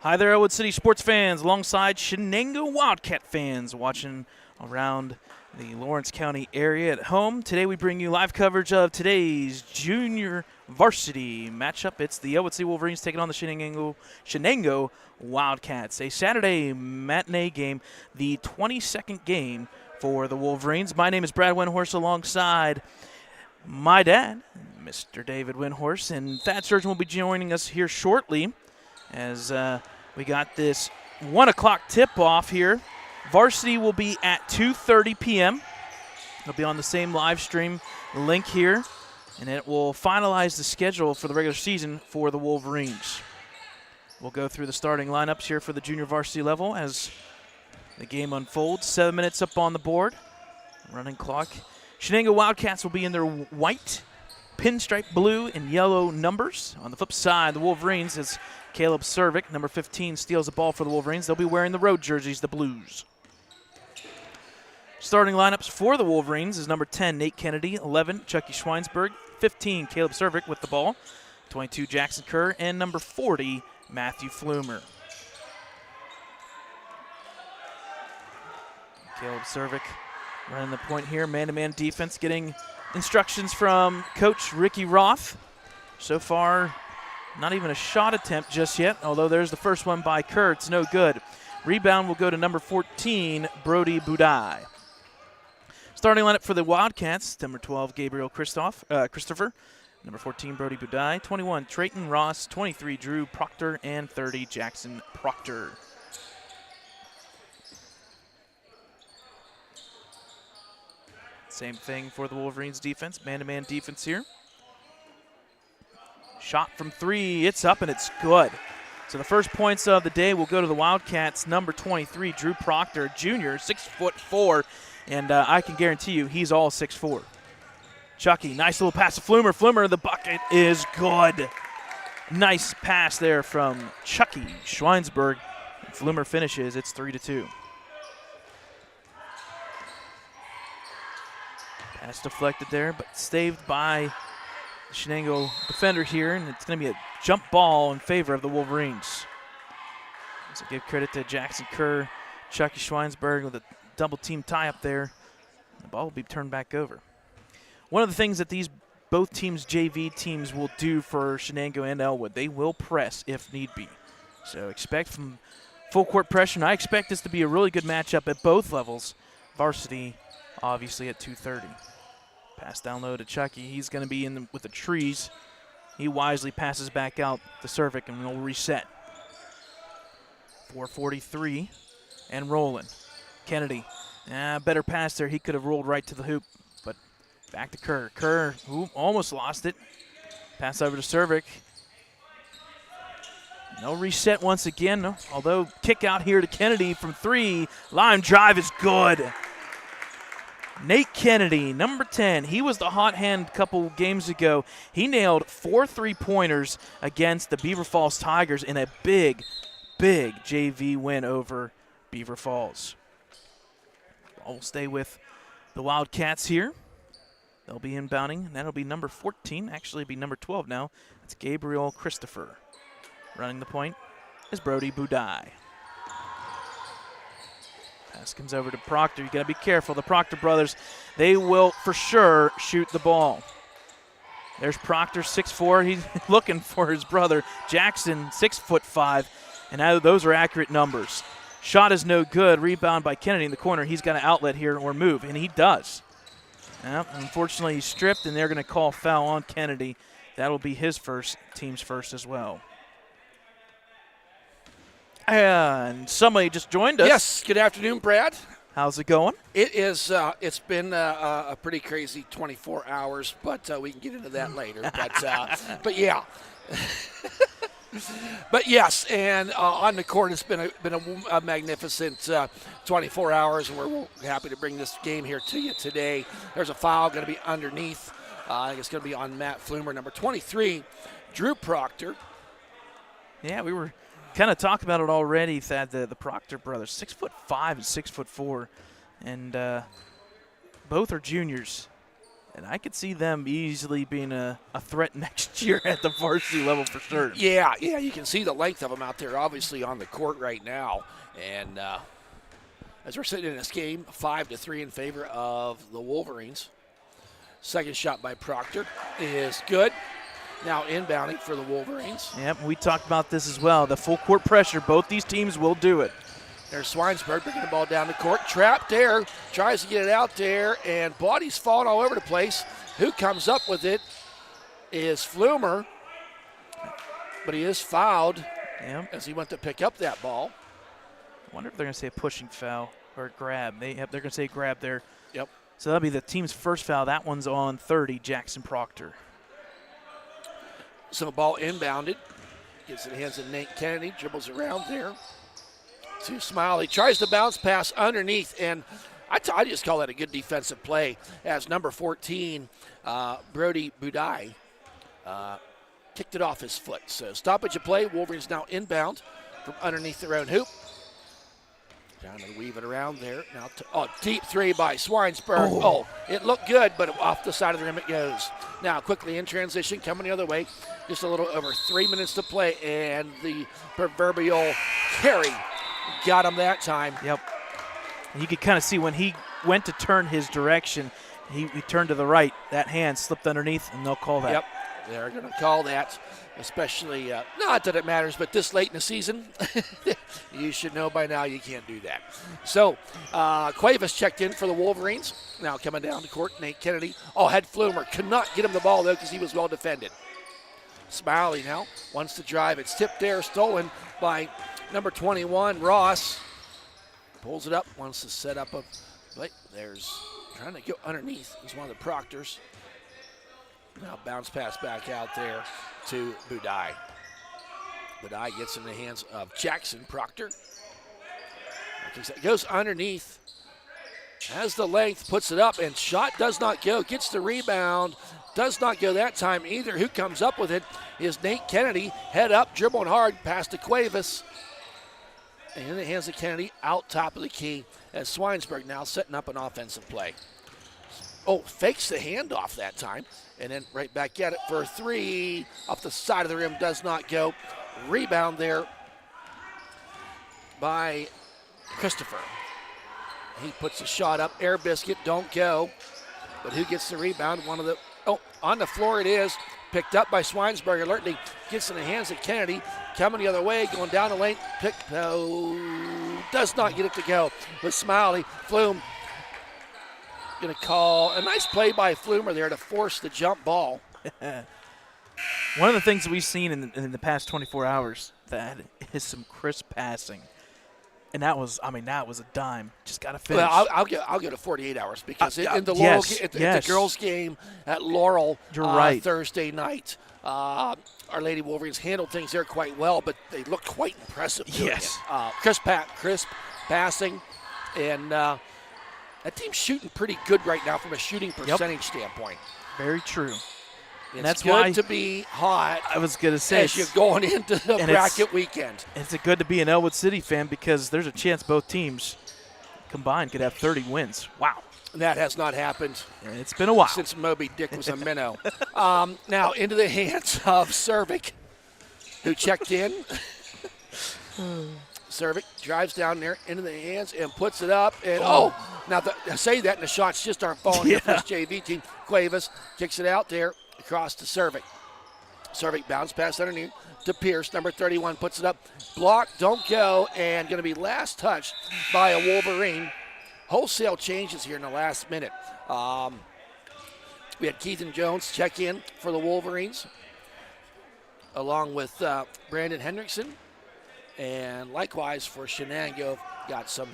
Hi there, Ellwood City sports fans, alongside Shenango Wildcat fans watching around the Lawrence County area at home. Today we bring you live coverage of today's junior varsity matchup. It's the Ellwood City Wolverines taking on the Shenango Wildcats. A Saturday matinee game, the 22nd game for the Wolverines. My name is Brad Windhorse alongside my dad, Mr. David Windhorse, and Thad Surgeon will be joining us here shortly as we got this 1 o'clock tip-off here. Varsity will be at 2:30 p.m. It'll be on the same live stream link here, and it will finalize the schedule for the regular season for the Wolverines. We'll go through the starting lineups here for the junior varsity level as the game unfolds. 7 minutes up on the board. Running clock. Shenango Wildcats will be in their white, pinstripe blue, and yellow numbers. On the flip side, the Wolverines is Caleb Cervic, number 15, steals the ball for the Wolverines. They'll be wearing the road jerseys, the Blues. Starting lineups for the Wolverines is number 10, Nate Kennedy, 11, Chucky Schweinsberg, 15, Caleb Cervic with the ball, 22, Jackson Kerr, and number 40, Matthew Flumer. Caleb Cervic running the point here, man-to-man defense, getting instructions from Coach Ricky Roth. So far, not even a shot attempt just yet, although there's the first one by Kerr. It's no good. Rebound will go to number 14, Brody Budai. Starting lineup for the Wildcats, number 12, Gabriel Christopher. Number 14, Brody Budai. 21, Trayton Ross. 23, Drew Proctor. And 30, Jackson Proctor. Same thing for the Wolverines defense, man-to-man defense here. Shot from three, it's up and it's good. So the first points of the day will go to the Wildcats, number 23, Drew Proctor, junior, 6'4", and I can guarantee you he's all 6'4". Chucky, nice little pass to Flumer. Flumer, the bucket is good. Nice pass there from Chucky Schweinsberg. Flumer finishes, it's 3-2. Pass deflected there, but saved by Shenango defender here, and it's going to be a jump ball in favor of the Wolverines. So give credit to Jackson Kerr, Chucky Schweinsberg with a double team tie up there. The ball will be turned back over. One of the things that both teams, JV teams, will do for Shenango and Ellwood, they will press if need be. So expect from full court pressure, and I expect this to be a really good matchup at both levels. Varsity, obviously, at 2:30. Pass down low to Chucky. He's going to be in with the trees. He wisely passes back out to Cervic, and we'll reset. 4:43 and rolling. Kennedy, better pass there. He could have rolled right to the hoop, but back to Kerr. Kerr, who almost lost it. Pass over to Cervic. No reset once again, although kick out here to Kennedy from three. Line drive is good. Nate Kennedy, number 10, he was the hot hand a couple games ago. He nailed 4 3-pointers against the Beaver Falls Tigers in a big, big JV win over Beaver Falls. Ball will stay with the Wildcats here. They'll be inbounding, and that'll be number 14. Actually, it'll be number 12 now. That's Gabriel Christopher. Running the point is Brody Budai. Pass comes over to Proctor. You got to be careful. The Proctor brothers, they will for sure shoot the ball. There's Proctor, 6'4". He's looking for his brother Jackson, 6'5", and now those are accurate numbers. Shot is no good. Rebound by Kennedy in the corner. He's got an outlet here or move, and he does. Unfortunately, he's stripped, and they're going to call foul on Kennedy. That'll be his team's first as well. And somebody just joined us. Yes, good afternoon, Brad. How's it going? It is. It's been a pretty crazy 24 hours, but we can get into that later. But yeah. But yes, and on the court, it's been a magnificent 24 hours, and we're happy to bring this game here to you today. There's a foul going to be underneath. I think it's going to be on Matt Flumer, number 23, Drew Proctor. Yeah, we were kind of talked about it already, Thad, the Proctor brothers, 6'5" and 6'4", and both are juniors. And I could see them easily being a threat next year at the varsity level for sure. Yeah, you can see the length of them out there, obviously, on the court right now. And as we're sitting in this game, 5-3 in favor of the Wolverines. Second shot by Proctor is good. Now inbounding for the Wolverines. Yep, we talked about this as well. The full court pressure, both these teams will do it. There's Swinesburg bringing the ball down the court. Trapped there, tries to get it out there, and bodies falling all over the place. Who comes up with it is Flumer, but he is fouled as he went to pick up that ball. I wonder if they're going to say a pushing foul or a grab. They're going to say grab there. Yep. So that'll be the team's first foul. That one's on 30, Jackson Proctor. So the ball inbounded. Gets in the hands of Nate Kennedy, dribbles around there to Smiley. Tries to bounce pass underneath, and I just call that a good defensive play as number 14, Brody Budai, kicked it off his foot. So stoppage of play. Wolverines now inbound from underneath their own hoop. Down and weave it around there. Now, deep three by Swinesburg. Oh, it looked good, but off the side of the rim it goes. Now, quickly in transition, coming the other way. Just a little over 3 minutes to play, and the proverbial carry got him that time. Yep. You could kind of see when he went to turn his direction, he turned to the right. That hand slipped underneath, and they'll call that. Yep, they're going to call that, especially, not that it matters, but this late in the season, you should know by now you can't do that. So, Cuevas checked in for the Wolverines. Now coming down the court, Nate Kennedy. Had Flumer. Could not get him the ball, though, because he was well defended. Smiley now wants to drive. It's tipped there, stolen by number 21, Ross. Pulls it up, wants to set up a, but there's trying to go underneath. He's one of the Proctors. Now bounce pass back out there to Budai. Budai gets in the hands of Jackson Proctor. Goes underneath. Has the length, puts it up, and shot does not go. Gets the rebound. Does not go that time either. Who comes up with it is Nate Kennedy. Head up, dribbling hard, past to Cuevas. And in the hands of Kennedy, out top of the key, as Swinesburg now setting up an offensive play. Fakes the handoff that time, and then right back at it for a three. Off the side of the rim, does not go. Rebound there by Christopher. He puts a shot up, air biscuit, don't go. But who gets the rebound? On the floor it is. Picked up by Swinesburg. Alertly gets in the hands of Kennedy. Coming the other way, going down the lane. Does not get it to go. With Smiley, Flume going to call a nice play by Flumer there to force the jump ball. One of the things that we've seen in the past 24 hours that is some crisp passing. And that was a dime. Just got to finish. Well, I'll go to 48 hours because in the Laurel, the girls' game at Laurel Thursday night, Our Lady Wolverines handled things there quite well, but they looked quite impressive. Yes. Crisp passing, and that team's shooting pretty good right now from a shooting percentage standpoint. Very true. And that's good to be hot. I was going to say. As you're going into the bracket weekend. It's good to be an Ellwood City fan because there's a chance both teams combined could have 30 wins. Wow. And that has not happened. It's been a while. Since Moby Dick was a minnow. Now into the hands of Cervic, who checked in. Cervic drives down there into the hands and puts it up. And now I say that and the shots just aren't falling here for this JV team. Cuevas kicks it out there. Across to Cervic. Cervic bounce pass underneath to Pierce. Number 31 puts it up. Block, don't go, and going to be last touched by a Wolverine. Wholesale changes here in the last minute. We had Keithan Jones check in for the Wolverines, along with Brandon Hendrickson. And likewise for Shenango, got some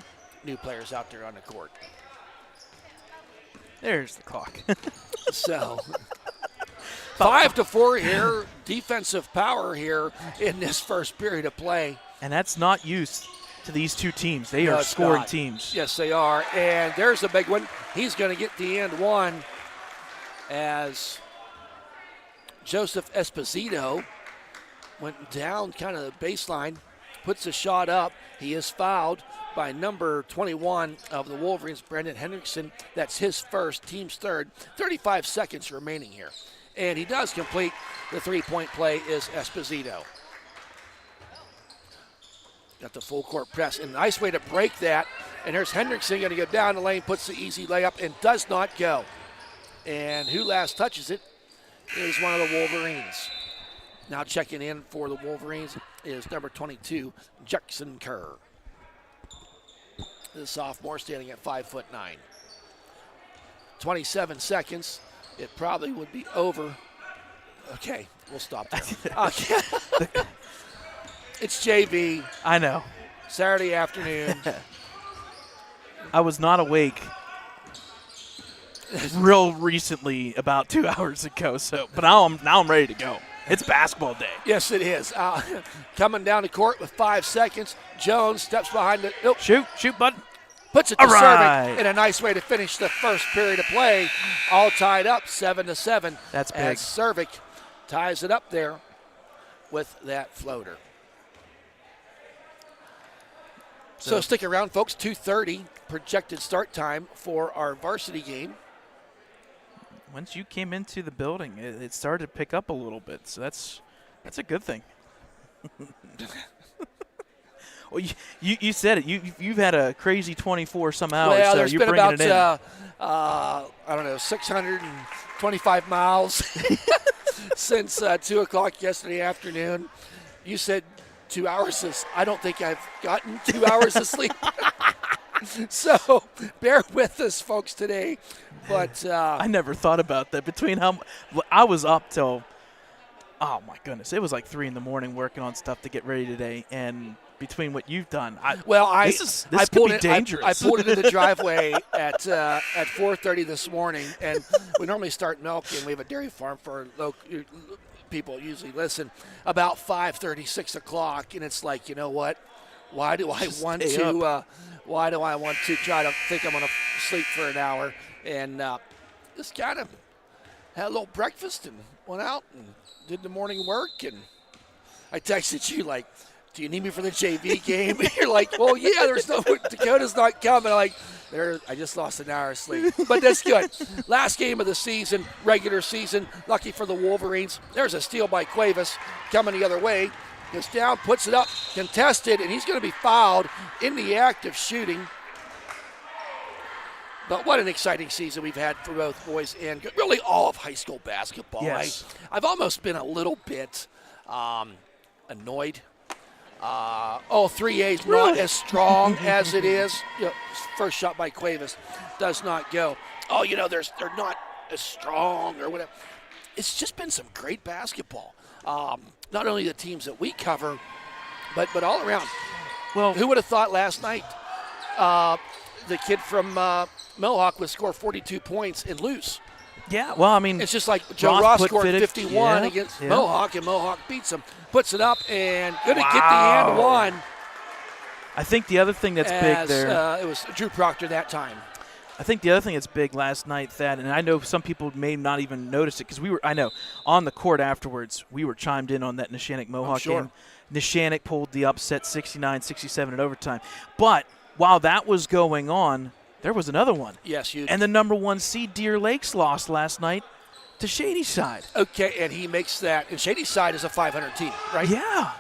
new players out there on the court. There's the clock. So 5-4 here, defensive power here in this first period of play. And that's not used to these two teams. They are scoring teams. Yes, they are. And there's a big one. He's going to get the end one as Joseph Esposito went down kind of the baseline, puts a shot up. He is fouled by number 21 of the Wolverines, Brandon Hendrickson. That's his first, team's third. 35 seconds remaining here. And he does complete the three-point play is Esposito. Got the full court press. And nice way to break that. And here's Hendrickson going to go down the lane, puts the easy layup, and does not go. And who last touches it is one of the Wolverines. Now checking in for the Wolverines is number 22, Jackson Kerr. The sophomore standing at 5'9". 27 seconds. It probably would be over. Okay, we'll stop there. Okay. It's JV. I know. Saturday afternoon. I was not awake real recently, about 2 hours ago. But now I'm ready to go. It's basketball day. Yes, it is. Coming down the court with 5 seconds. Jones steps behind the. Nope. Shoot, bud. Puts it to All right. Cervic in a nice way to finish the first period of play. All tied up, 7-7. That's big. As Cervic ties it up there with that floater. So stick around, folks. 2:30 projected start time for our varsity game. Once you came into the building, it started to pick up a little bit, so that's a good thing. Well, you said it. You've had a crazy 24 some hours. Well, so there's you're been bringing about it in. 625 miles since 2 o'clock yesterday afternoon. You said 2 hours. I don't think I've gotten 2 hours of sleep. So bear with us, folks, today. But I never thought about that. I was up till, oh my goodness, it was like 3 in the morning working on stuff to get ready today, and between what you've done, this could be dangerous. I pulled it in the driveway at 4:30 this morning, and we normally start milking. We have a dairy farm for local people usually listen about 5:30, 6 o'clock, and it's like, you know what? Why do I want to try to think I'm going to sleep for an hour? And just kind of had a little breakfast and went out and did the morning work. And I texted you like, do you need me for the JV game? You're like, well, yeah, Dakota's not coming. I just lost an hour of sleep. But that's good. Last game of the season, regular season, lucky for the Wolverines. There's a steal by Cuevas coming the other way. Goes down, puts it up, contested, and he's going to be fouled in the act of shooting. But what an exciting season we've had for both boys and really all of high school basketball. Yes. I've almost been a little bit annoyed. 3A's not as strong as it is. First shot by Cuevas does not go. They're not as strong or whatever. It's just been some great basketball. Not only the teams that we cover, but all around. Well, who would have thought last night the kid from Mohawk would score 42 points and lose? Yeah, well, I mean, it's just like Joe Ross scored 51 against Mohawk, and Mohawk beats him. Puts it up and going to get the and one. I think the other thing that's big there. It was Drew Proctor that time. I think the other thing that's big last night, Thad, and I know some people may not even notice it because on the court afterwards, we were chimed in on that Neshannock-Mohawk game. Neshannock pulled the upset 69-67 in overtime. But while that was going on, there was another one. Yes, and the number 1 seed Deer Lakes lost last night to Shadyside. Okay, and he makes that. And Shadyside is a 500 team, right? Yeah.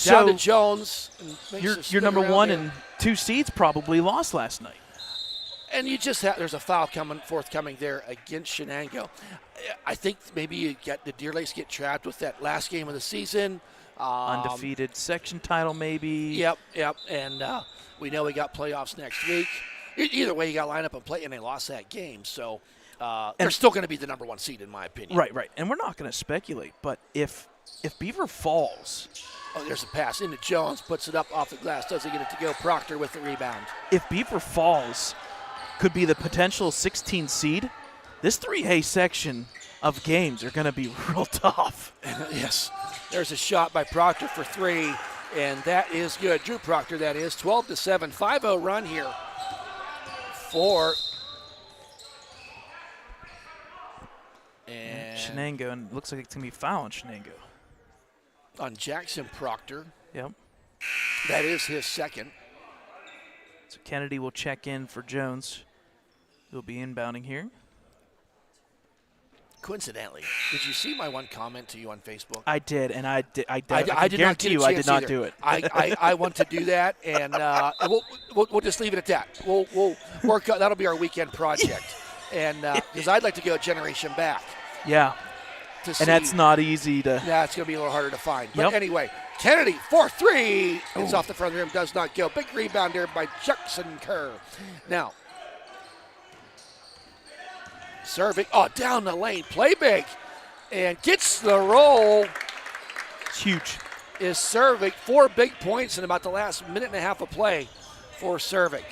Down to Jones. Your number 1 and 2 seeds probably lost last night. And you just there's a foul forthcoming there against Shenango. I think maybe the Deer Lakes get trapped with that last game of the season. Undefeated section title maybe. Yep. And we know we got playoffs next week. Either way, you got to line up and play, and they lost that game. So they're still going to be the number 1 seed, in my opinion. Right. And we're not going to speculate, but if Beaver falls. Oh, there's a pass into Jones, puts it up off the glass, doesn't get it to go. Proctor with the rebound. If Beaver falls, could be the potential 16 seed. This 3A section of games are going to be real tough. Yes. There's a shot by Proctor for 3, and that is good. Drew Proctor, that is. 12-7, 5-0 run here for Shenango, and it looks like it's going to be foul on Shenango. On Jackson Proctor. Yep. That is his second. So Kennedy will check in for Jones. He'll be inbounding here. Coincidentally, did you see my one comment to you on Facebook? I did, and I did not guarantee get a you I chance did not either. do it. I want to do that, and we'll just leave it at that. We'll work. That'll be our weekend project, and because I'd like to go a generation back. Yeah, To and see. that's not easy to. Yeah, it's going to be a little harder to find. But Yep. anyway, Kennedy, 4-3. It's off the front of the rim, does not go. Big rebound there by Jackson Kerr. Now, serving, down the lane, play big, and gets the roll. It's huge. Is Servik. 4 big points in about the last minute and a half of play for Servik.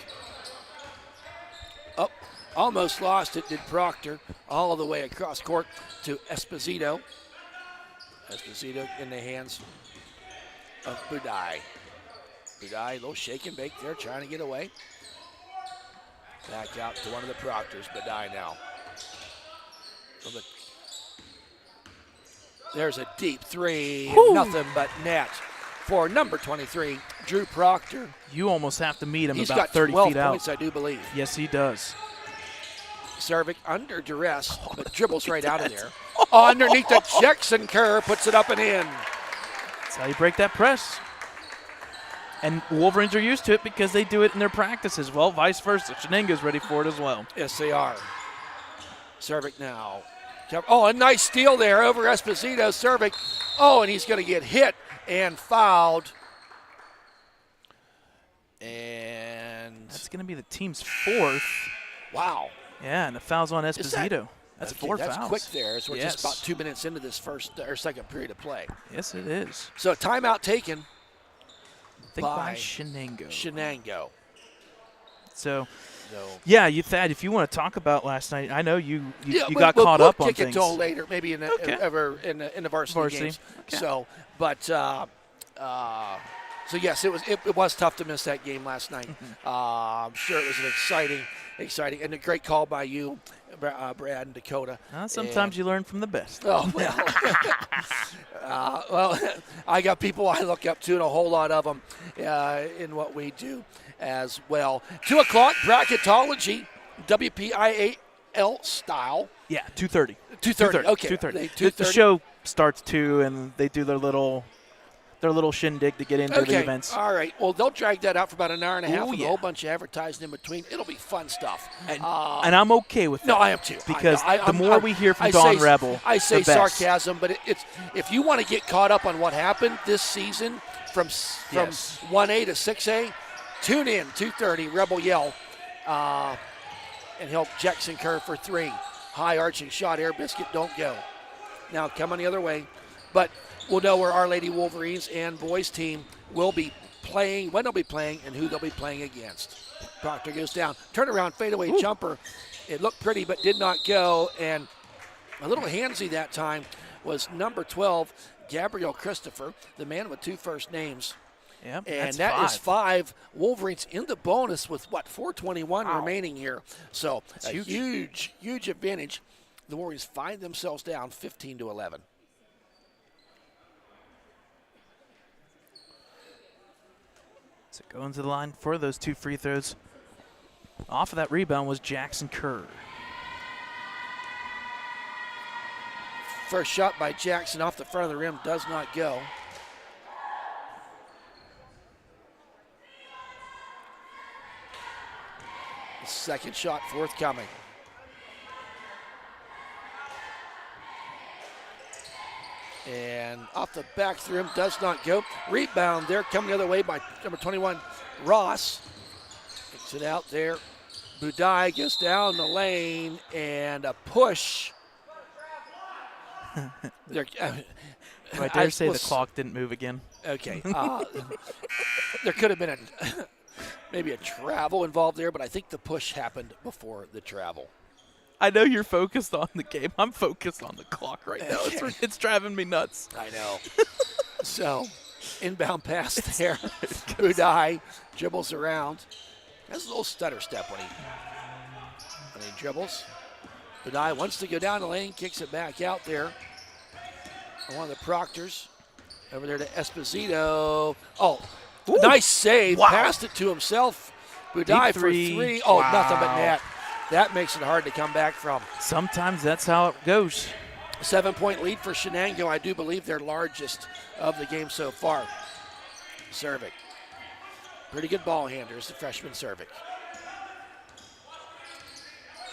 Oh, almost lost it, did Proctor, all the way across court to Esposito. Esposito in the hands of Budai. Budai, a little shake and bake there, trying to get away. Back out to one of the Proctors, Budai now. There's a deep three, nothing but net for number 23, Drew Proctor. You almost have to meet him He's about got 30 12 feet out. points, I do believe. Yes, he does. Servik under duress, but dribbles right out of there. Underneath the Jackson Kerr, puts it up and in. That's how you break that press. And Wolverines are used to it because they do it in their practices. Well, vice versa. Shenango's ready for it as well. Yes, they are. Servik now. A nice steal there over Esposito. Servik. And he's going to get hit and fouled. And that's going to be the team's 4th. Wow. Yeah, and the foul's on Esposito. That's 4 fouls. That's quick there. So we're Yes. just about 2 minutes into this first or second period of play. Yes, it is. So timeout taken by Shenango. Shenango. So, yeah, Thad, if you want to talk about last night, I know you got caught up on things. We'll kick it till later, maybe in the varsity games. Okay. So, but so yes, it was tough to miss that game last night. I'm sure it was an exciting, and a great call by you, Brad and Dakota. Sometimes you learn from the best. Oh, well. I got people I look up to, and a whole lot of them in what we do as well. 2 o'clock, bracketology, WPIAL style. Yeah, 2:30. 2:30, okay. 2:30. The show starts 2, and they do their little shindig to get into the events. All right. Well, they'll drag that out for about an hour and a half with yeah. a whole bunch of advertising in between. It'll be fun stuff. And I'm okay with that. No, I am too. Because the more we hear from Don Rebel, I say the best. sarcasm, but it's if you want to get caught up on what happened this season from 1A to 6A, tune in 2:30 Rebel Yell, and he'll Jackson Kerr for 3. High arching shot, air biscuit, don't go. Now coming the other way, but we'll know where Our Lady Wolverines and boys team will be playing, when they'll be playing, and who they'll be playing against. Proctor goes down, turnaround fadeaway jumper. It looked pretty, but did not go. And a little handsy that time was number 12, Gabriel Christopher, the man with 2 first names. Yep, and that 5. Is 5 Wolverines in the bonus with 4:21 remaining here. So that's a huge advantage. The Warriors find themselves down 15-11. So going to the line for those 2 free throws. Off of that rebound was Jackson Kerr. First shot by Jackson off the front of the rim does not go. The second shot forthcoming. And off the back of the rim does not go. Rebound there coming the other way by number 21, Ross. Gets it out there. Budai gets down the lane and a push. I dare say the clock didn't move again. Okay. There could have been maybe a travel involved there, but I think the push happened before the travel. I know you're focused on the game. I'm focused on the clock right now. It's driving me nuts. I know. So, inbound pass there. Budai dribbles around. Has a little stutter step when he dribbles. Budai wants to go down the lane, kicks it back out there. One of the Proctors over there to Esposito. Nice save. Wow. Passed it to himself. Budai for three. Oh, wow. Nothing but net. That makes it hard to come back from. Sometimes that's how it goes. 7-point lead for Shenango. I do believe their largest of the game so far. Cervic. Pretty good ball handler is the freshman Cervic.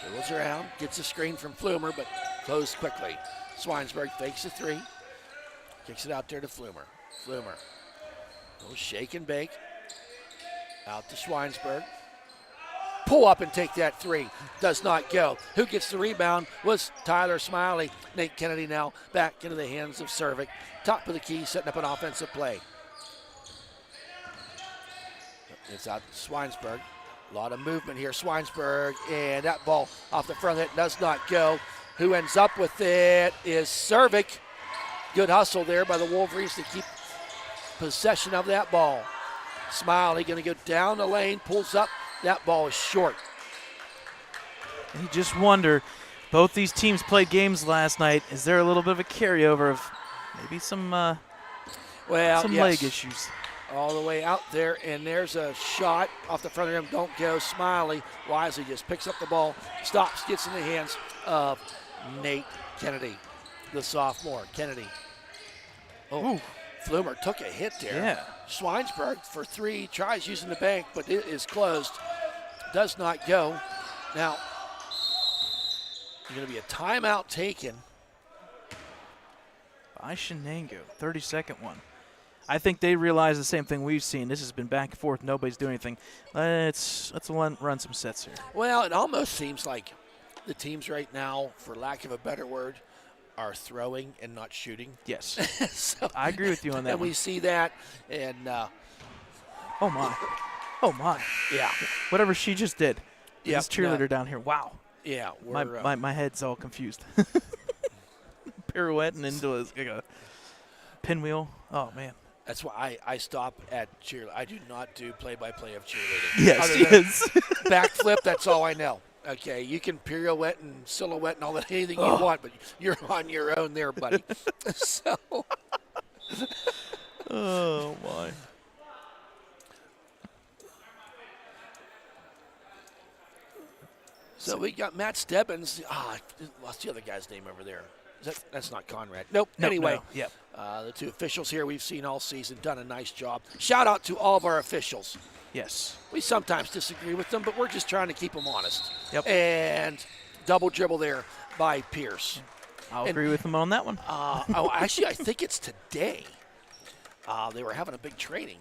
Dribbles around, gets a screen from Flumer, but closed quickly. Swinesburg fakes a three. Kicks it out there to Flumer. Flumer. Little shake and bake. Out to Swinesburg. Pull up and take that three. Does not go. Who gets the rebound was Tyler Smiley. Nate Kennedy now back into the hands of Cervic. Top of the key, setting up an offensive play. It's out to Swinesburg. A lot of movement here. Swinesburg, and that ball off the front of it does not go. Who ends up with it is Cervic. Good hustle there by the Wolverines to keep possession of that ball. Smiley going to go down the lane, pulls up. That ball is short. And you just wonder, both these teams played games last night. Is there a little bit of a carryover of maybe some leg issues? All the way out there, and there's a shot off the front of him. Don't go. Smiley wisely just picks up the ball, stops, gets in the hands of Nate Kennedy, the sophomore. Kennedy. Oh, ooh. Flumer took a hit there. Yeah. Swinesburg for three, tries using the bank, but it is closed. Does not go. Now, there's going to be a timeout taken By Shenango, 32nd one. I think they realize the same thing we've seen. This has been back and forth. Nobody's doing anything. Let's run some sets here. Well, it almost seems like the teams right now, for lack of a better word, are throwing and not shooting. Yes. So, I agree with you on that and one. we see that, and Oh, my. Oh, my. yeah. Whatever she just did. Yep, This cheerleader down here. Wow. Yeah. My head's all confused. Pirouetting into a pinwheel. Oh, man. That's why I stop at cheerleading. I do not do play-by-play of cheerleading. Yes, yes. Backflip, that's all I know. Okay, you can pirouette and silhouette and all that, anything you want, but you're on your own there, buddy. So. Oh, my. So we got Matt Stebbins. What's the other guy's name over there? That's not Conrad. Nope. Anyway, No. Yep. The two officials here we've seen all season done a nice job. Shout out to all of our officials. Yes. We sometimes disagree with them, but we're just trying to keep them honest. Yep. And double dribble there by Pierce. I'll agree with him on that one. Actually, I think it's today. They were having a big training.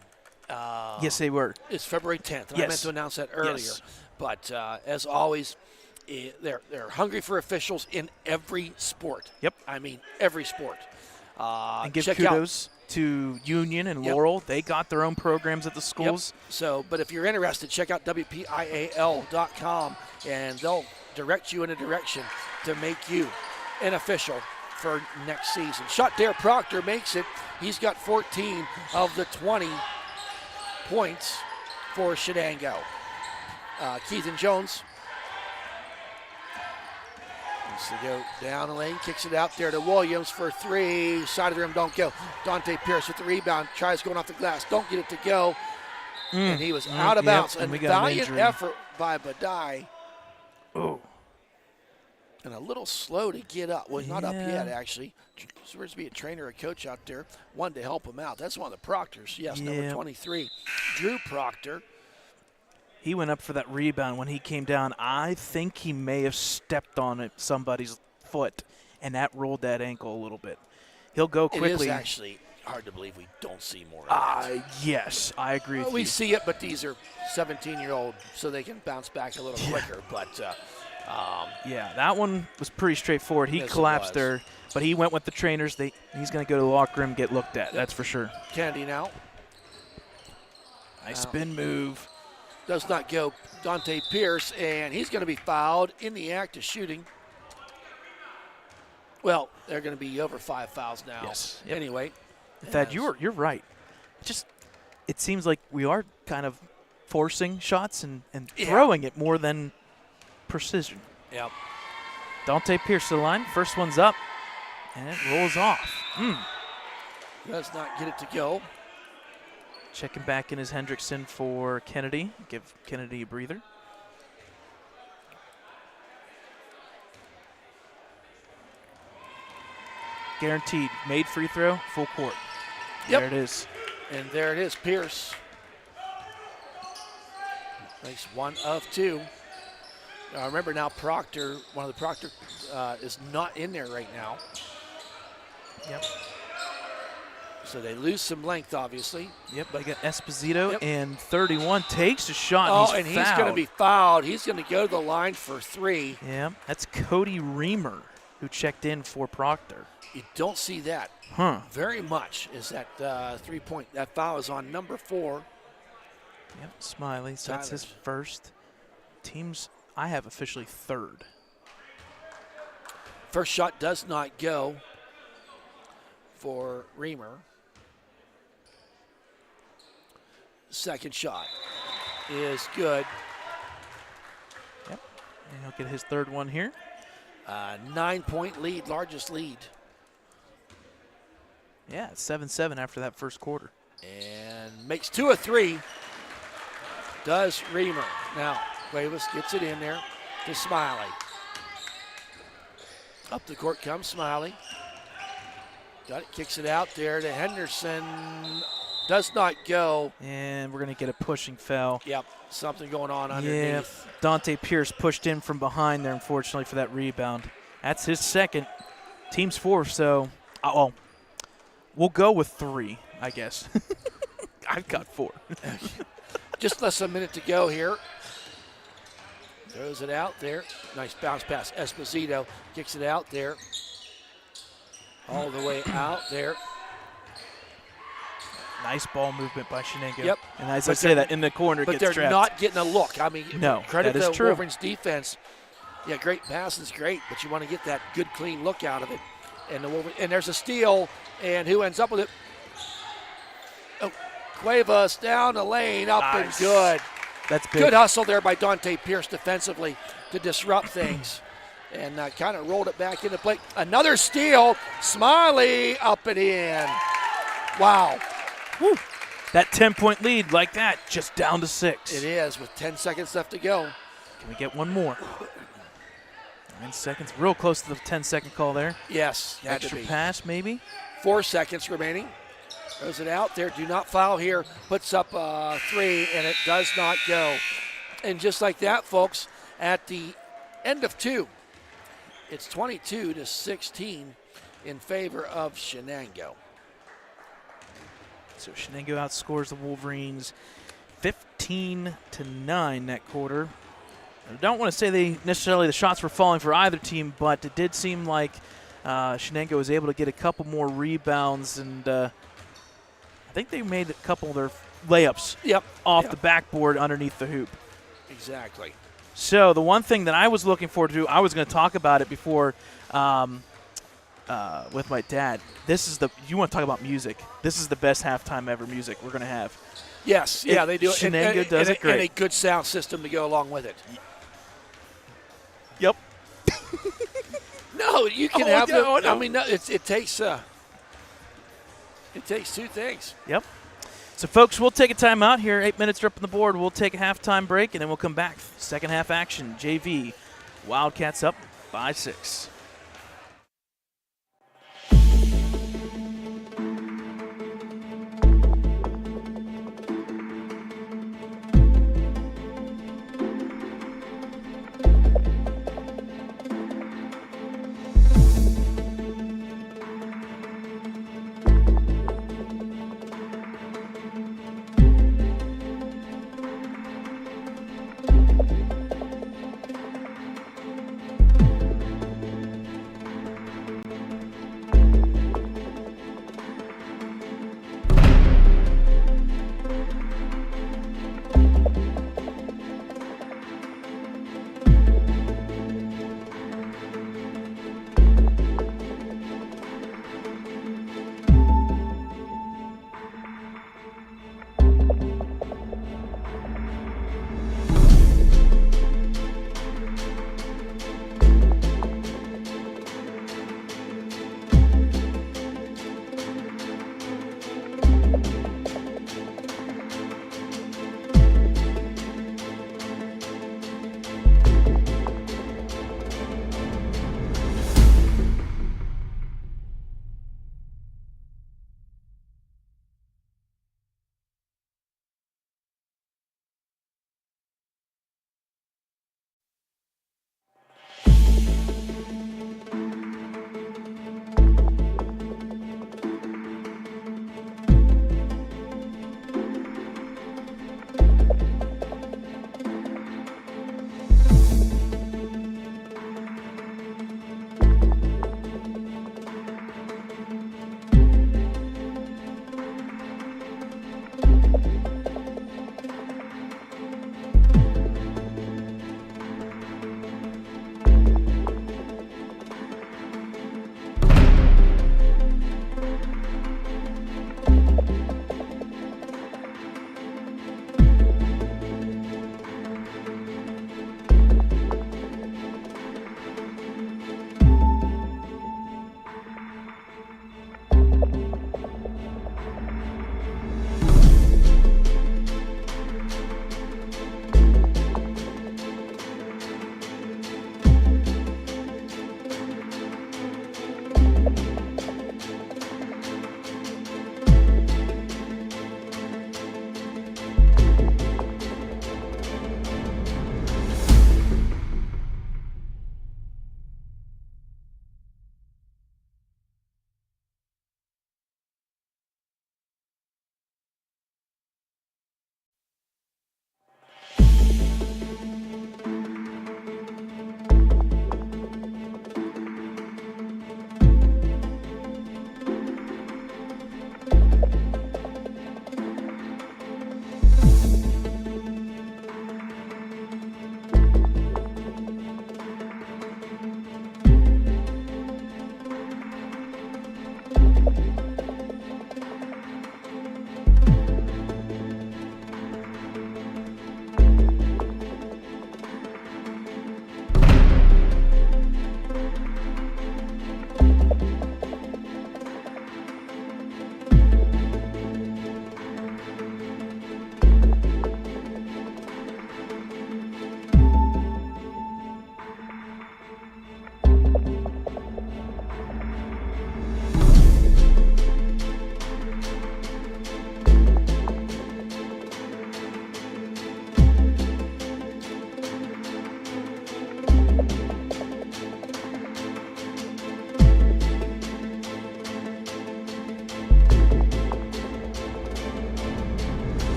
Yes, they were. It's February 10th. And Yes. I meant to announce that earlier. Yes. But as always, they're hungry for officials in every sport. Yep. I mean, every sport. And give check kudos to Union and Yep. Laurel. They got their own programs at the schools. Yep. So, but if you're interested, check out WPIAL.com, and they'll direct you in a direction to make you an official for next season. Shotdare Proctor makes it. He's got 14 of the 20 points for Shenango. Keithan Jones needs to go down the lane, kicks it out there to Williams for three. Side of the rim, don't go. Dante Pierce with the rebound, tries going off the glass, don't get it to go. And he was out of bounds. And A we got an valiant injury. effort by Badai. Oh. And a little slow to get up. Well, not up Yeah. yet, actually. There's supposed to be a trainer or coach out there, one to help him out. That's one of the Proctors. Yes, number Yeah. 23, Drew Proctor. He went up for that rebound when he came down. I think he may have stepped on somebody's foot, and that rolled that ankle a little bit. He'll go quickly. It is actually hard to believe we don't see more of that. Yes, I agree with We you. see it, but these are 17-year-old, so they can bounce back a little quicker. But Yeah, that one was pretty straightforward. He Yes, it collapsed was. there, but he went with the trainers. He's going to go to the locker room and get looked at. That's for sure. Kennedy now Nice spin move. does not go. Dante Pierce, and he's going to be fouled in the act of shooting. Well, they're going to be over 5 fouls now. Yes. Yep. Anyway. Thad, you're right. It seems like we are kind of forcing shots and Yeah. throwing it more than precision. Yep. Dante Pierce to the line. First one's up, and it rolls off. Does not get it to go. Checking back in is Hendrickson for Kennedy. Give Kennedy a breather. Guaranteed. Made free throw, full court. Yep. There it is. And there it is, Pierce. Makes 1 of 2. Remember now Proctor, one of the Proctor is not in there right now. Yep. So they lose some length, obviously. Yep, I got Esposito, Yep. and 31 takes a shot. Oh, and he's going to be fouled. He's going to go to the line for 3. Yeah, that's Cody Reamer who checked in for Proctor. You don't see that very much. Is that 3-point? That foul is on number 4. Yep, Smiley. So that's his first. Teams I have officially 3rd. First shot does not go for Reamer. Second shot is good. Yep, and he'll get his 3rd one here. 9-point lead, largest lead. Yeah, it's 7-7 after that first quarter. And makes 2 of 3. Does Reamer. Now, Cuevas gets it in there to Smiley. Up the court comes Smiley. Got it, kicks it out there to Henderson. Does not go. And we're going to get a pushing foul. Yep, something going on underneath. Yeah, Dante Pierce pushed in from behind there, unfortunately, for that rebound. That's his 2nd. Team's 4, so, we'll go with 3, I guess. I've got 4. Just less than a minute to go here. Throws it out there. Nice bounce pass. Esposito kicks it out there. All the way out there. Nice ball movement by Shenango. Yep. And as I say that, in the corner, but gets they're trapped. not getting a look. I mean, no, credit that is the true. Wolverines defense. Yeah, great pass is great, but you want to get that good, clean look out of it. And and there's a steal, and who ends up with it? Oh, Cuevas down the lane, up and good. That's big. Good hustle there by Dante Pierce defensively to disrupt things. And kind of rolled it back into play. Another steal. Smiley up and in. Wow. Woo. That 10-point lead like that, just down to 6. It is with 10 seconds left to go. Can we get one more? 9 seconds. Real close to the 10-second call there. Yes. Extra pass, maybe? 4 seconds remaining. Throws it out there. Do not foul here. Puts up 3, and it does not go. And just like that, folks, at the end of 2, it's 22-16 in favor of Shenango. So Shenango outscores the Wolverines 15-9 that quarter. I don't want to say the shots were falling for either team, but it did seem like Shenango was able to get a couple more rebounds, and I think they made a couple of their layups off the backboard underneath the hoop. Exactly. So the one thing that I was looking forward to, I was going to talk about it before with my dad. You want to talk about music. This is the best halftime ever music we're going to have. Yes, they do. Shenango does it great. And a good sound system to go along with it. Yep. No, you can have no. I mean, it takes 2 things. Yep. So, folks, we'll take a timeout here. 8 minutes are up on the board. We'll take a halftime break, and then we'll come back. Second half action. JV. Wildcats up 5-6.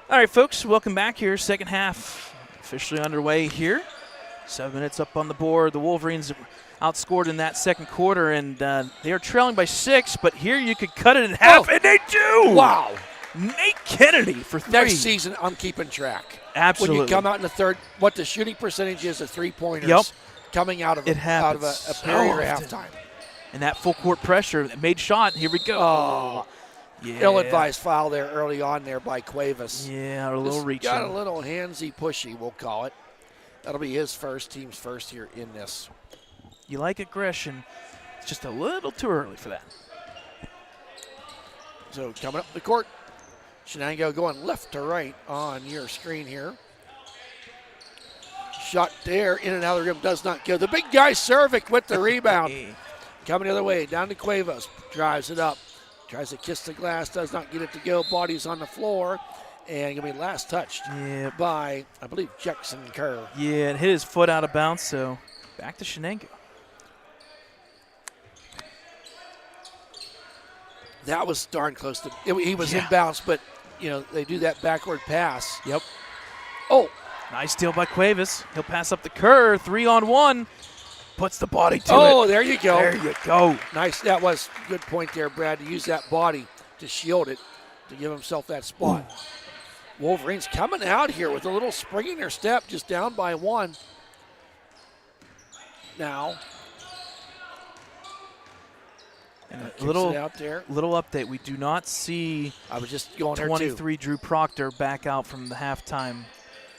All right, folks, welcome back here. Second half officially underway here. 7 minutes up on the board. The Wolverines outscored in that second quarter, and they are trailing by 6, but here you could cut it in half, and they do! Wow. Nate Kennedy for 3. Next season, I'm keeping track. Absolutely. When you come out in the third, what the shooting percentage is of three-pointers coming out of a period or halftime. And that full court pressure, made shot, here we go. Oh. Yeah. Ill-advised foul there early on there by Cuevas. Yeah, a little reaching. Got a little handsy pushy, we'll call it. That'll be his first, team's first here in this. You like aggression. It's just a little too early for that. So coming up the court, Shenango going left to right on your screen here. Shot there, in and out of the rim, does not go. The big guy, Servik, with the rebound. Coming the other way, down to Cuevas, drives it up. Tries to kiss the glass, does not get it to go. Body's on the floor, and going to be last touched by, I believe, Jackson Kerr. Yeah, and hit his foot out of bounds, so back to Shenango. That was darn close to. He was inbounds, but they do that backward pass. Yep. Oh, nice steal by Cuevas. He'll pass up the Kerr, 3-on-1. Puts the body to it. Oh, there you go. There you go. Nice. That was a good point there, Brad, to use that body to shield it, to give himself that spot. Ooh. Wolverines coming out here with a little spring in their step, just down by 1. Now. And a little update. We do not see I was just going 23 Drew Proctor back out from the halftime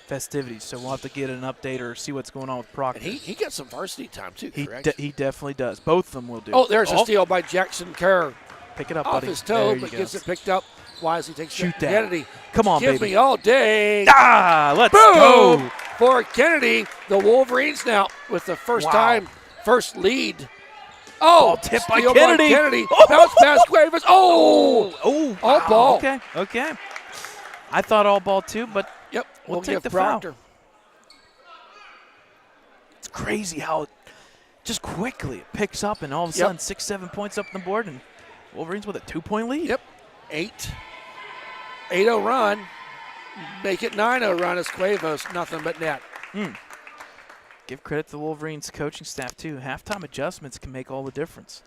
festivities, so we'll have to get an update or see what's going on with Proctor. And he got some varsity time too, correct? He definitely does. Both of them will do. Oh, there's a steal by Jackson Kerr. Pick it up, off buddy. Off his toe, but go. gets it picked up. Wisely takes Shoot it. that. Kennedy. Come on, Give baby. me all day. Let's Boom! go. For Kennedy, the Wolverines now with the first lead. Oh, tip by Kennedy. Bounce pass Cuevas. Oh, all ball. Okay. I thought all ball too, but we'll take the Proctor. foul. It's crazy how just quickly it picks up, and all of a sudden 6-7 points up on the board, and Wolverines with a 2-point lead. 8-0 run. Make it 9-0 run as Cuevas, nothing but net. Give credit to the Wolverines coaching staff, too. Halftime adjustments can make all the difference.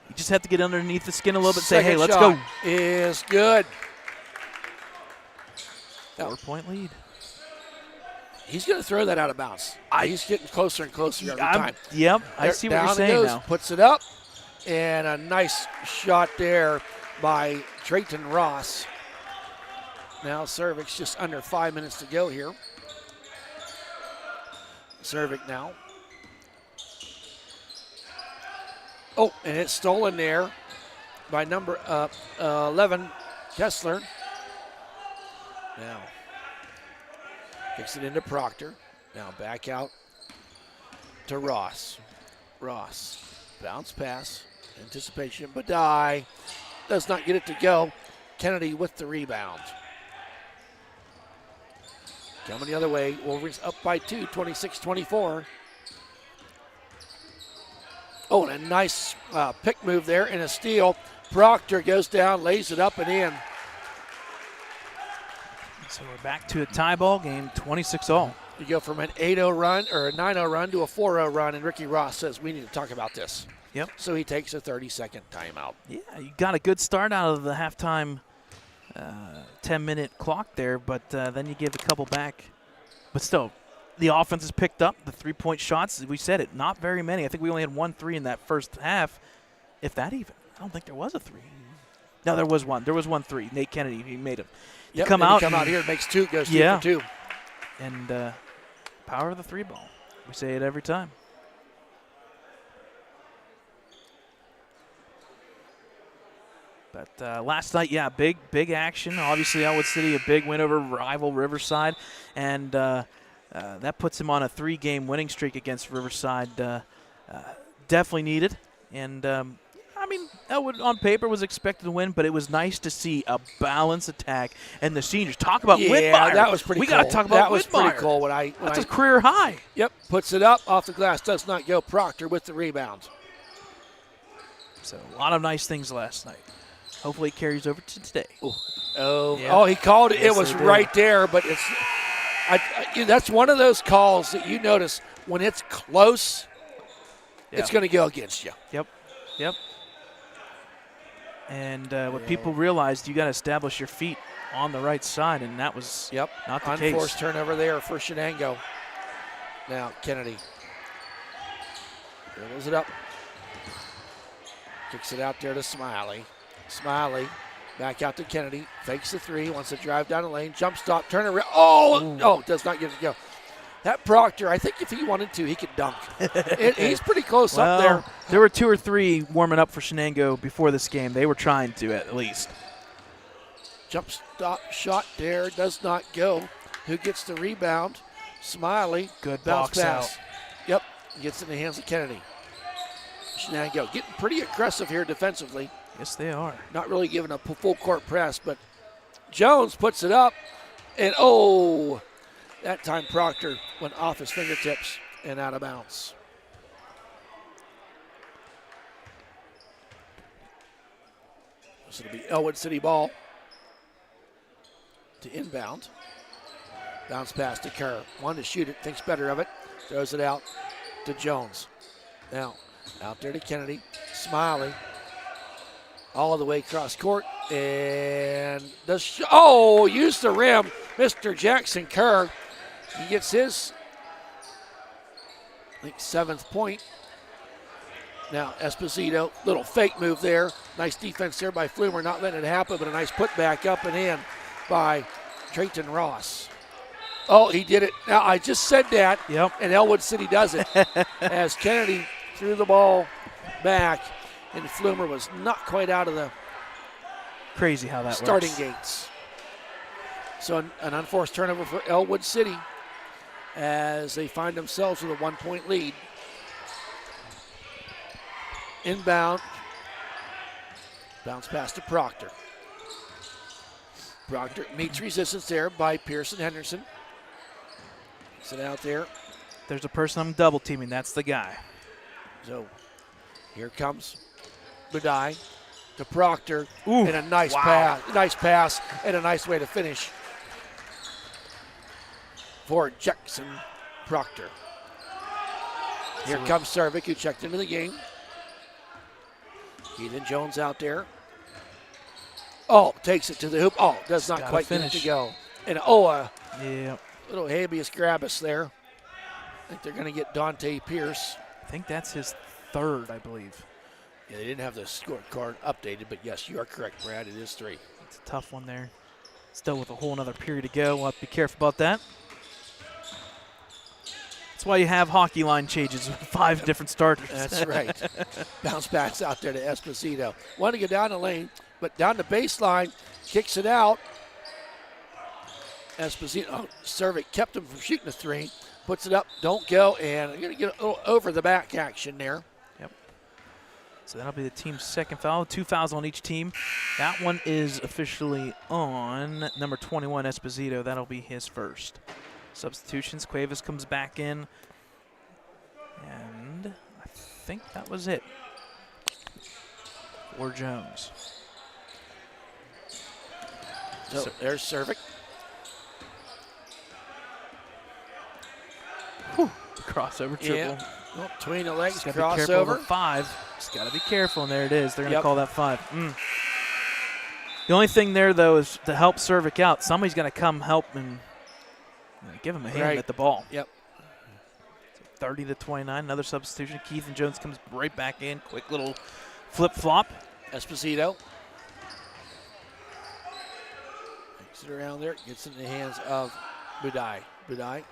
You just have to get underneath the skin a little bit and say, hey, let's go. Is good. 4-point lead. He's going to throw that out of bounds. He's getting closer and closer every time. Yep, I see what you're saying now. Puts it up, and a nice shot there by Trayton Ross. Now Servik's just under 5 minutes to go here. Servik now. Oh, and it's stolen there by number 11, Kessler. Now, kicks it into Proctor. Now back out to Ross. Ross, bounce pass, anticipation, Badai does not get it to go. Kennedy with the rebound. Coming the other way, Wolverines up by 2, 26-24. Oh, and a nice pick move there and a steal. Proctor goes down, lays it up and in. So we're back to a tie ball game, 26-all. You go from an 8-0 run or a 9-0 run to a 4-0 run, and Ricky Ross says we need to talk about this. Yep. So he takes a 30-second timeout. Yeah, you got a good start out of the halftime 10-minute clock there, but then you give a couple back. But still, the offense has picked up. The three-point shots, we said it, not very many. I think we only had 1 3 in that first half, if that even. I don't think there was a 3. No, there was one. There was 1 3. Nate Kennedy, he made it. Yep, come out here, makes 2, goes 2 for 2. And power of the 3 ball. We say it every time. But last night, big action. Obviously, Ellwood City, a big win over rival Riverside. And that puts him on a 3-game winning streak against Riverside. Definitely needed. And, Ellwood on paper was expected to win, but it was nice to see a balanced attack. And the seniors, talk about Whitmire. Yeah, that was pretty we cool. got to talk about that was Whitmire. pretty cool. That's a career high. Yep, puts it up off the glass. Does not go. Proctor with the rebound. So a lot of nice things last night. Hopefully it carries over to today. Oh, he called it. Yes, it was right there, but it's that's one of those calls that you notice when it's close, it's going to go against you. Yep. And what people realized, you got to establish your feet on the right side, and that was not the case. Unforced turnover there for Shenango. Now Kennedy dribbles it up. Kicks it out there to Smiley. Smiley back out to Kennedy. Fakes the three. Wants to drive down the lane. Jump stop. Turn around. Does not get it to go. That Proctor, I think if he wanted to, he could dunk. He's pretty close up there. There were 2 or 3 warming up for Shenango before this game. They were trying to at least. Jump stop shot there. Does not go. Who gets the rebound? Smiley. Good bounce box pass. out. Yep. Gets in the hands of Kennedy. Shenango getting pretty aggressive here defensively. Yes, they are. Not really giving a full court press, but Jones puts it up, and that time Proctor went off his fingertips and out of bounds. So it'll be Ellwood City ball to inbound. Bounce pass to Kerr. Wanted to shoot it, thinks better of it. Throws it out to Jones. Now, out there to Kennedy. Smiley. All the way across court. And use the rim. Mr. Jackson Kerr. He gets his, 7th point. Now, Esposito, little fake move there. Nice defense there by Flumer, not letting it happen, but a nice putback up and in by Trayton Ross. Oh, he did it. Now, I just said that, and Ellwood City does it. As Kennedy threw the ball back, and Flumer was not quite out of the crazy how that starting works. gates. So an unforced turnover for Ellwood City as they find themselves with a 1-point lead. Inbound. Bounce pass to Proctor. Proctor meets resistance there by Pearson Henderson. Gets it out there. There's a person I'm double teaming. That's the guy. So here comes Budai to Proctor. And a nice pass and a nice way to finish for Jackson Proctor. Here comes Servik, who checked into the game. Keithan Jones out there. Takes it to the hoop. Does not quite get it to go. And little habeas grabus there. I think they're going to get Dante Pierce. I think that's his 3rd, I believe. Yeah, they didn't have the scorecard updated, but yes, you are correct, Brad. It is 3. It's a tough one there. Still with a whole another period to go. We'll have to be careful about that. That's why you have hockey line changes with 5 different starters. That's right. Bounce backs out there to Esposito. Want to go down the lane, but down the baseline, kicks it out. Esposito, Servik kept him from shooting the 3. Puts it up, don't go, and you're going to get a little over the back action there. So that'll be the team's 2nd foul. 2 fouls on each team. That one is officially on number 21, Esposito. That'll be his 1st. Substitutions. Cuevas comes back in. And I think that was it for Jones. So there's Servik. Crossover triple. Yeah. Between the legs, Just gotta be careful crossover. over 5. Just got to be careful, and there it is. They're going to call that 5. The only thing there, though, is to help Servik out. Somebody's going to come help and give him a hand at the ball. Yep. So 30-29, another substitution. Keithan Jones comes right back in. Quick little flip-flop. Esposito. Takes it around there. Gets it in the hands of Budai. Budai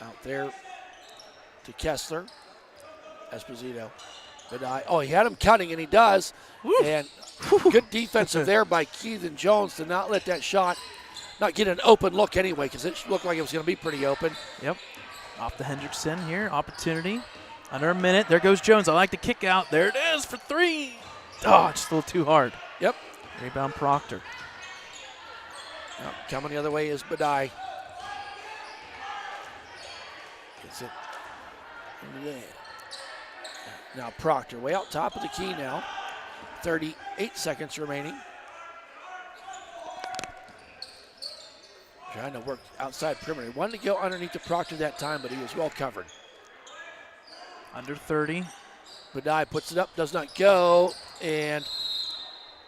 out there to Kessler. Esposito. Budai. He had him cutting, and he does. Woo. And good defensive there by Keithan Jones to not let that shot not get an open look anyway, because it looked like it was going to be pretty open. Yep. Off the Hendrickson here. Opportunity. Under a minute. There goes Jones. I like the kick out. There it is for 3. Oh, just a little too hard. Yep. Rebound Proctor. Yep. Coming the other way is Badai. Gets it. Yeah. Now Proctor way out top of the key now. 38 seconds remaining. Trying to work outside perimeter. Wanted to go underneath the Proctor that time, but he was well covered. Under 30. Badai puts it up, does not go, and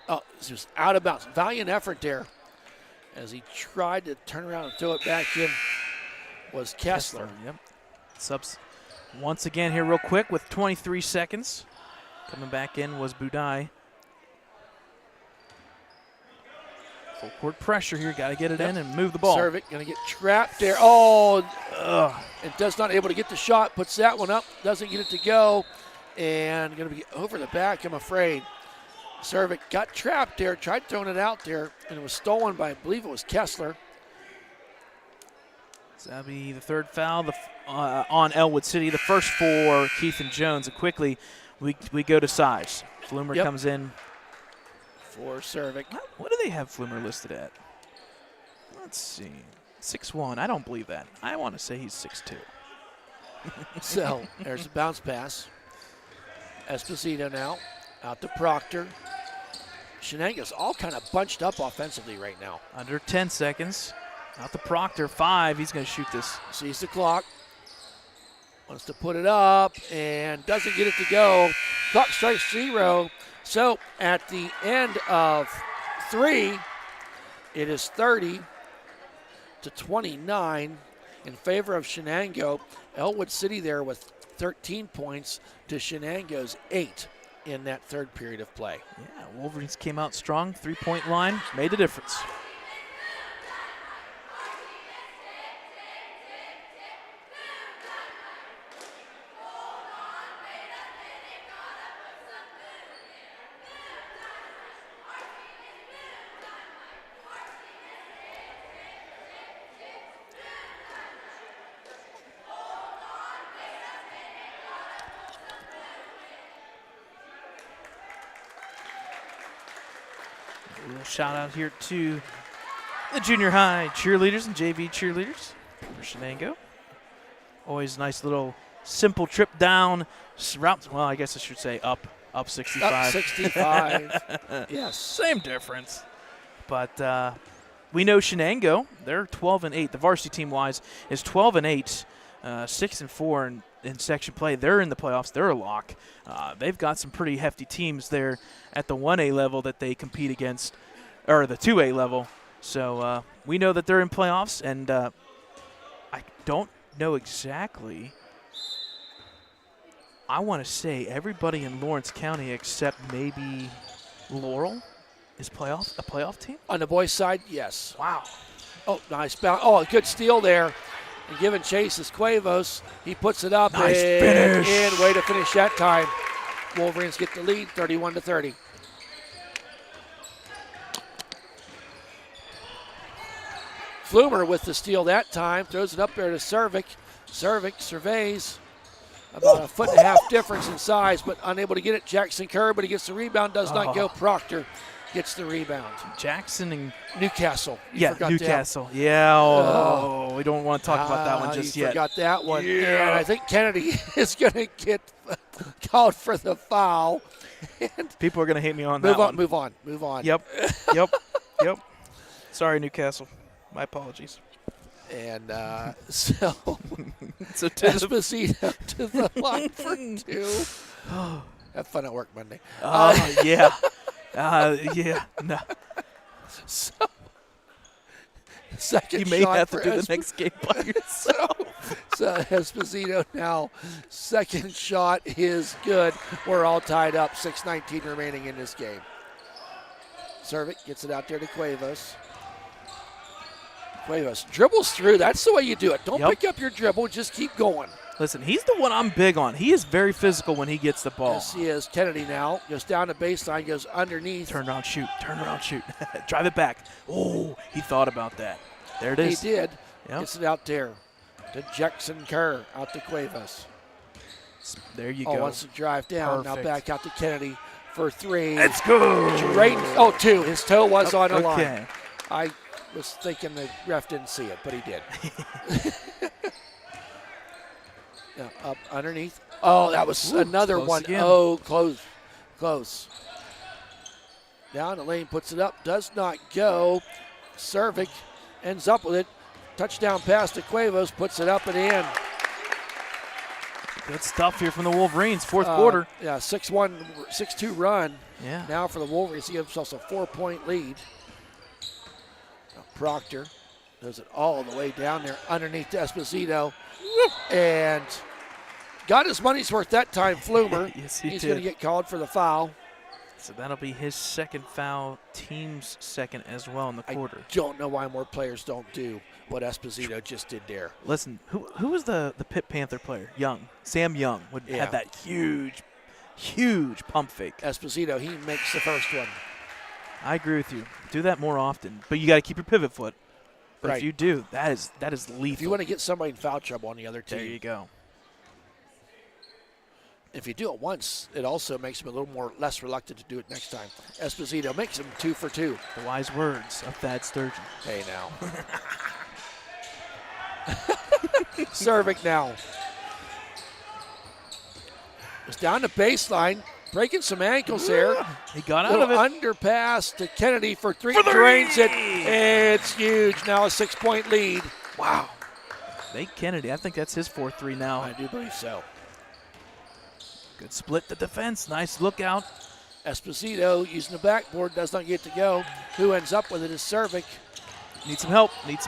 it's just out of bounds. Valiant effort there as he tried to turn around and throw it back in. Was Kessler. Yep. Subs once again here real quick with 23 seconds. Coming back in was Budai. Full court pressure here. Got to get it in and move the ball. Servik going to get trapped there. Oh, and does not able to get the shot. Puts that one up. Doesn't get it to go. And going to be over the back, I'm afraid. Servik got trapped there. Tried throwing it out there. And it was stolen by, I believe it was Kessler. So that'll be the third foul on Ellwood City. The first for Keith and Jones. And quickly, we go to size. Flumer comes in. For Servik. What do they have Flumer listed at? Let's see. 6'1". I don't believe that. I want to say he's 6'2". So there's a bounce pass. Esposito now out to Proctor. Shenango's all kind of bunched up offensively right now. Under 10 seconds. Out to Proctor. 5. He's going to shoot this. Sees the clock. Wants to put it up and doesn't get it to go. Clock strikes 0. So at the end of 3, it is 30-29 in favor of Shenango. Ellwood City there with 13 points to Shenango's 8 in that third period of play. Yeah, Wolverines came out strong. 3-point line made the difference. A little shout out here to the junior high cheerleaders and JV cheerleaders for Shenango. Always nice little simple trip down route. Well, I guess I should say up 65. Up 65. Yes. Same difference. But we know Shenango, they're 12-8. The varsity team wise is 12-8, 6-4 in section play. They're in the playoffs. They're a lock. They've got some pretty hefty teams there at the 1A level that they compete against, or the 2A level. So we know that they're in playoffs, and I don't know exactly. I want to say everybody in Lawrence County except maybe Laurel is a playoff team? On the boys' side, yes. Wow. Oh, nice bounce. Oh, a good steal there. And giving chase is Cuevas. He puts it up. Nice finish. And way to finish that time. Wolverines get the lead, 31-30. Flumer with the steal that time. Throws it up there to Servik. Servik surveys. About a 1.5 difference in size, but unable to get it. Jackson Kerr, but he gets the rebound. Does not go. Proctor gets the rebound. Jackson and Newcastle. Newcastle. That. Yeah, we don't want to talk about that one just yet. Forgot that one. Yeah. And I think Kennedy is going to get called for the foul. And people are going to hate me on that one. Move on. Yep. Sorry, Newcastle. My apologies. And so Esposito to the line for 2. Have fun at work Monday. Yeah. No. So, second you may shot have to do the next game by yourself. So Esposito now, second shot is good. We're all tied up. 6:19 remaining in this game. Servik gets it out there to Cuevas. Cuevas dribbles through. That's the way you do it. Don't pick up your dribble. Just keep going. Listen, he's the one I'm big on. He is very physical when he gets the ball. Yes, he is. Kennedy now goes down the baseline, goes underneath. Turn around, shoot. Drive it back. Oh, he thought about that. There it is. He did. Yep. Gets it out there to Jackson Kerr, out to Cuevas. There you go. Wants to drive down. Perfect. Now back out to Kennedy. for 3. Let's go. Drayton, 2. His toe was on the line. Okay. I was thinking the ref didn't see it, but he did. Yeah, up underneath. Oh, that was another close one. again. Oh, close. Down the lane, puts it up, does not go. Cervic ends up with it. Touchdown pass to Cuevas, puts it up and in. Good stuff here from the Wolverines, fourth quarter. Yeah, 6-1, 6-2 run. Yeah. Now for the Wolverines, he gives us a 4-point lead. Now Proctor does it all the way down there underneath Esposito. And got his money's worth that time, Flumer. Yes, He's going to get called for the foul. So that'll be his second foul, team's second as well in the quarter. I don't know why more players don't do what Esposito just did there. Listen, who was the Pitt Panther player? Young. Sam Young would have that huge pump fake. Esposito, he makes the first one. I agree with you. Do that more often, but you got to keep your pivot foot. But Right. if you do, that is lethal. If you want to get somebody in foul trouble on the other team, there you go. if you do it once, it also makes him a little less reluctant to do it next time. Esposito makes him 2 for 2. The wise words of Thad Sturgeon. Hey, now. Cervic now. It's down the baseline, breaking some ankles there. He got out Little of it. underpass to Kennedy for 3. For 3! Drains it. It's huge. Now a 6-point lead. Wow. Nate Kennedy, I think that's his 4-3 now. I do believe so. Good split the defense. Nice look out. Esposito using the backboard, does not get to go. Who ends up with it is Cervic. Need some help. He needs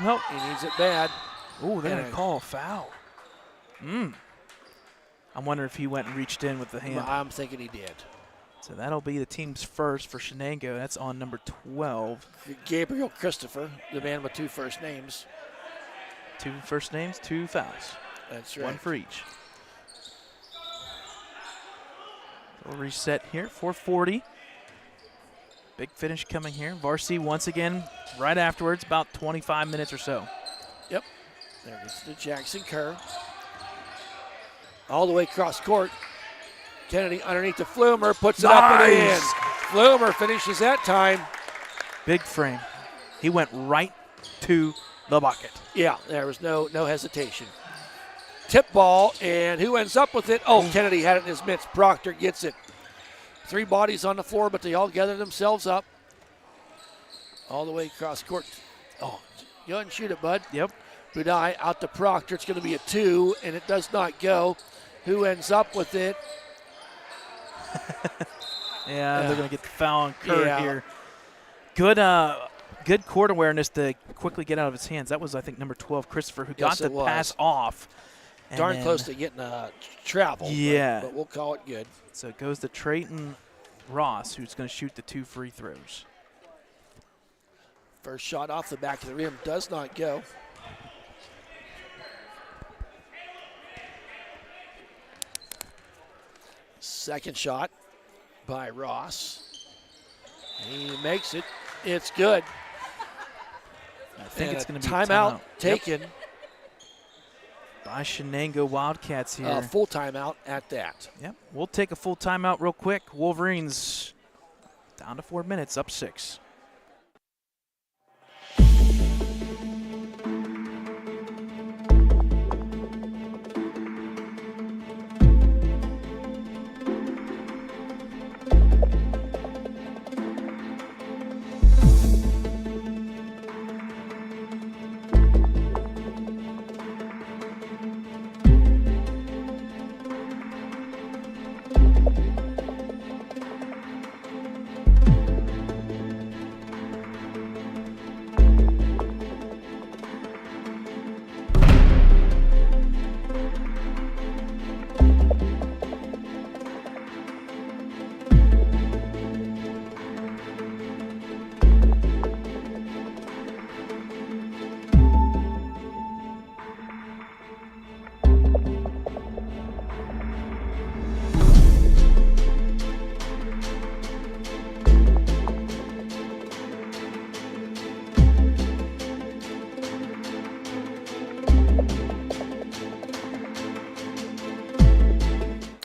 it bad. Oh, they're going And to call a foul. I'm wondering if he went and reached in with the hand. I'm thinking he did. So that'll be the team's first for Shenango. That's on number 12. Gabriel Christopher, the man with 2 first names. 2 first names, 2 fouls. That's right. 1 for each. We'll reset here, 4:40. Big finish coming here. Varsity once again right afterwards, about 25 minutes or so. Yep. There goes to Jackson Kerr. All the way across court. Kennedy underneath the Flumer, puts it up and in. Flumer finishes that time. Big frame. He went right to the bucket. Yeah, there was no hesitation. Tip ball, and who ends up with it? Oh, Kennedy had it in his mitts. Proctor gets it. 3 bodies on the floor, but they all gather themselves up. All the way across court. Oh, go ahead and shoot it, bud. Yep. Budai out to Proctor. It's going to be a 2, and it does not go. Who ends up with it? They're going to get the foul on Kerr here. Good court awareness to quickly get out of his hands. That was, I think, number 12, Christopher, who got the pass off. Darn close to getting a travel. Yeah. But we'll call it good. So it goes to Trayton Ross, who's going to shoot the 2 free throws. First shot off the back of the rim does not go. Second shot by Ross. He makes it. It's good. I think And it's going to a be timeout taken. By Shenango Wildcats here. Full timeout at that. Yep, we'll take a full timeout real quick. Wolverines down to 4 minutes, up 6.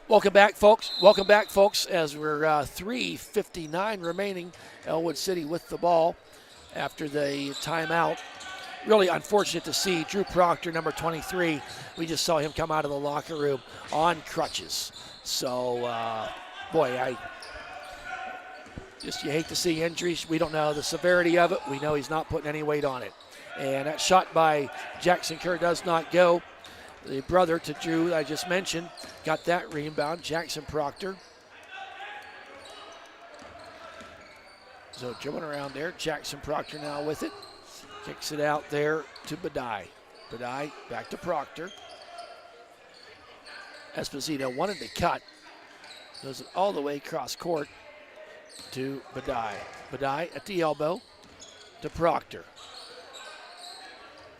Welcome back, folks. Welcome back, folks, as we're 3:59 remaining. Ellwood City with the ball after the timeout. Really unfortunate to see Drew Proctor, number 23. We just saw him come out of the locker room on crutches. So, boy, you hate to see injuries. We don't know the severity of it. We know he's not putting any weight on it. And that shot by Jackson Kerr does not go. The brother to Drew I just mentioned got that rebound, Jackson Proctor. So dribbling around there, Jackson Proctor now with it. Kicks it out there to Badai. Badai back to Proctor. Esposito wanted to cut. Goes it all the way across court to Badai. Badai at the elbow to Proctor.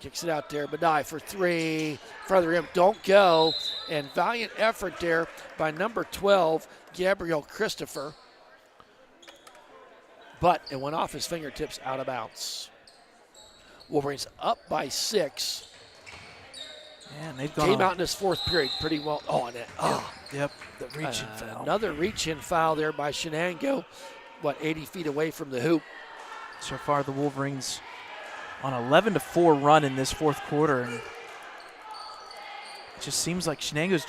Kicks it out there. Badai for three. Further rim, don't go. And valiant effort there by number 12, Gabriel Christopher. But it went off his fingertips out of bounds. Wolverines up by 6. Man, they've gone Came out in this fourth period pretty well. Yep, the reach-in foul. Another reach-in foul there by Shenango. 80 feet away from the hoop. So far, the Wolverines on an 11-4 run in this fourth quarter, and it just seems like Shenango's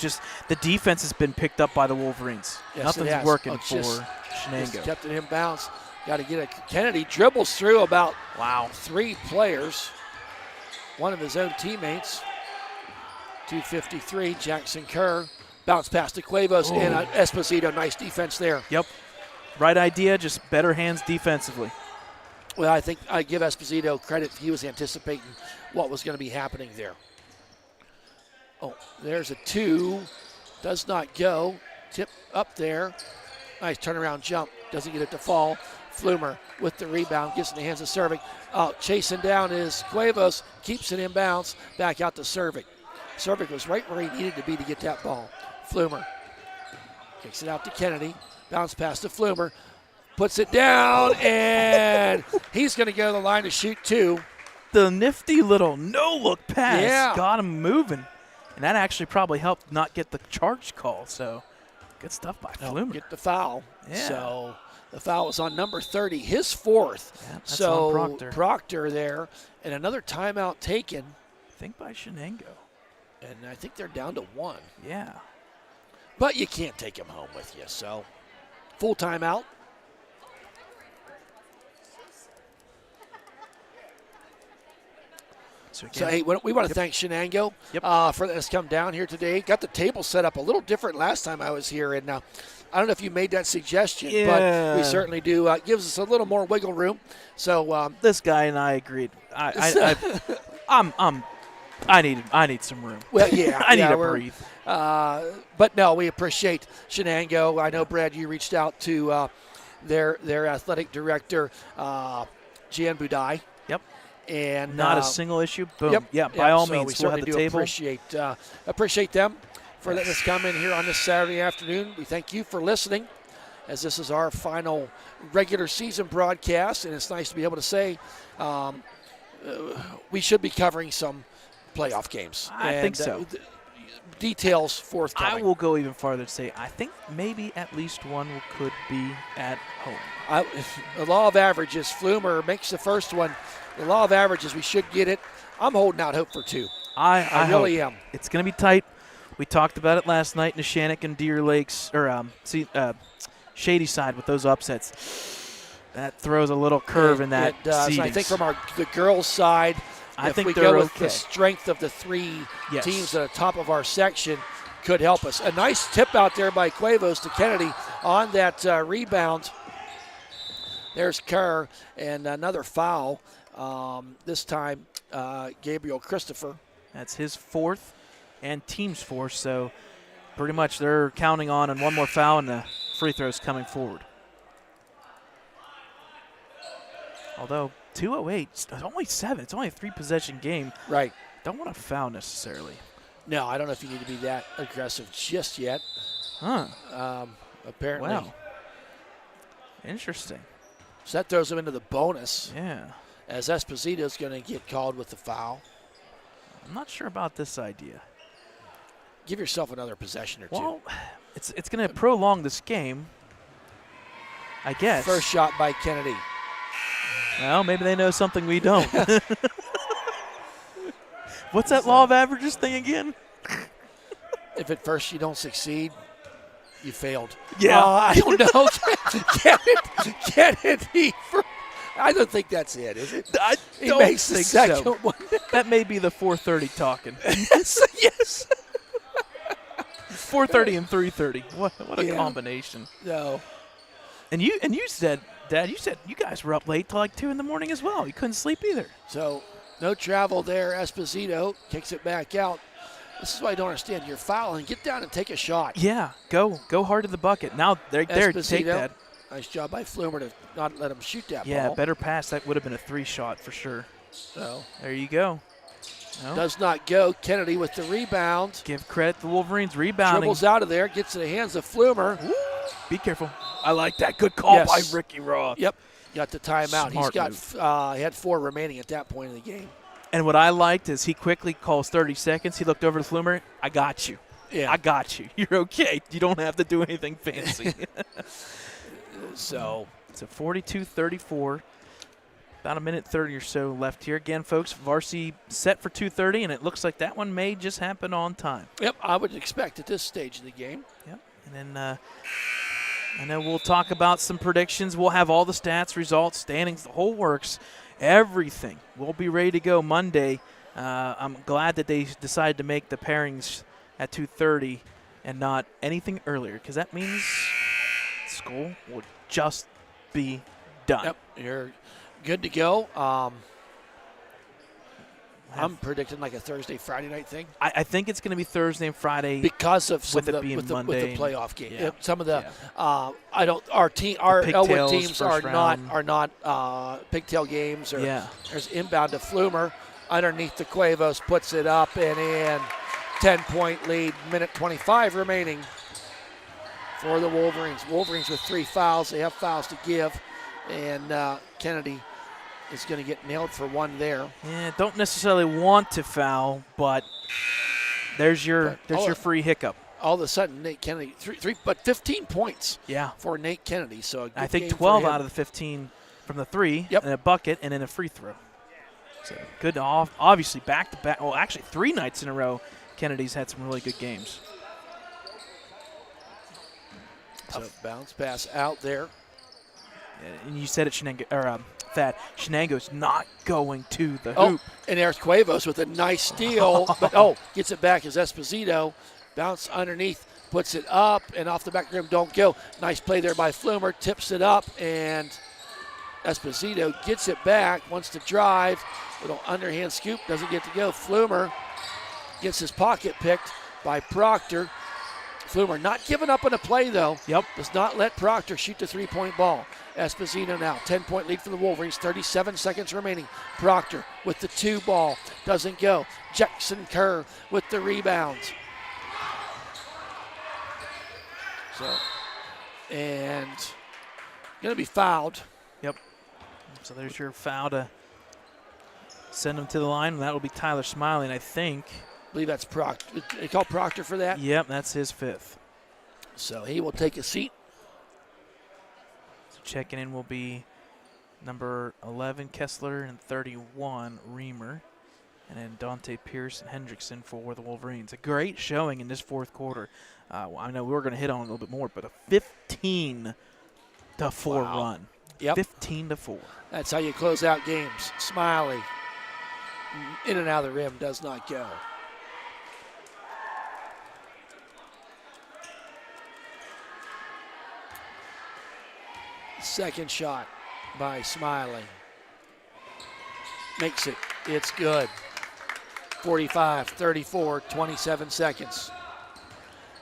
the defense has been picked up by the Wolverines. Yes, Nothing's working for Shenango. Just kept it in bounds. Got to get it. Kennedy dribbles through about 3 players. One of his own teammates. 2:53, Jackson Kerr. Bounce pass to Cuevas and Esposito. Nice defense there. Yep. Right idea, just better hands defensively. Well, I think I give Esposito credit. He was anticipating what was going to be happening there. Oh, there's a 2. Does not go. Tip up there. Nice turnaround jump. Doesn't get it to fall. Flumer with the rebound. Gets in the hands of Cervic. Chasing down is Cuevas. Keeps it in bounds. Back out to Cervic. Cervic was right where he needed to be to get that ball. Flumer kicks it out to Kennedy. Bounce pass to Flumer. Puts it down, and he's going to go to the line to shoot 2. The nifty little no-look pass got him moving. And that actually probably helped not get the charge call. So good stuff by Flumer. Get the foul. Yeah. So the foul was on number 30, his 4th. Yeah, that's so on Proctor. Proctor there, and another timeout taken. I think by Shenango. And I think they're down to 1. Yeah. But you can't take him home with you. So full timeout. So, hey, we want to thank Shenango for letting us come down here today. Got the table set up a little different last time I was here, and I don't know if you made that suggestion, but we certainly do. It gives us a little more wiggle room. So this guy and I agreed. I need some room. Well, yeah, I need to breathe. But no, we appreciate Shenango. I know, Brad, you reached out to their athletic director, Jan Budai. Yep. And not a single issue. Boom. By all means, we'll have the table. Appreciate them for letting us come in here on this Saturday afternoon. We thank you for listening, as this is our final regular season broadcast, and it's nice to be able to say we should be covering some playoff games. I think so. Details forthcoming. I will go even farther to say I think maybe at least one could be at home. The law of averages, Flumer makes the first one. The law of averages, we should get it. I'm holding out hope for 2. I really am. It's going to be tight. We talked about it last night in the Shannock and Deer Lakes, or Shady side with those upsets. That throws a little curve in that seedings. I think from the girls' side, if we go with the strength of the 3 teams at the top of our section, could help us. A nice tip out there by Cuevas to Kennedy on that rebound. There's Kerr, and another foul. This time, Gabriel Christopher. That's his 4th and team's 4th, so pretty much they're counting on one more foul and the free throws coming forward. Although 2:08, it's only 7. It's only a 3-possession game. Right. Don't want to foul necessarily. No, I don't know if you need to be that aggressive just yet. Huh. Apparently. Wow. Interesting. So that throws him into the bonus. Yeah. As Esposito's going to get called with the foul. I'm not sure about this idea. Give yourself another possession or two. Well, It's going to prolong this game, I guess. First shot by Kennedy. Well, maybe they know something we don't. What's that law of averages thing again? If at first you don't succeed, you failed. Yeah. I don't know. Kennedy. I don't think that's it, is it? I He don't makes the think second so. one. That may be the 4:30 talking. yes. 4:30 and 3:30. What a Yeah. combination. No. And you said, Dad, you said you guys were up late till like 2 in the morning as well. You couldn't sleep either. So no travel there. Esposito kicks it back out. This is what I don't understand. You're fouling. Get down and take a shot. Yeah, go hard to the bucket. Now they're there to take Esposito. that. Nice job by Flumer to not let him shoot that Yeah, ball. better pass. That would have been a 3 shot for sure. So There you go. No. does not go. Kennedy with the rebound. Give credit to the Wolverines rebounding. Dribbles out of there. Gets to the hands of Flumer. Woo. Be careful. I like that. Good call Yes. by Ricky Roth. Yep. Got the timeout. Smart He had 4 remaining at that point in the game. And what I liked is he quickly calls 30 seconds. He looked over to Flumer. I got you. Yeah. I got you. You're okay. You don't have to do anything fancy. So It's a 42-34. About a minute 30 or so left here. Again, folks, Varsity set for 2:30, and it looks like that one may just happen on time. yep, I would expect at this stage of the game. Yep. And then I know we'll talk about some predictions. We'll have all the stats, results, standings, the whole works, everything. We'll be ready to go Monday. I'm glad that they decided to make the pairings at 2:30 and not anything earlier, because that means school will just be done. Yep, you're good to go. I'm predicting like a Thursday, Friday night thing I think it's going to be Thursday and Friday. because of some With of it the being with the Monday playoff game. yeah. Some of the Yeah. I don't our Elwood pigtails, teams are first not round. pigtail games. Or Yeah. There's inbound to Flumer underneath the Cuevas, puts it up and in. 10-point lead, minute 25 remaining for the Wolverines. Wolverines with 3 fouls. They have fouls to give, and Kennedy is going to get nailed for 1 there. Yeah, don't necessarily want to foul, but there's your free hiccup. All of a sudden, Nate Kennedy, but 15 points Yeah. for Nate Kennedy. So a good I think game 12 for him. out of the 15 from the 3 Yep. and a bucket and then a free throw. So good off. Obviously back to back. Well, actually 3 nights in a row, Kennedy's had some really good games. So bounce pass out there. And you said it, Shenango, or Thad. Shenango's not going to the Oh, hoop. and there's Cuevas with a nice steal, but gets it back as Esposito. Bounce underneath, puts it up, and off the back rim, don't go. Nice play there by Flumer, tips it up, and Esposito gets it back, wants to drive. Little underhand scoop, doesn't get to go. Flumer gets his pocket picked by Proctor. Flumer not giving up on a play, though. Yep. Does not let Proctor shoot the 3-point ball. Esposito now, 10-point lead for the Wolverines, 37 seconds remaining. Proctor with the 2 ball, doesn't go. Jackson Kerr with the rebound. So, and going to be fouled. Yep. So there's your foul to send him to the line. And that will be Tyler Smiley, I think. I believe that's Proctor. They call Proctor for that. Yep, that's his 5th. So he will take a seat. So checking in will be number 11, Kessler, and 31, Reamer. And then Dante Pierce and Hendrickson for the Wolverines. A great showing in this 4th quarter. I know we were going to hit on it a little bit more, but a 15-4 run. Yep. 15-4. That's how you close out games. Smiley in and out of the rim, does not go. Second shot by Smiley. Makes it. It's good. 45, 34, 27 seconds.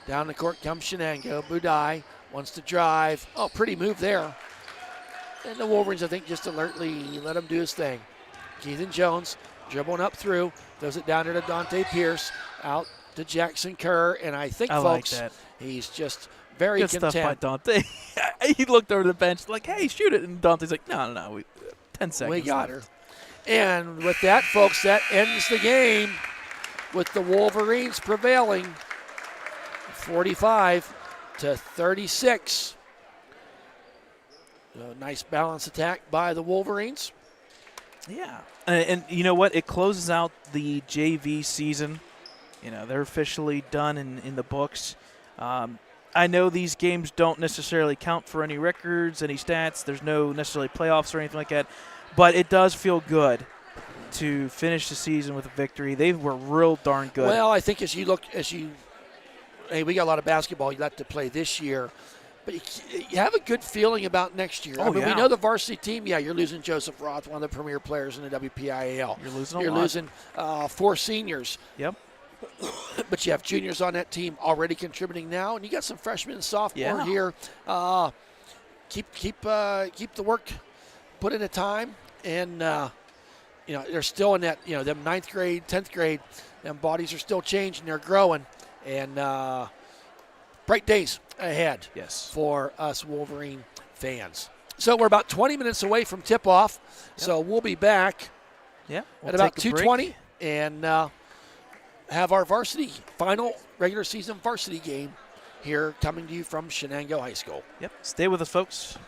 Down the court comes Shenango. Budai wants to drive. Oh, pretty move there. And the Wolverines, I think, just alertly let him do his thing. Keithan Jones dribbling up through. Throws it down there to Dante Pierce. Out to Jackson Kerr. And I think, folks, like that. he's just very Good content. stuff by Dante. He looked over the bench like, hey, shoot it. And Dante's like, no. 10 seconds. We got left. her. And with that, folks, that ends the game with the Wolverines prevailing 45 36. A nice balance attack by the Wolverines. Yeah. And you know what? It closes out the JV season. You know, they're officially done in the books. I know these games don't necessarily count for any records, any stats. There's no necessarily playoffs or anything like that. But it does feel good to finish the season with a victory. They were real darn good. Well, I think hey, we got a lot of basketball you got to play this year. But you have a good feeling about next year. Oh, we yeah. know the varsity team, you're losing Joseph Roth, one of the premier players in the WPIAL. You're losing 4 seniors. Yep. But you have juniors on that team already contributing now, and you got some freshmen and sophomore here. Keep the work put in the time, and they're still in that them 9th grade, 10th grade. Them bodies are still changing, they're growing, and bright days ahead. Yes. For us Wolverine fans. So we're about 20 minutes away from tip-off. Yep. So we'll be back at about 2:20 and have our final regular season varsity game here coming to you from Shenango High School. Yep. Stay with us, folks.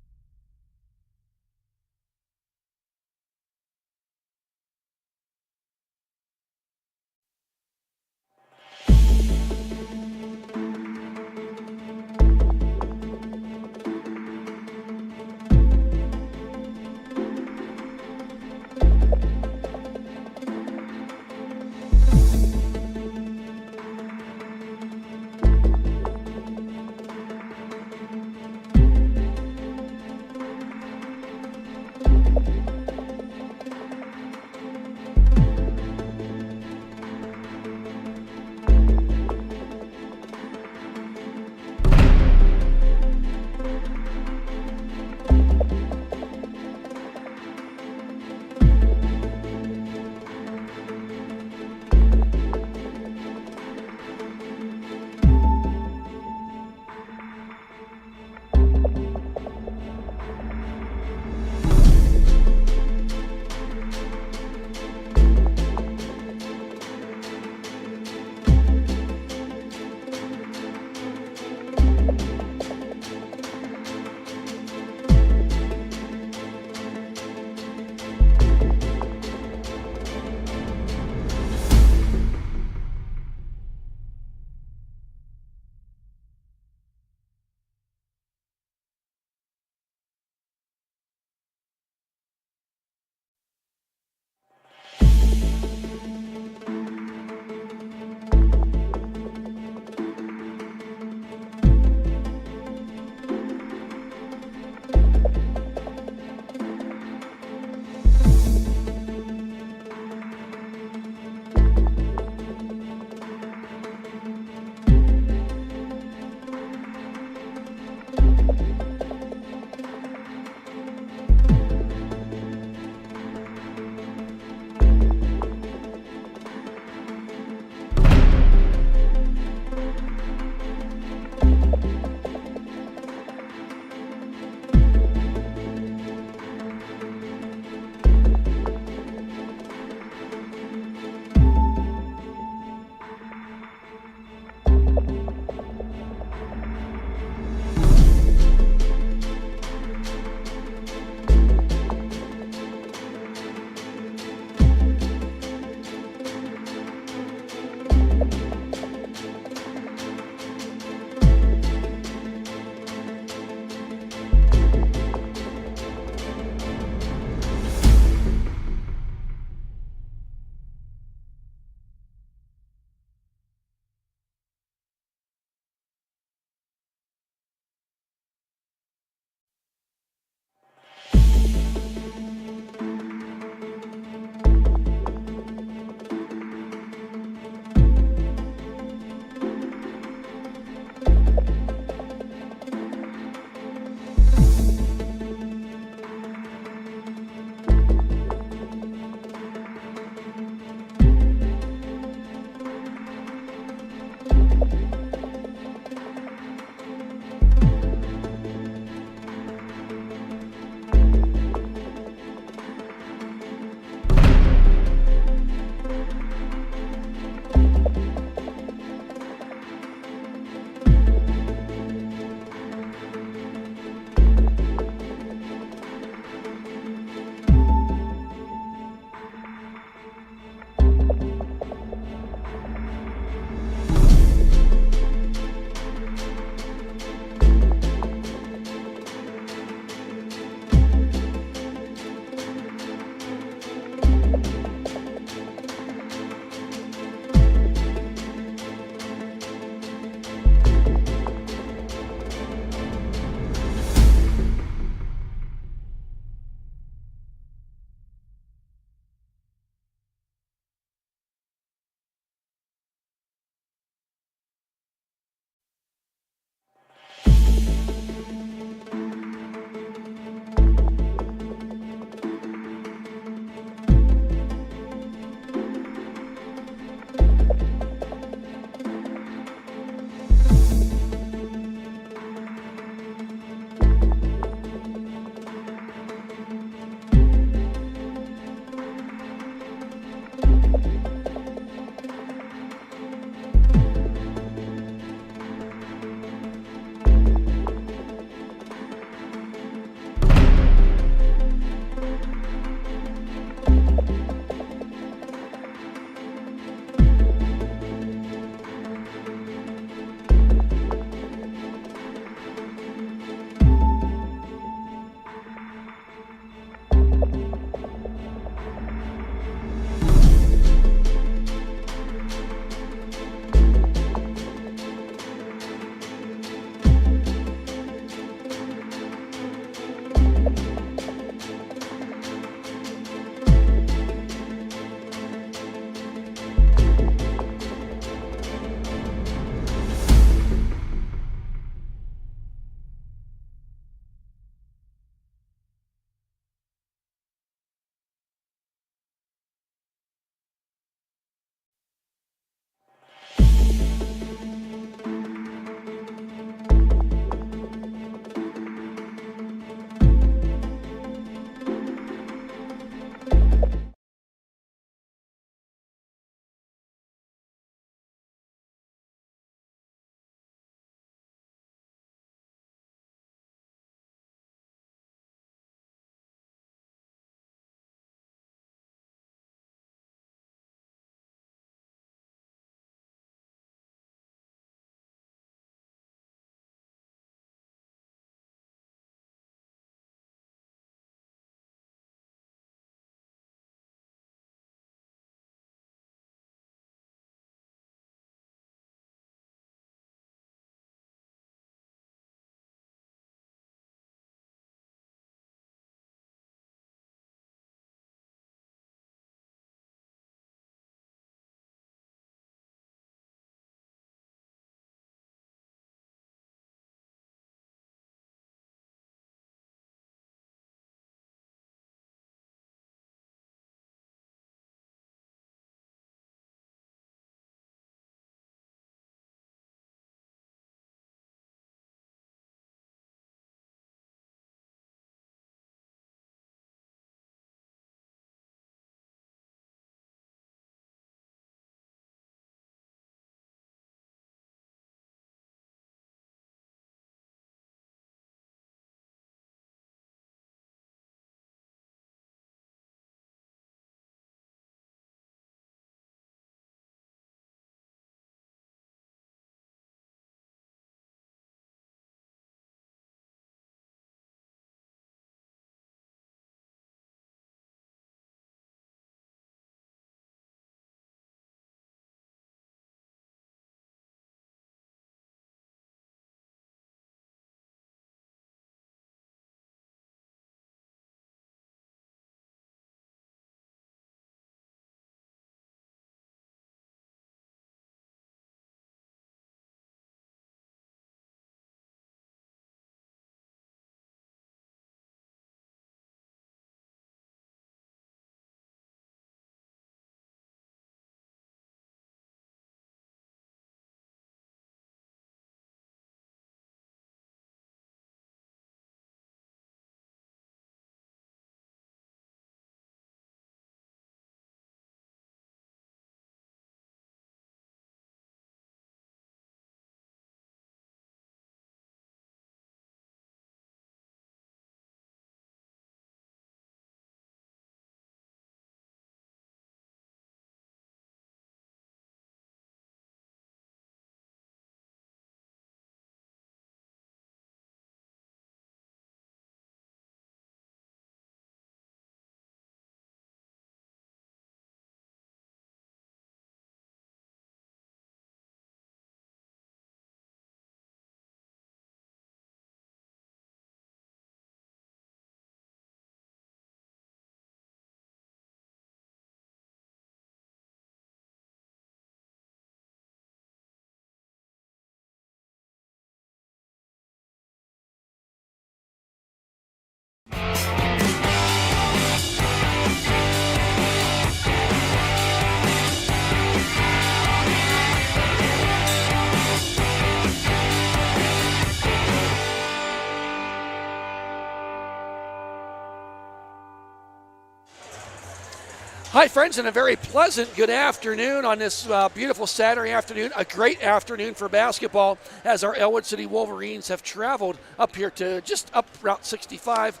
Hi, friends, and a very pleasant good afternoon on this beautiful Saturday afternoon. A great afternoon for basketball as our Ellwood City Wolverines have traveled up here to just up Route 65,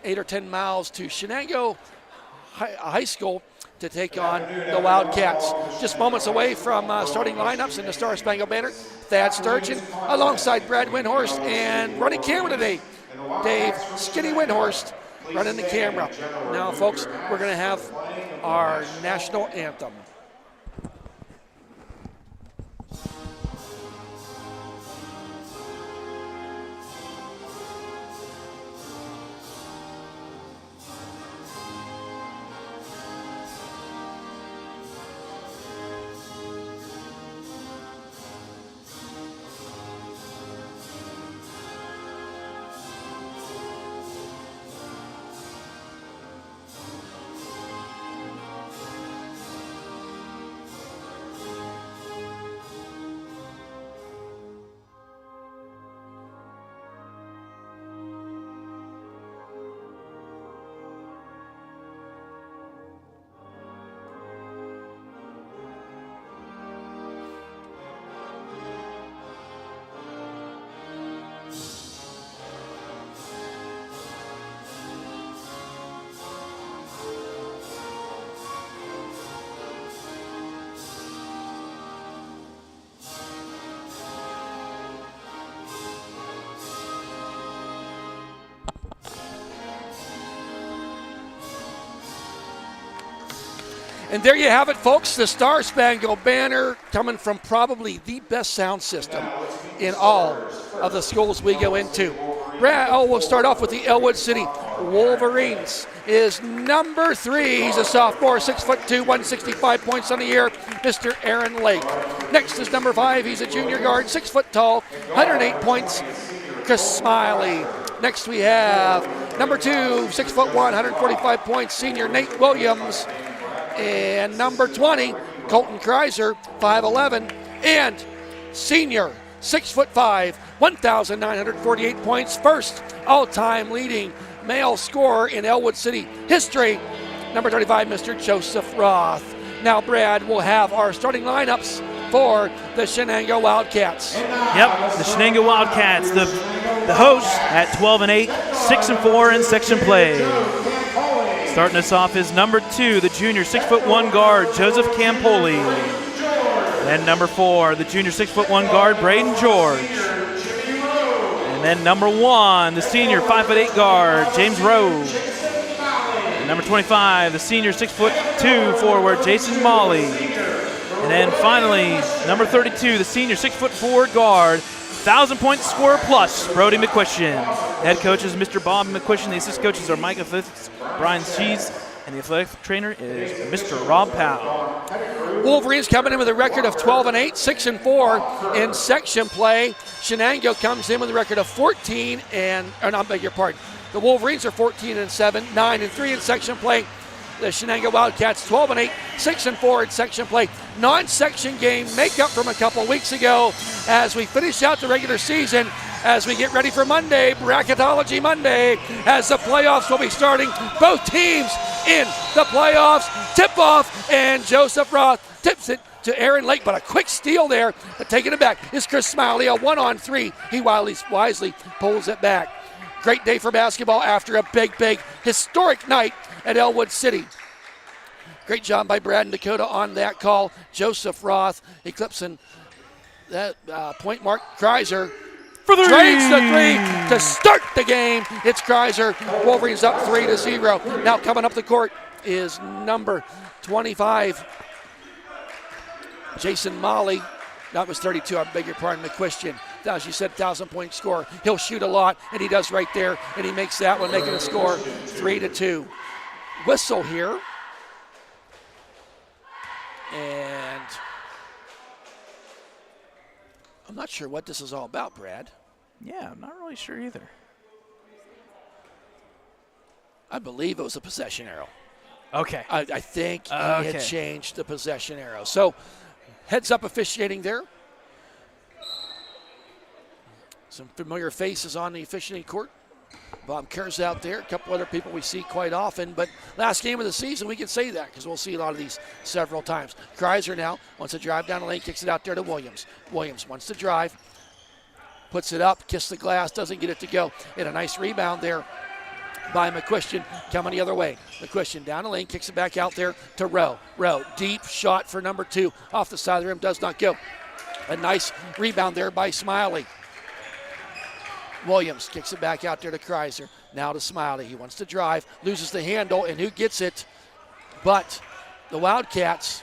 8 or 10 miles to Shenango High School to take on the Wildcats. Just moments away from starting lineups in the Star Spangled Banner. Thad Sturgeon alongside Brad Windhorst, and running camera today, Dave Skinny Windhorst running the camera. Now, folks, we're going to have our national anthem. And there you have it, folks, the Star Spangled Banner coming from probably the best sound system in all of the schools we go into. We'll start off with the Ellwood City Wolverines is number 3. He's a sophomore, 6'2", 165 points on the year, Mr. Aaron Lake. Next is number 5. He's a junior guard, 6 foot tall, 108 points, Chris Smiley. Next we have number 2, 6'1", 145 points, senior Nate Williams. And number 20, Colton Kreiser, 5'11", and senior, 6'5", 1,948 points, first all-time leading male scorer in Ellwood City history, number 35, Mr. Joseph Roth. Now, Brad, will have our starting lineups for the Shenango Wildcats. Yep, the Shenango Wildcats, the host at 12-8, 6-4 in section play. Starting us off is number 2, the junior 6'1" guard, Joseph Campoli. Then number 4, the junior 6'1" guard, Braden George. And then number 1, the senior 5'8" guard, James Rowe. And number 25, the senior 6'2" forward, Jason Molly. And then finally, number 32, the senior 6'4" guard, 1,000-point scorer plus, Brody McQuistion. Head coach is Mr. Bob McQuistion. The assistant coaches are Mike Athletics, Brian Shees, and the athletic trainer is Mr. Rob Powell. Wolverines coming in with a record of 12-8, 6-4 in section play. Shenango comes in with a record of 14 and, I beg your pardon. The Wolverines are 14-7, 9-3 in section play. The Shenango Wildcats 12-8, 6-4 in section play. Non-section game makeup from a couple weeks ago as we finish out the regular season, as we get ready for Monday, Bracketology Monday, as the playoffs will be starting. Both teams in the playoffs. Tip-off, and Joseph Roth tips it to Aaron Lake, but a quick steal there. But taking it back is Chris Smiley, a 1-on-3. He wisely pulls it back. Great day for basketball after a big, historic night at Ellwood City. Great job by Brad and Dakota on that call. Joseph Roth eclipsing that point mark. Kreiser For three. drains the 3 to start the game. It's Kreiser. Wolverines up 3-0. Now coming up the court is number 25, Jason Molly. That was 32, I beg your pardon, McQuistion. As you said, 1,000-point scorer. He'll shoot a lot, and he does right there, and he makes that one, making a score 3-2. Whistle here. And I'm not sure what this is all about, Brad. Yeah, I'm not really sure either. I believe it was a possession arrow. Okay. I think he had changed the possession arrow. So, heads up officiating there. Some familiar faces on the officiating court. Bob Kerr's out there, a couple other people we see quite often, but last game of the season, we can say that because we'll see a lot of these several times. Kreiser now wants to drive down the lane, kicks it out there to Williams. Williams wants to drive, puts it up, kiss the glass, doesn't get it to go. And a nice rebound there by McQuistion coming the other way. McQuistion down the lane, kicks it back out there to Rowe. Rowe, deep shot for number 2 off the side of the rim, does not go. A nice rebound there by Smiley. Williams kicks it back out there to Kreiser. Now to Smiley. He wants to drive, loses the handle, and who gets it? But the Wildcats,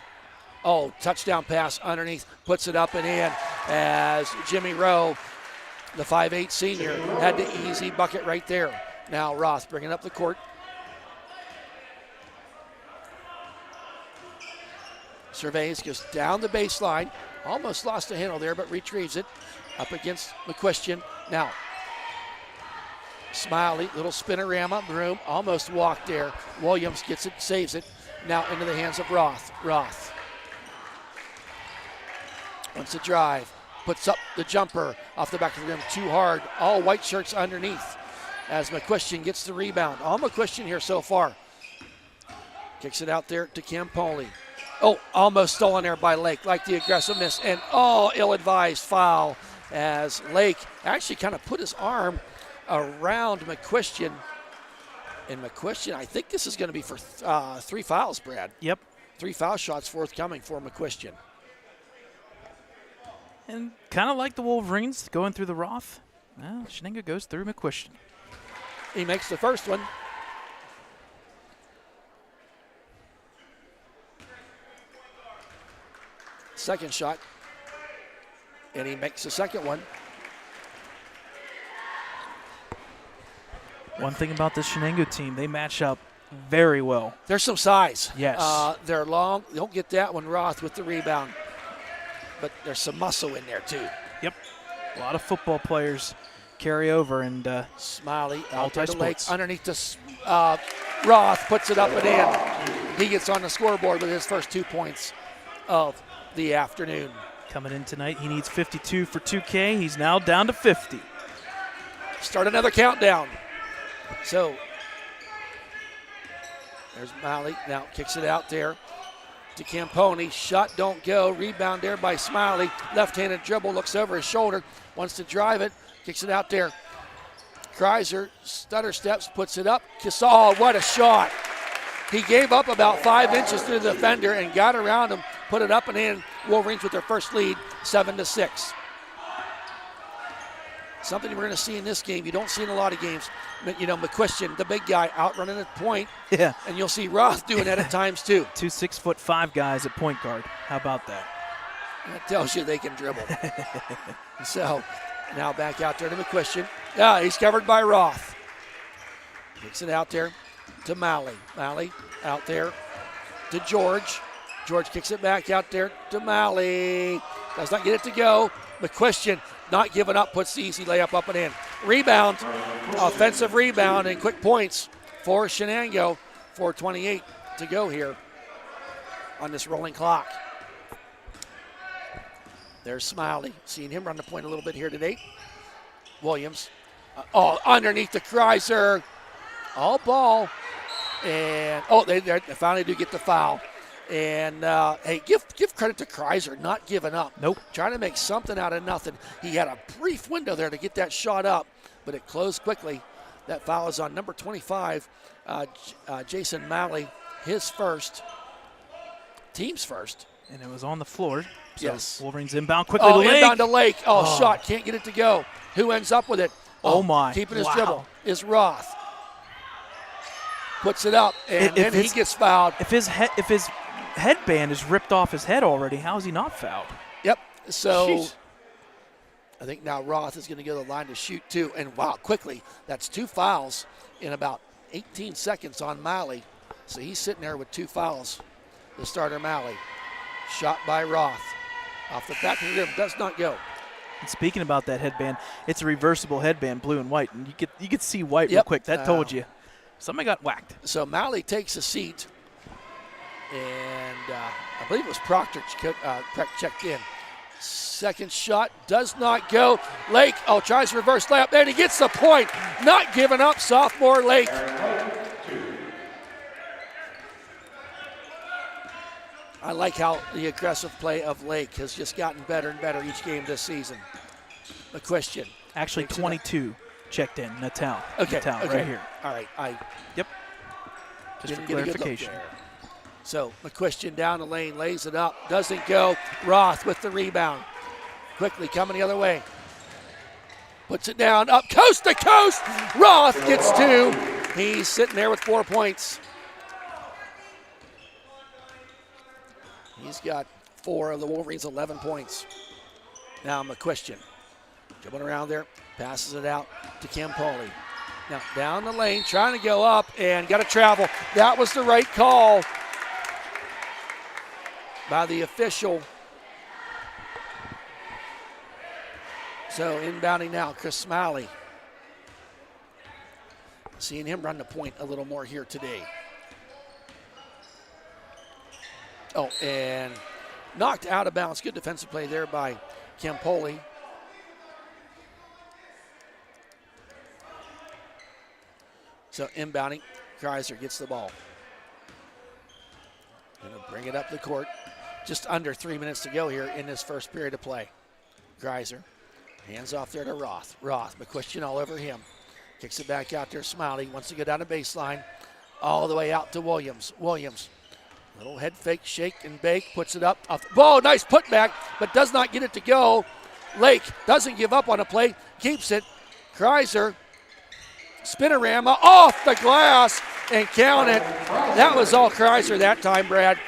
touchdown pass underneath, puts it up and in as Jimmy Rowe, the 5'8 senior, had the easy bucket right there. Now Roth bringing up the court. Surveys, goes down the baseline. Almost lost the handle there, but retrieves it up against McQuistion. Now, Smiley, little spinorama, Broom, almost walked there. Williams gets it, saves it. Now into the hands of Roth. Roth wants to drive, puts up the jumper off the back of the rim, too hard. All white shirts underneath as McQuistion gets the rebound. All McQuistion here so far. Kicks it out there to Campoli. Almost stolen there by Lake, like the aggressiveness. And ill-advised foul as Lake actually kind of put his arm around McQuistion. And McQuistion, I think this is going to be for 3 fouls, Brad. Yep. 3 foul shots forthcoming for McQuistion. And kind of like the Wolverines going through the Roth, Shenango goes through McQuistion. He makes the first one. Second shot. And he makes the second one. One thing about the Shenango team, they match up very well. There's some size. Yes. They're long. You don't get that one, Roth, with the rebound. But there's some muscle in there, too. Yep. A lot of football players carry over, and Smiley out there to Lake, multi-sports. underneath the Roth, puts it up and in. He gets on the scoreboard with his first 2 points of the afternoon. Coming in tonight, he needs 52 for 2K. He's now down to 50. Start another countdown. So there's Smiley. Now kicks it out there to Camponi. Shot don't go. Rebound there by Smiley. Left-handed dribble, looks over his shoulder, wants to drive it, kicks it out there. Kreiser stutter steps, puts it up. What a shot. He gave up about 5 inches to the defender and got around him, put it up and in. Wolverines with their first lead, 7-6. Something we're going to see in this game you don't see in a lot of games. McQuistion, the big guy, outrunning at point. Yeah. And you'll see Roth doing that at times too. 2 6'5" guys at point guard. How about that? That tells you they can dribble. So now back out there to McQuistion. Yeah, he's covered by Roth. Kicks it out there to Malley. Malley out there to George. George kicks it back out there to Malley. Does not get it to go. McQuistion not giving up, puts the easy layup up and in. Rebound, offensive rebound, and quick points for Shenango. 4:28 to go here on this rolling clock. There's Smiley. Seeing him run the point a little bit here today. Williams. Underneath the Kreiser. All ball. And, they finally do get the foul. And, hey, give credit to Kreiser, not giving up. Nope. Trying to make something out of nothing. He had a brief window there to get that shot up, but it closed quickly. That foul is on number 25, Jason Malley, his first, team's first. And it was on the floor. So Yes. Wolverines inbound quickly to Lake. Inbound to Lake. Shot, can't get it to go. Who ends up with it? Oh my. Keeping his Wow. dribble is Roth. Puts it up, and then he gets fouled. If his headband is ripped off his head already, how is he not fouled? Yep. So Jeez. I think now Roth is going to go to the line to shoot too. And wow, quickly, that's 2 fouls in about 18 seconds on Malley. So he's sitting there with 2 fouls. The starter Malley. Shot by Roth. Off the back of the rim, does not go. And speaking about that headband, it's a reversible headband, blue and white. And you could see white real Yep. quick. That told you. Somebody got whacked. So Malley takes a seat. And I believe it was Proctor checked in. Second shot does not go. Lake, tries reverse layup, and he gets the point. Not giving up, sophomore Lake. I like how the aggressive play of Lake has just gotten better and better each game this season. McQuestion. Actually, 22 checked in. Natal. Okay, Natal, okay. right here. All right. Yep. Just for Get a good look clarification. there. So McQuestion down the lane, lays it up, doesn't go. Roth with the rebound. Quickly coming the other way. Puts it down, up coast to coast. Roth gets 2. He's sitting there with 4 points. He's got 4 of the Wolverines' 11 points. Now McQuestion. Dribbling around there, passes it out to Campoli. Now down the lane, trying to go up and got to travel. That was the right call by the official. So inbounding now, Chris Smiley. Seeing him run the point a little more here today. Oh, and knocked out of bounds. Good defensive play there by Campoli. So inbounding, Kreiser gets the ball. Gonna bring it up the court. Just under 3 minutes to go here in this first period of play. Kreiser, hands off there to Roth. McQuestion all over him. Kicks it back out there, Smiley wants to go down the baseline. All the way out to Williams. Little head fake, shake and bake, puts it up. Whoa, nice putback, but does not get it to go. Lake doesn't give up on a play, keeps it. Kreiser, spinorama off the glass and count it. That was all Kreiser that time, Brad.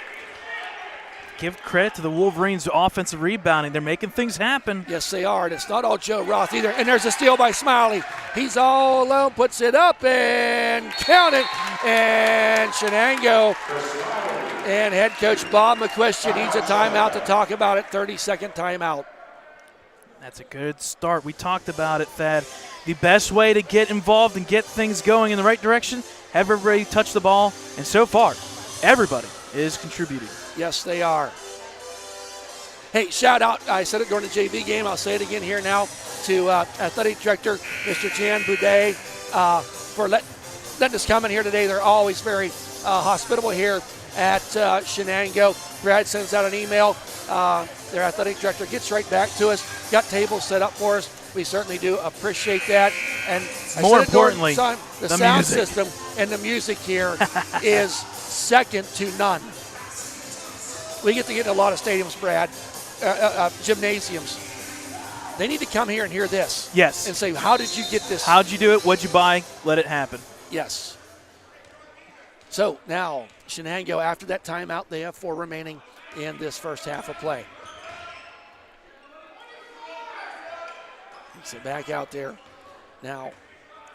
Give credit to the Wolverines' offensive rebounding. They're making things happen. Yes, they are, and it's not all Joe Roth either. And there's a steal by Smiley. He's all alone, puts it up and count it. And Shenango and head coach Bob McQuestion needs a timeout to talk about it. 30-second timeout. That's a good start. We talked about it, Thad. The best way to get involved and get things going in the right direction, have everybody touch the ball. And so far, everybody is contributing. Yes, they are. Hey, shout out, I said it during the JV game, I'll say it again here now, to Athletic Director, Mr. Jan Boudet, for letting us come in here today. They're always very hospitable here at Shenango. Brad sends out an email. Their athletic director gets right back to us, got tables set up for us. We certainly do appreciate that. And more importantly, the sound music system and the music here is second to none. We get to get in a lot of stadiums, Brad, gymnasiums. They need to come here and hear this. Yes. And say, how did you get this? How'd you do it? What'd you buy? Let it happen. Yes. So now, Shenango, after that timeout, they have 4 remaining in this first half of play. Kicks it back out there. Now,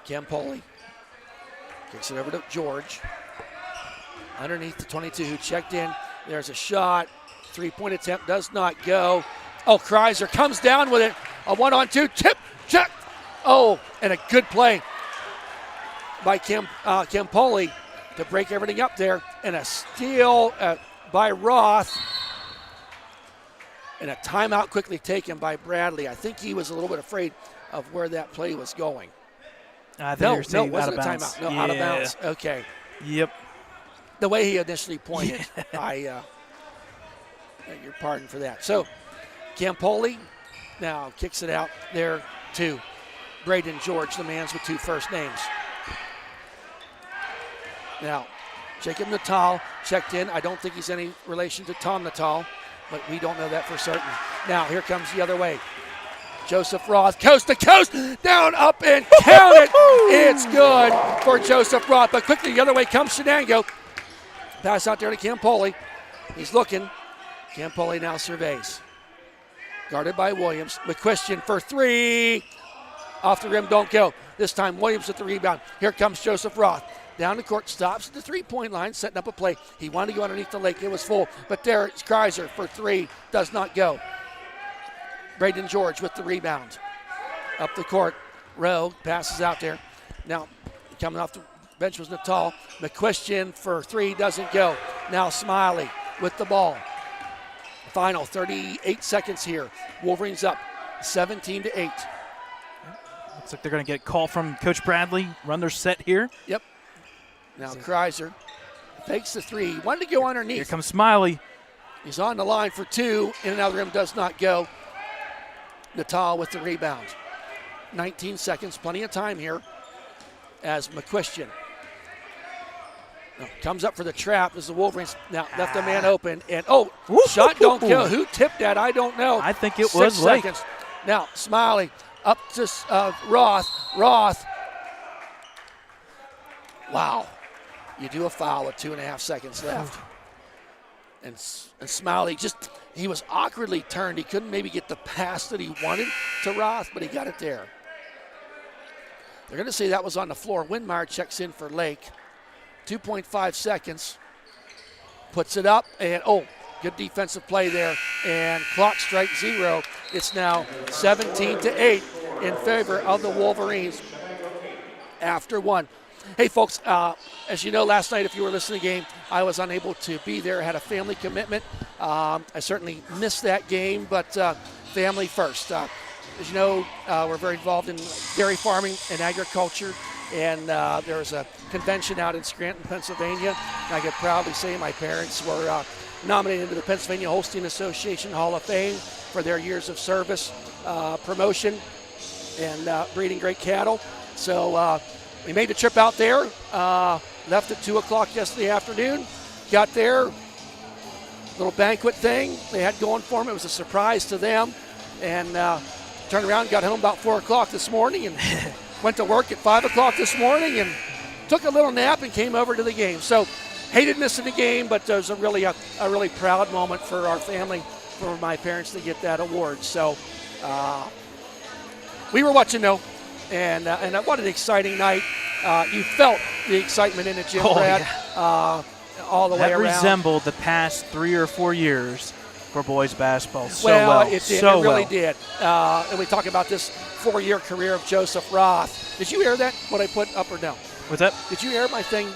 Campoli kicks it over to George. Underneath the 22 who checked in. There's a shot. 3-point attempt does not go. Oh, Kreiser comes down with it. A 1-on-2 tip, check. Oh, and a good play by Campoli to break everything up there. And a steal by Roth. And a timeout quickly taken by Bradley. I think he was a little bit afraid of where that play was going. I think No, it wasn't a bounds. timeout. No, out of bounds. Okay. Yep. The way he initially pointed, I beg your pardon for that. So, Campoli now kicks it out there to Braden George, the man's with 2 first names. Now, Jacob Natal checked in. I don't think he's any relation to Tom Natal, but we don't know that for certain. Now, here comes the other way. Joseph Roth, coast to coast, down, up, and count it. It's good for Joseph Roth. But quickly, the other way comes Shenango. Pass out there to Campoli. He's looking. Campoli now surveys. Guarded by Williams. McQuestion for 3. Off the rim, don't go. This time, Williams with the rebound. Here comes Joseph Roth. Down the court, stops at the 3-point line, setting up a play. He wanted to go underneath the Lake. It was full. But there, it's Kreiser for 3. Does not go. Braden George with the rebound. Up the court. Rowe passes out there. Now, coming off the bench was Natal. McQuestion for 3 doesn't go. Now Smiley with the ball. final 38 seconds here. Wolverines up 17-8. Looks like they're going to get a call from Coach Bradley, run their set here. Yep. Now Kreiser fakes the three. Wanted to go underneath. Here comes Smiley. He's on the line for two. In and out of the rim, does not go. Natal with the rebound. 19 seconds, plenty of time here as McQuestion comes up for the trap as the Wolverines now left the man open. And, shot don't go. Who tipped that? I don't know. I think it 6 was Lake. seconds. Now, Smiley up to Roth. Wow. You do a foul with 2.5 seconds left. And Smiley he was awkwardly turned. He couldn't maybe get the pass that he wanted to Roth, but he got it there. They're going to say that was on the floor. Windmeyer checks in for Lake. 2.5 seconds. Puts it up, and good defensive play there. And clock strike 0. It's now 17-8 in favor of the Wolverines after one. Hey, folks, as you know, last night, if you were listening to the game, I was unable to be there. I had a family commitment. I certainly missed that game, but family first. As you know, we're very involved in dairy farming and agriculture, and there was a convention out in Scranton, Pennsylvania. I can proudly say my parents were nominated into the Pennsylvania Holstein Association Hall of Fame for their years of service, promotion, and breeding great cattle. So we made the trip out there, left at 2 o'clock yesterday afternoon, got there, little banquet thing they had going for them. It was a surprise to them, and turned around, got home about 4 o'clock this morning, and went to work at 5 o'clock this morning, and took a little nap and came over to the game. So hated missing the game, but it was a really proud moment for our family, for my parents to get that award. So we were watching though. And what an exciting night. You felt the excitement in the gym, Brad, yeah. All the way around. That resembled the past 3 or 4 years for boys basketball It did. It really did. And we talk about this 4-year career of Joseph Roth. Did you hear that, what I put up or down? What's that? Did you hear my thing?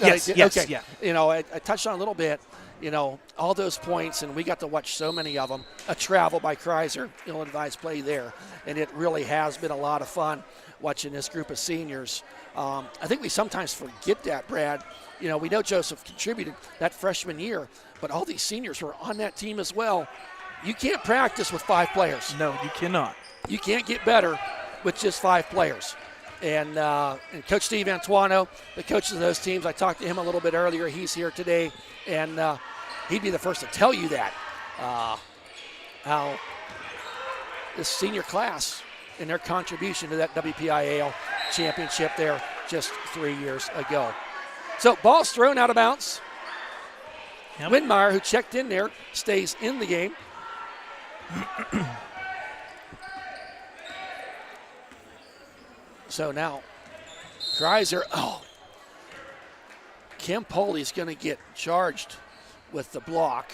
Yes, okay. Yeah. You know, I touched on a little bit, all those points, and we got to watch so many of them. A travel by Kreiser, ill-advised play there, and it really has been a lot of fun watching this group of seniors. I think we sometimes forget that, Brad. We know Joseph contributed that freshman year, but all these seniors were on that team as well. You can't practice with 5 players. No, you cannot. You can't get better with just 5 players. And Coach Steve Antuano, the coaches of those teams, I talked to him a little bit earlier. He's here today, and he'd be the first to tell you that, how this senior class and their contribution to that WPIAL championship there just 3 years ago. So ball's thrown out of bounds. Yep. Windmeyer, who checked in there, stays in the game. So now, Kreiser, Kim Poley's going to get charged with the block.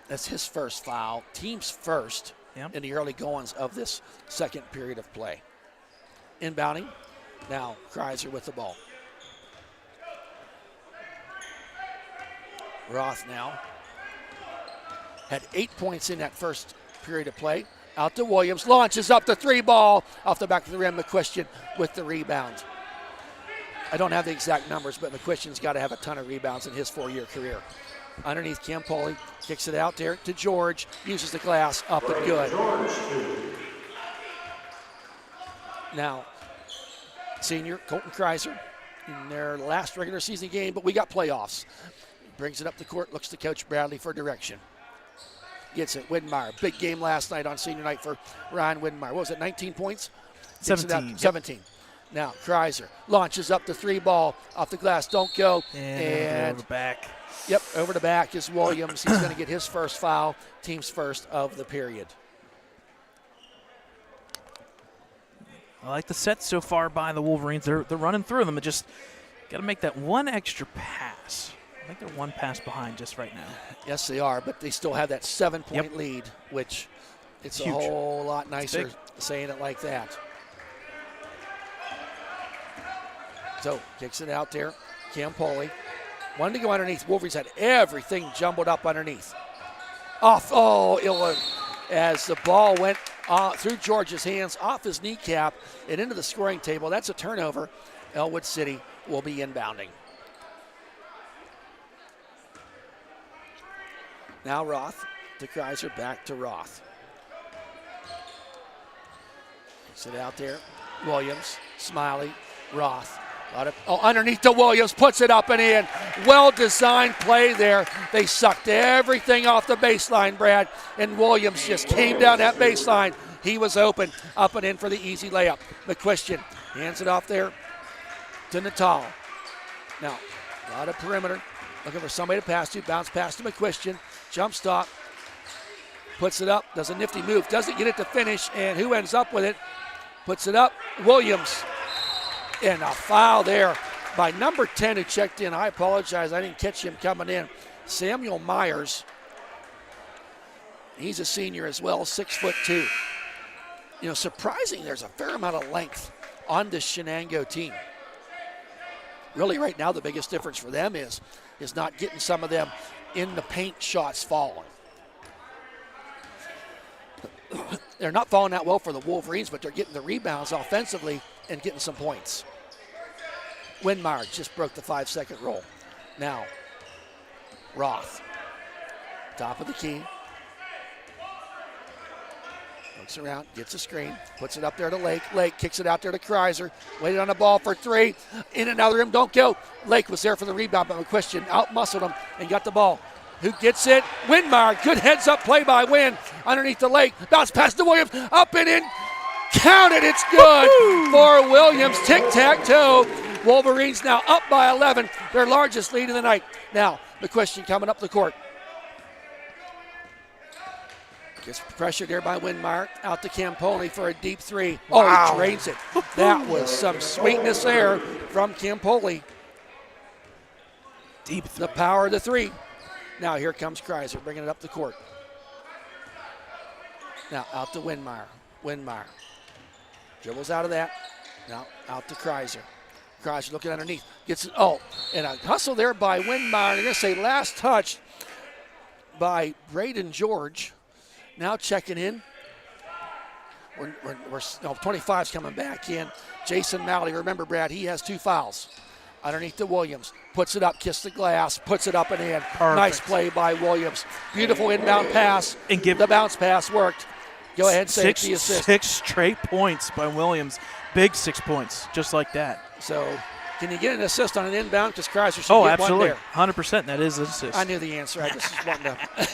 That's his first foul, team's first in the early goings of this second period of play. Inbounding, now Kreiser with the ball. Roth now had 8 points in that first period of play. Out to Williams, launches up the 3 ball off the back of the rim. McQuestion with the rebound. I don't have the exact numbers, but McQuestion's got to have a ton of rebounds in his 4-year career. Underneath, Campoli kicks it out there to George, uses the glass, up and good. Now, senior Colton Kreiser in their last regular season game, but we got playoffs. Brings it up the court, looks to Coach Bradley for direction. Gets it, Widmeyer. Big game last night on senior night for Ryan Widmeyer. What was it, 19 points? 17. 17. Now, Kreiser launches up the 3 ball off the glass. Don't go. And over the back. Yep, over the back is Williams. He's going to get his first foul, team's first of the period. I like the set so far by the Wolverines. They're running through them. It just got to make that one extra pass. I think they're one pass behind just right now. Yes, they are, but they still have that 7-point lead, which it's a whole lot nicer saying it like that. So, kicks it out there. Campoli One to go underneath. Wolverines had everything jumbled up underneath. Off, Ellwood, as the ball went through George's hands, off his kneecap, and into the scoring table. That's a turnover. Ellwood City will be inbounding. Now Roth to Kreiser, back to Roth. Sit out there. Williams, Smiley, Roth. Underneath to Williams, puts it up and in. Well-designed play there. They sucked everything off the baseline, Brad, and Williams just came down that baseline. He was open, up and in for the easy layup. McQuistion hands it off there to Natal. Now, a lot of perimeter, looking for somebody to pass to. Bounce pass to McQuistion. Jump stop. Puts it up, does a nifty move, doesn't get it to finish, and who ends up with it? Puts it up, Williams. And a foul there by number 10 who checked in. I apologize, I didn't catch him coming in. Samuel Myers. He's a senior as well, 6'2". You know, surprising there's a fair amount of length on this Shenango team. Really right now the biggest difference for them is not getting some of them in the paint shots falling. They're not falling that well for the Wolverines, but they're getting the rebounds offensively and getting some points. Winmeyer just broke the 5-second roll. Now, Roth, top of the key. Looks around, gets a screen, puts it up there to Lake. Lake kicks it out there to Kreiser. Waited on the ball for three. In and out of the rim, don't go. Lake was there for the rebound, but McQuistion out-muscled him and got the ball. Who gets it? Winmeyer. Good heads-up play by Win. Underneath the Lake. Bounce pass to Williams. Up and in. Counted. It's good for Williams. Tic-tac-toe. Wolverines now up by 11. Their largest lead of the night. Now, McQuistion coming up the court. Gets pressured there by Winmeyer. Out to Campoli for a deep three. Wow. Oh, he drains it. That was some sweetness there from Campoli. Deep three. The power of the three. Now here comes Kreiser, bringing it up the court. Now out to Winmeyer. Winmeyer dribbles out of that. Now out to Kreiser. Kreiser looking underneath. Gets it. Oh, and a hustle there by Winmeyer. I'm going to say last touch by Braden George. Now checking in. 25's coming back in. Jason Malley. Remember, Brad, he has 2 fouls. Underneath to Williams. Puts it up, kiss the glass, puts it up and in. Perfect. Nice play by Williams. Beautiful inbound pass. And the bounce pass worked. Go ahead, say the assist. 6 straight points by Williams. Big 6 points, just like that. So, can you get an assist on an inbound? Because Kreiser should get absolutely. One there. 100%. That is an assist. I knew the answer. I just wanted to.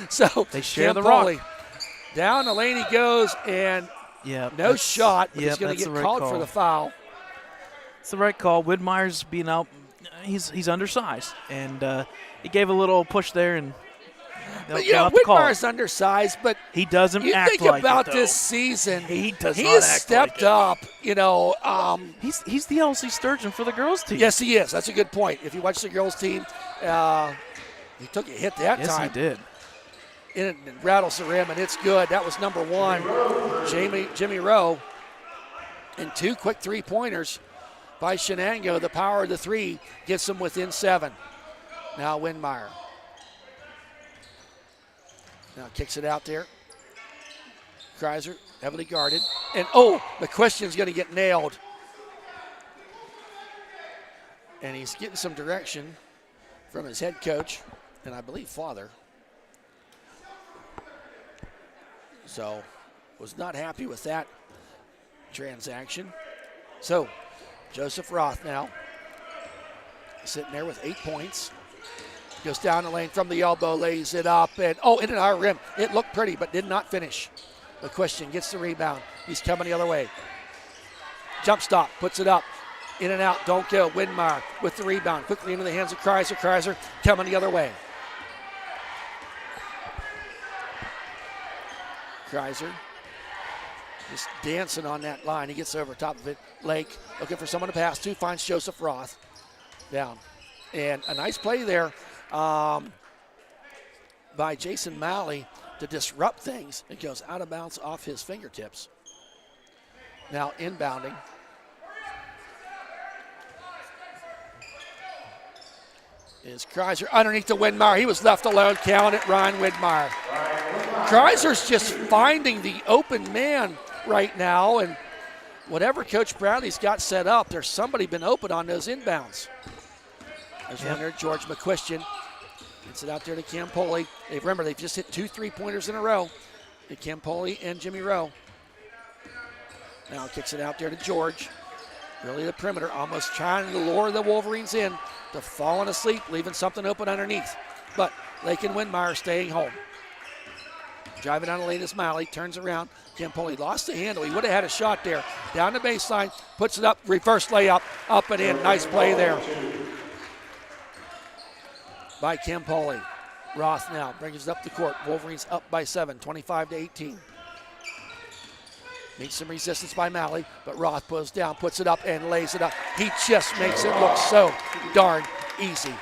So, they share the rock. Down the lane he goes, and no shot. But he's going to get called for the foul. It's the right call. Widmeyer's being out. He's undersized, and he gave a little push there, and Widmeyer's undersized, but he doesn't you act think like about it, this season. He has stepped up. You know, he's the LC Sturgeon for the girls team. Yes, he is. That's a good point. If you watch the girls team, he took a hit that time. Yes, he did. And it rattles the rim, and it's good. That was number 1, Jimmy Rowe, and 2 quick 3-pointers. By Shenango, the power of the 3 gets them within 7. Now Winmeyer. Now kicks it out there. Kreiser, heavily guarded. And McQuistion's going to get nailed. And he's getting some direction from his head coach, and I believe father. So, was not happy with that transaction. So, Joseph Roth now sitting there with 8 points. Goes down the lane from the elbow, lays it up, and in and out of rim. It looked pretty, but did not finish. McQuistion gets the rebound. He's coming the other way. Jump stop, puts it up. In and out, don't go. Winmeyer with the rebound. Quickly into the hands of Kreiser. Kreiser coming the other way. Kreiser just dancing on that line. He gets over top of it. Lake looking for someone to pass to. Finds Joseph Roth down. And a nice play there by Jason Malley to disrupt things. It goes out of bounds off his fingertips. Now inbounding. is Kreiser underneath to Widmeyer. He was left alone. Count it, Ryan Widmeyer. Kreiser's just finding the open man right now, and whatever Coach Bradley's got set up, there's somebody been open on those inbounds. There's one there, George McQuistion. Gets it out there to Campoli. Remember, they've just hit 2 3-pointers in a row. Campoli and Jimmy Rowe. Now kicks it out there to George. Really the perimeter, almost trying to lure the Wolverines in to falling asleep, leaving something open underneath. But Lake and Widmeyer staying home. Driving down the lane is Malley, turns around. Campoli lost the handle. He would have had a shot there. Down the baseline, puts it up, reverse layup, up and in. Nice play there by Campoli. Roth now brings it up the court. Wolverines up by 7, 25-18. Needs some resistance by Malley, but Roth pulls down, puts it up, and lays it up. He just makes it look so darn easy.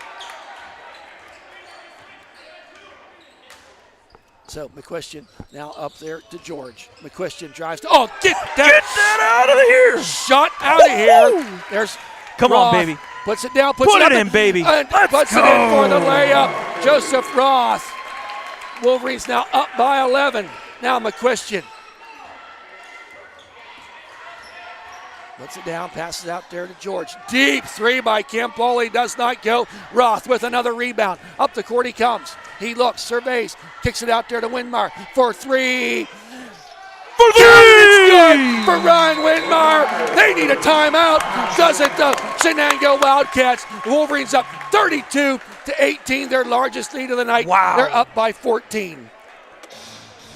So McQuistion now up there to George. McQuistion drives to, get that out of here! Shot out of here. There's Come Roth. on, baby. Puts it down, Put it in, baby. And puts it in for the layup. Joseph Roth. Wolverines now up by 11. Now McQuistion. Puts it down, passes out there to George. Deep three by Campoli, does not go. Roth with another rebound. Up the court he comes. He looks, surveys, kicks it out there to Widmeyer for three. It's good for Ryan Widmeyer. They need a timeout. Doesn't the Shenango Wildcats. Wolverines up 32-18, their largest lead of the night. Wow. They're up by 14.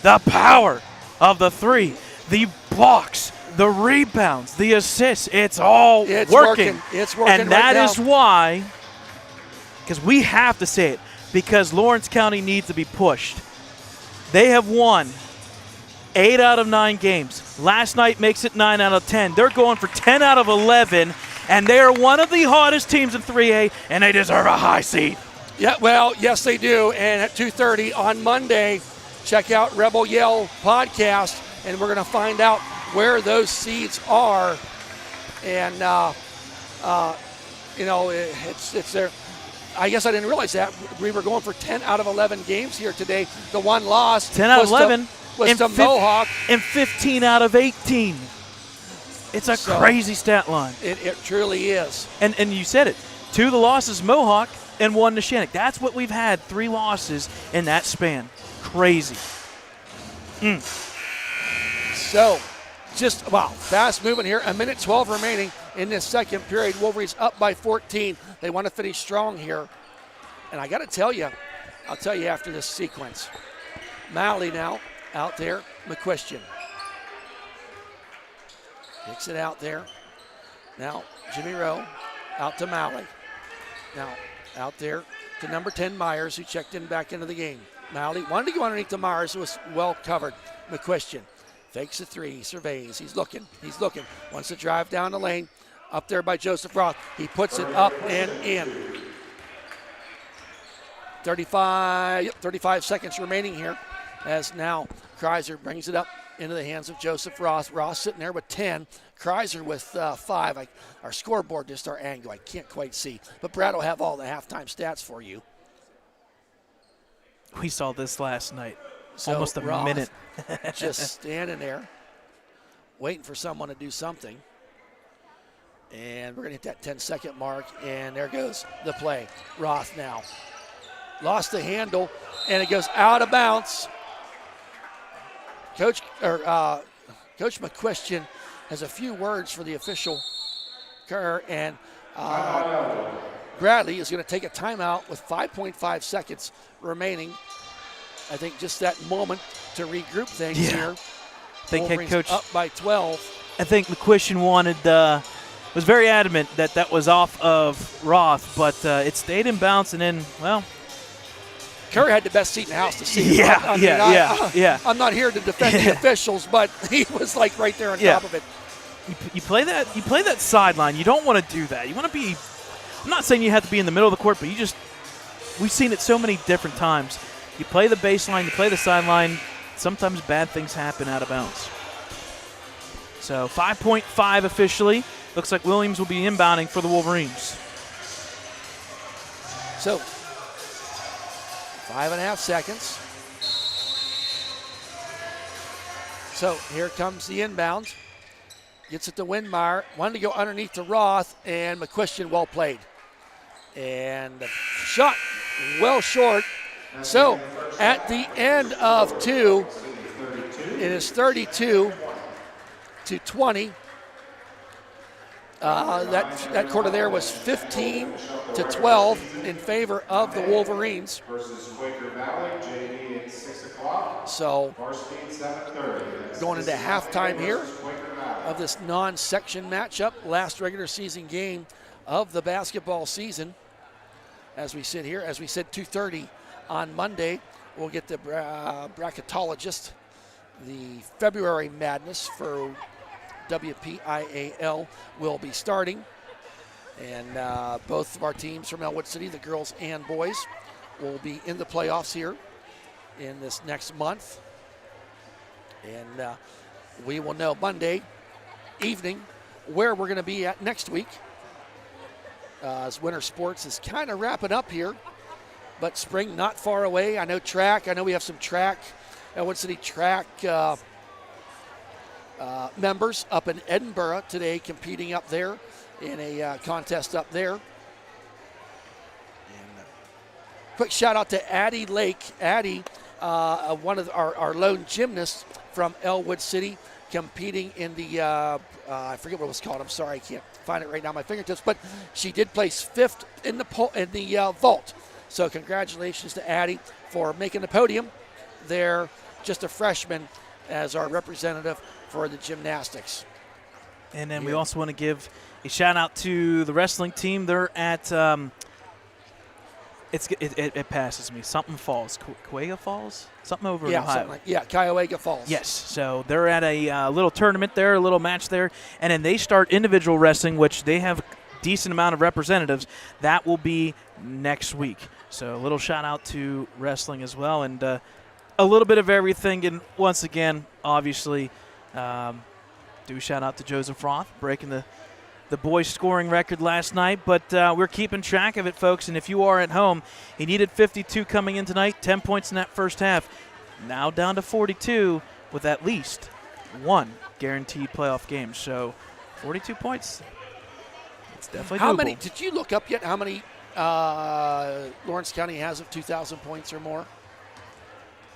The power of the three, the blocks, the rebounds, the assists, it's all working. It's working and that right is now. why, because we have to say it, because Lawrence County needs to be pushed. They have won 8 out of 9 games. Last night makes it 9 out of 10. They're going for 10 out of 11, and they are one of the hottest teams in 3A, and they deserve a high seed. Yeah, well, yes, they do. And at 2:30 on Monday, check out Rebel Yell podcast, and we're going to find out where those seeds are. And, it's there. I guess I didn't realize that. We were going for 10 out of 11 games here today. The one loss 10 out of 11 was to Mohawk. And 15 out of 18. It's a crazy stat line. It truly is. And you said it. 2 of the losses, Mohawk, and 1 to Shenango. That's what we've had, 3 losses in that span. Crazy. So, just, wow, fast moving here. 1:12 remaining in this second period. Wolverines up by 14. They want to finish strong here. And I got to tell you, I'll tell you after this sequence. Malley now out there. McQuistion. Kicks it out there. Now, Jimmy Rowe out to Malley. Now, out there to number 10, Myers, who checked in back into the game. Malley wanted to go underneath to Myers, who was well covered. McQuistion fakes a 3, surveys. He's looking. Wants to drive down the lane. Up there by Joseph Roth. He puts it up and in. 35 seconds remaining here as now Kreiser brings it up into the hands of Joseph Roth. Roth sitting there with 10. Kreiser with 5. Our scoreboard, just our angle, I can't quite see. But Brad will have all the halftime stats for you. We saw this last night. So almost a Roth minute. just standing there, waiting for someone to do something. And we're going to hit that 10-second mark, and there goes the play. Roth now lost the handle, and it goes out of bounds. Coach McQuistion has a few words for the official, Kerr, and Bradley is going to take a timeout with 5.5 seconds remaining. I think just that moment to regroup things here. I think Wolverines head coach up by 12. I think McQuistion was very adamant that was off of Roth, but it stayed in bounds, and then, well. Kerr had the best seat in the house to see. Yeah. I'm not here to defend the officials, but he was like right there on top of it. You play that sideline. You don't want to do that. You want to be. I'm not saying you have to be in the middle of the court, but we've seen it so many different times. You play the baseline, you play the sideline. Sometimes bad things happen out of bounds. So 5.5 officially. Looks like Williams will be inbounding for the Wolverines. So 5.5 seconds. So here comes the inbound. Gets it to Windmeyer. Wanted to go underneath to Roth, and McQuistion well played. And the shot well short. So at the end of 2, it is 32-20. That quarter there was 15-12 in favor of the Wolverines. So going into halftime here of this non-section matchup, last regular season game of the basketball season. As we sit here, as we said, 2:30 on Monday, we'll get the bracketologist, the February Madness for WPIAL will be starting. And both of our teams from Ellwood City, the girls and boys, will be in the playoffs here in this next month. And we will know Monday evening where we're going to be at next week. As winter sports is kind of wrapping up here, but spring not far away. I know track. I know we have some track, Ellwood City track members up in Edinburgh today competing up there in a contest up there. And quick shout out to Addie Lake. Addie, one of our lone gymnasts from Ellwood City, competing in the, I forget what it was called. I'm sorry, I can't find it right now on my fingertips, but she did place 5th in the vault. So congratulations to Addie for making the podium. They're just a freshman as our representative for the gymnastics. And then we also want to give a shout out to the wrestling team. They're at it passes me. Something Falls, Cuyahoga Falls, something over in Ohio. Cuyahoga Falls. Yes. So they're at a little tournament there, a little match there, and then they start individual wrestling, which they have a decent amount of representatives. That will be next week. So a little shout out to wrestling as well, and a little bit of everything. And once again, obviously, do shout out to Joseph Roth breaking the boys' scoring record last night, but we're keeping track of it, folks. And if you are at home, he needed 52 coming in tonight, 10 points in that first half. Now down to 42 with at least one guaranteed playoff game. So 42 points. It's definitely doable. How many? Did you look up yet how many Lawrence County has of 2,000 points or more?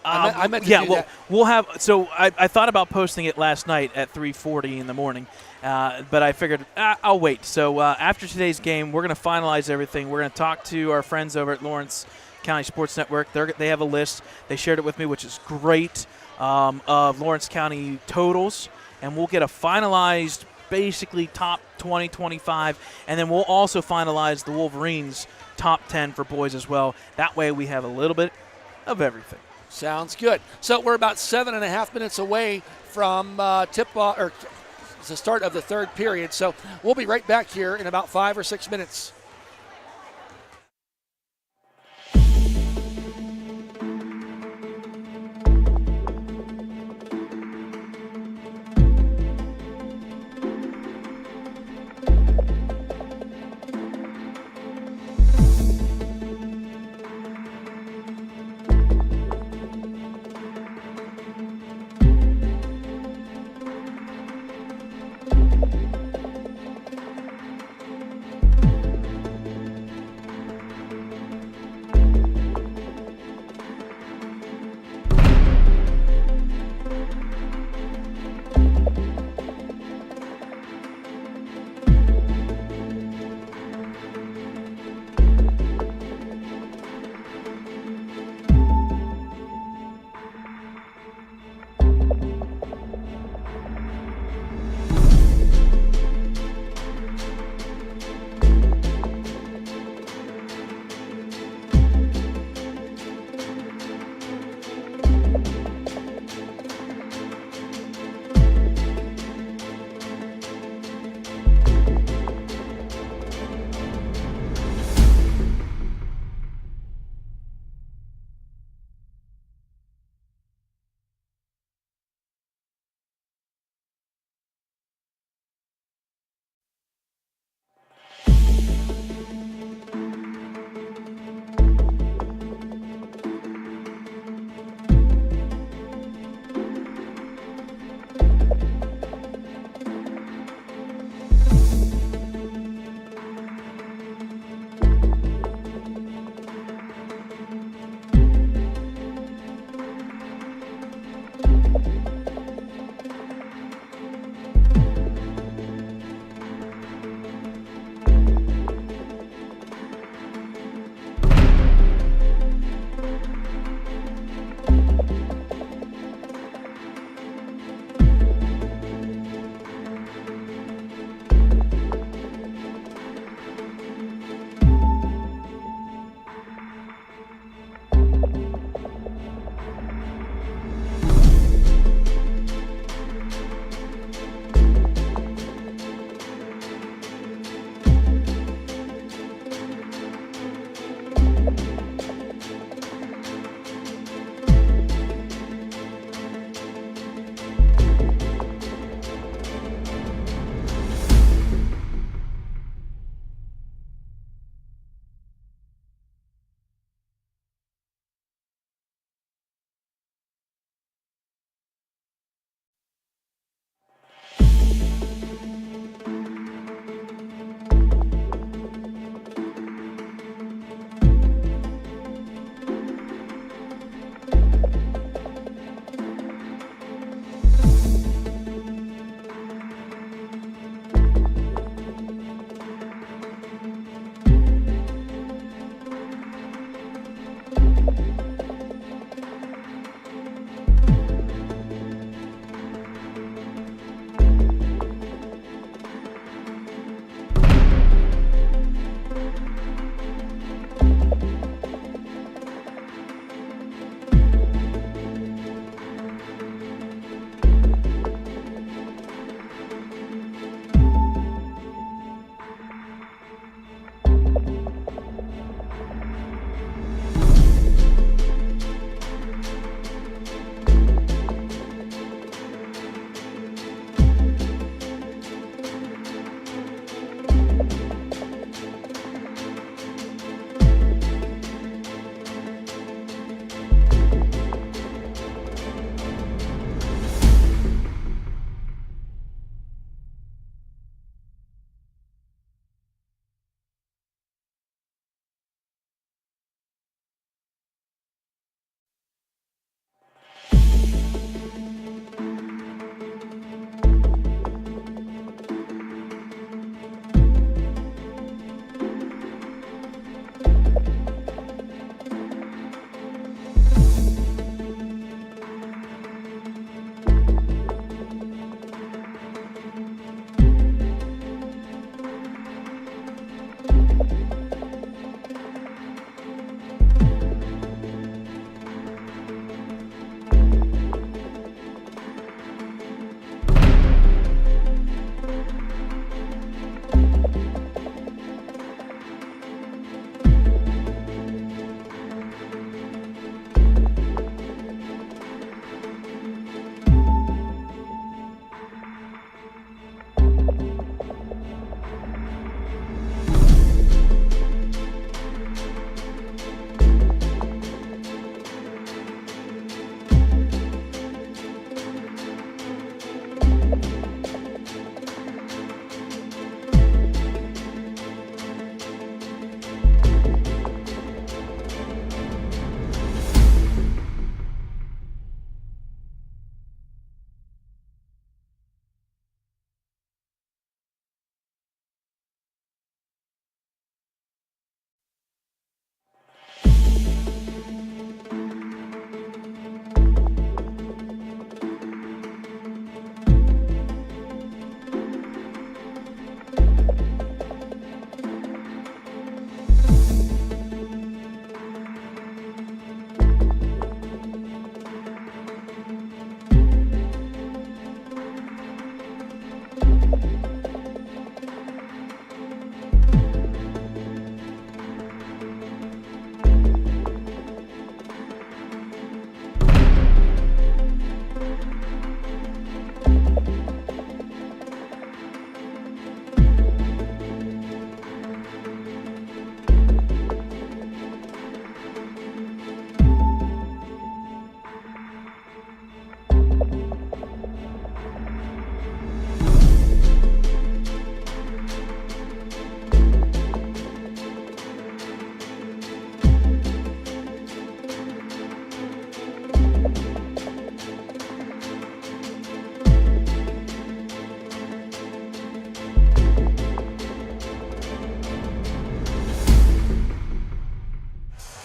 I meant to do that. We'll have. So I thought about posting it last night at 3:40 in the morning, but I figured I'll wait. So after today's game, we're going to finalize everything. We're going to talk to our friends over at Lawrence County Sports Network. They have a list. They shared it with me, which is great, of Lawrence County totals, and we'll get a finalized, basically top 20, 25, and then we'll also finalize the Wolverines top 10 for boys as well. That way, we have a little bit of everything. Sounds good. So we're about 7.5 minutes away from tip-off, or the start of the third period. So we'll be right back here in about 5 or 6 minutes.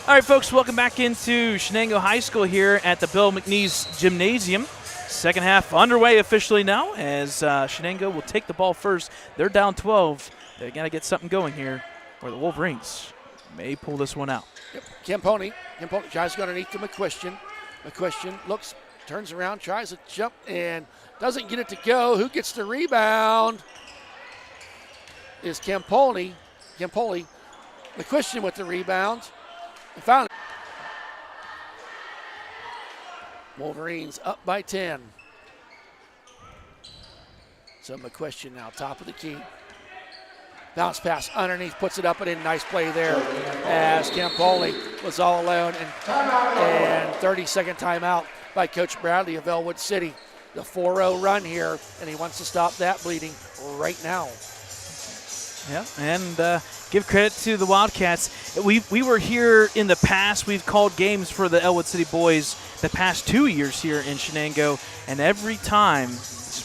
All right, folks, welcome back into Shenango High School here at the Bill McNeese Gymnasium. Second half underway officially now as Shenango will take the ball first. They're down 12. They got to get something going here, or the Wolverines may pull this one out. Yep. Camponi tries to go underneath to McQuestion. McQuestion looks, turns around, tries to jump, and doesn't get it to go. Who gets the rebound? Is Campoli. McQuestion with the rebound. And found it. Wolverines up by 10. So McQuestion now top of the key. Bounce pass underneath, puts it up and in. Nice play there as Campoli was all alone. And 30-second timeout by Coach Bradley of Ellwood City. The 4-0 run here, and he wants to stop that bleeding right now. Yeah, and give credit to the Wildcats. We were here in the past. We've called games for the Ellwood City boys the past 2 years here in Shenango, and every time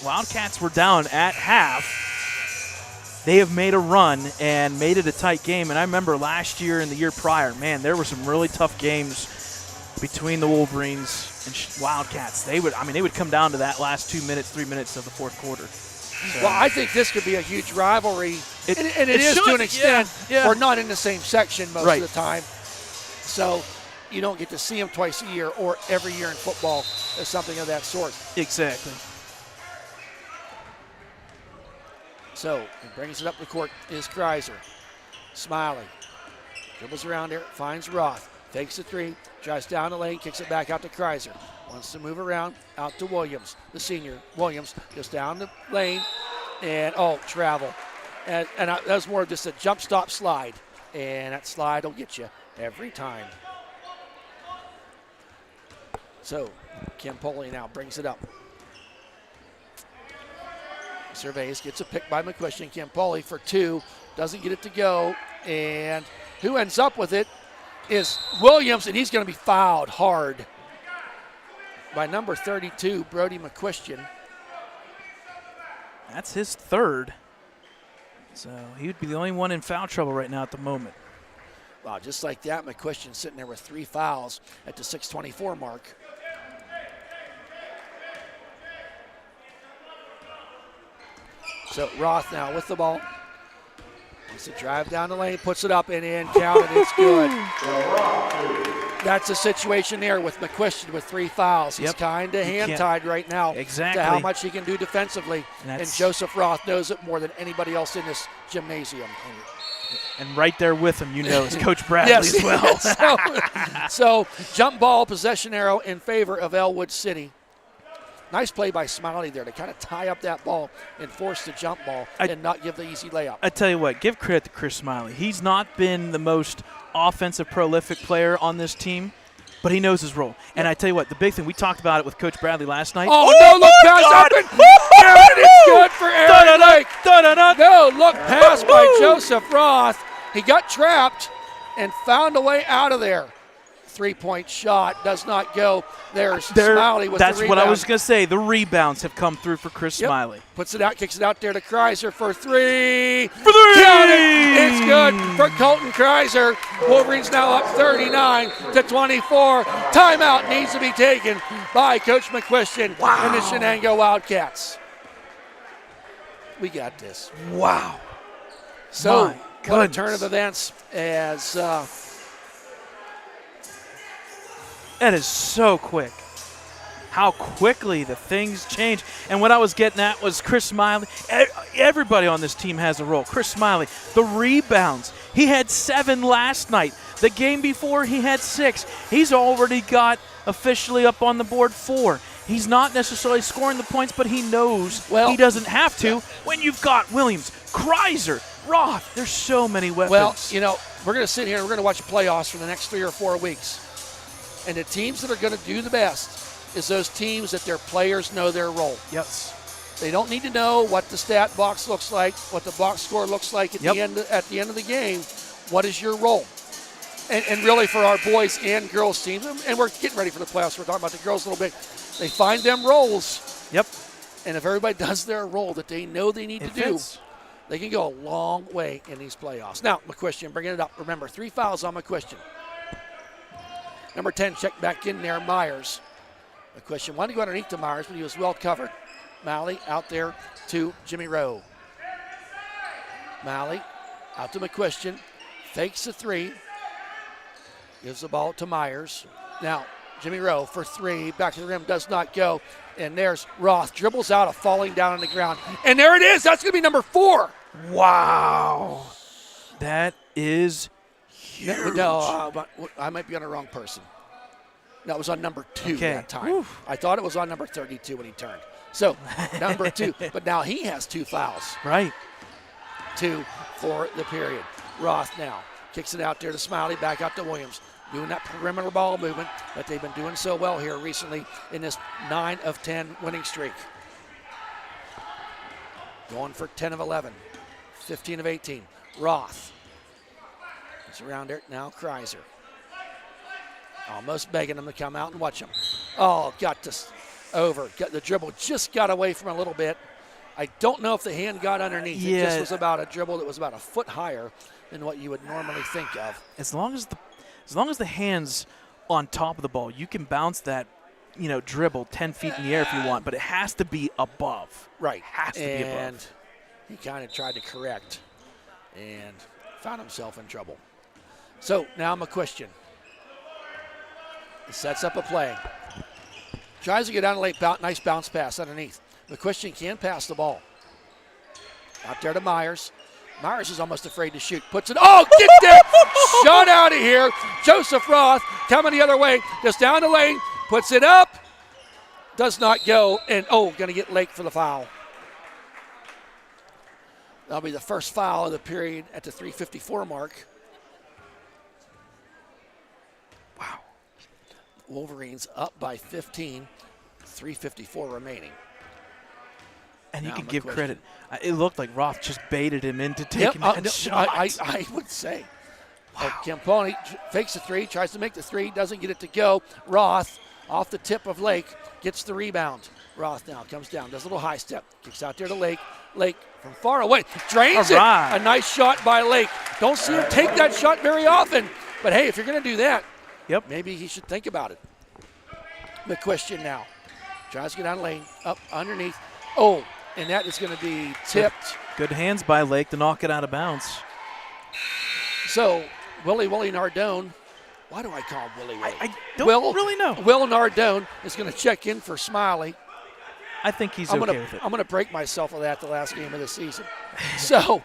Wildcats were down at half, they have made a run and made it a tight game. And I remember last year and the year prior, man, there were some really tough games between the Wolverines and Wildcats. They would come down to that last 2 minutes, 3 minutes of the fourth quarter. So. Well, I think this could be a huge rivalry, and it is should, to an extent. Yeah. We're not in the same section most right. of the time, so you don't get to see them twice a year or every year in football or something of that sort. Exactly. So he brings it up the court is Kreiser. Smiley dribbles around there, finds Roth, takes the three, drives down the lane, kicks it back out to Kreiser. Wants to move around, out to Williams, the senior. Williams goes down the lane, and, travel. And that was more of just a jump stop slide. And that slide will get you every time. So, Campoli now brings it up. Surveys, gets a pick by McQuestion. Campoli for two, doesn't get it to go. And who ends up with it is Williams, and he's going to be fouled hard by number 32, Brody McQuestion. That's his third. So he would be the only one in foul trouble right now at the moment. Wow, just like that, McQuestion sitting there with 3 fouls at the 6:24 mark. So Roth now with the ball. Wants to drive down the lane, puts it up and in, counted, it's good. That's a situation there with McQuestion with 3 fouls. He's kind of hand-tied right now to how much he can do defensively. And Joseph Roth knows it more than anybody else in this gymnasium. And right there with him, is Coach Bradley as well. So jump ball, possession arrow in favor of Ellwood City. Nice play by Smiley there to kind of tie up that ball and force the jump ball and not give the easy layup. I tell you what, give credit to Chris Smiley. He's not been the most offensive prolific player on this team, but he knows his role. And I tell you what, the big thing, we talked about it with Coach Bradley last night. Oh, no look pass up and it's good for Aaron Lake. No look pass by Joseph Roth. He got trapped and found a way out of there. 3-point shot does not go. There's Smiley with the rebound. That's what I was going to say. The rebounds have come through for Chris Smiley. Puts it out, kicks it out there to Kreiser for 3. For 3! Count it. It's good for Colton Kreiser. Wolverines now up 39-24. Timeout needs to be taken by Coach McQuestion and the Shenango Wildcats. We got this. Wow. So, what a turn of events as that is so quick. How quickly the things change. And what I was getting at was Chris Smiley. Everybody on this team has a role. Chris Smiley, the rebounds. He had 7 last night. The game before, he had 6. He's already got officially up on the board 4. He's not necessarily scoring the points, but he knows he doesn't have to when you've got Williams, Kreiser, Roth. There's so many weapons. Well, we're going to sit here and we're going to watch the playoffs for the next 3 or 4 weeks. And the teams that are going to do the best is those teams that their players know their role. Yes. They don't need to know what the stat box looks like, what the box score looks like at the end of the game. What is your role? And really for our boys and girls teams, and we're getting ready for the playoffs. We're talking about the girls a little bit. They find them roles. Yep. And if everybody does their role that they know they need to do, they can go a long way in these playoffs. Now, McQuestion bringing it up. Remember, 3 fouls on McQuestion. Number 10 checked back in there, Myers. McQuistion wanted to go underneath to Myers, but he was well covered. Malley out there to Jimmy Rowe. Malley out to McQuistion. Fakes the three. Gives the ball to Myers. Now, Jimmy Rowe for three. Back to the rim. Does not go. And there's Roth. Dribbles out of falling down on the ground. And there it is. That's going to be number 4. Wow. That is huge. No, I might be on the wrong person. That was on number 2 that time. Oof. I thought it was on number 32 when he turned. So, number 2. But now he has 2 fouls. Right. 2 for the period. Roth now kicks it out there to Smiley, back out to Williams. Doing that perimeter ball movement that they've been doing so well here recently in this 9 of 10 winning streak. Going for 10 of 11, 15 of 18. Roth. It's around there now. Kreiser. Almost begging him to come out and watch him. Oh, got this over. Got the dribble, just got away from a little bit. I don't know if the hand got underneath. Yeah. It just was about a dribble that was about a foot higher than what you would normally think of. As long as the hand's on top of the ball, you can bounce that, dribble 10 feet in the air if you want, but it has to be above. Right. Has to be above. And he kind of tried to correct and found himself in trouble. So now McQuistion. He sets up a play. Tries to get down the lane. Nice bounce pass underneath. McQuistion can pass the ball. Out there to Myers. Myers is almost afraid to shoot. Puts it. Oh, get there! Shot out of here. Joseph Roth coming the other way. Just down the lane. Puts it up. Does not go. And, going to get Lake for the foul. That'll be the first foul of the period at the 3:54 mark. Wow. Wolverines up by 15. 3:54 remaining. And you can give credit. It looked like Roth just baited him into taking that shot. I would say. Wow. Camponi fakes the three, tries to make the three, doesn't get it to go. Roth off the tip of Lake, gets the rebound. Roth now comes down, does a little high step, kicks out there to Lake. Lake from far away, drains it. A nice shot by Lake. Don't see him take that shot very often. But hey, if you're going to do that, maybe he should think about it. McQuistion now. Tries to get down the lane, up underneath. Oh, and that is going to be tipped. Good hands by Lake to knock it out of bounds. So, Willie Nardone. Why do I call him Willie? I don't really know. Will Nardone is going to check in for Smiley. I think he's okay with it. I'm going to break myself with that the last game of the season. So,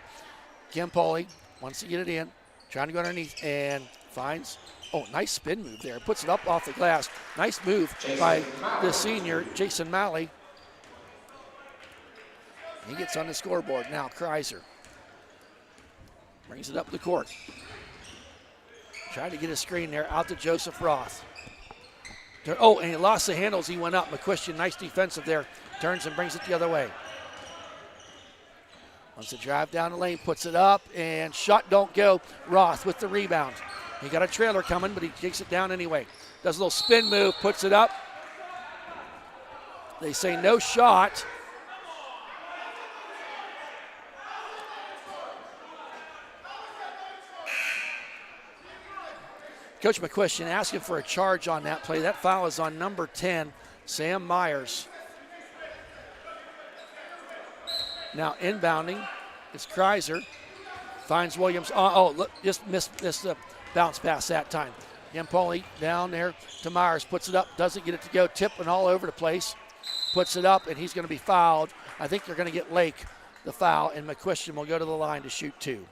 Campoli wants to get it in. Trying to go underneath and finds. Oh, nice spin move there. Puts it up off the glass. Nice move by the senior, Jason Malley. He gets on the scoreboard now. Kreiser brings it up the court. Trying to get a screen there. Out to Joseph Roth. Oh, and he lost the handles. He went up. McQuistion, nice defensive there. Turns and brings it the other way. Wants to drive down the lane. Puts it up. And shot don't go. Roth with the rebound. He got a trailer coming, but he takes it down anyway. Does a little spin move. Puts it up. They say no shot. Coach McQuistion asking for a charge on that play. That foul is on number 10, Sam Myers. Now inbounding is Kreiser. Finds Williams. Look, just missed the bounce pass that time. Yampoli down there to Myers. Puts it up. Doesn't get it to go. Tipping all over the place. Puts it up, and he's going to be fouled. I think they're going to get Lake the foul, and McQuistion will go to the line to shoot 2.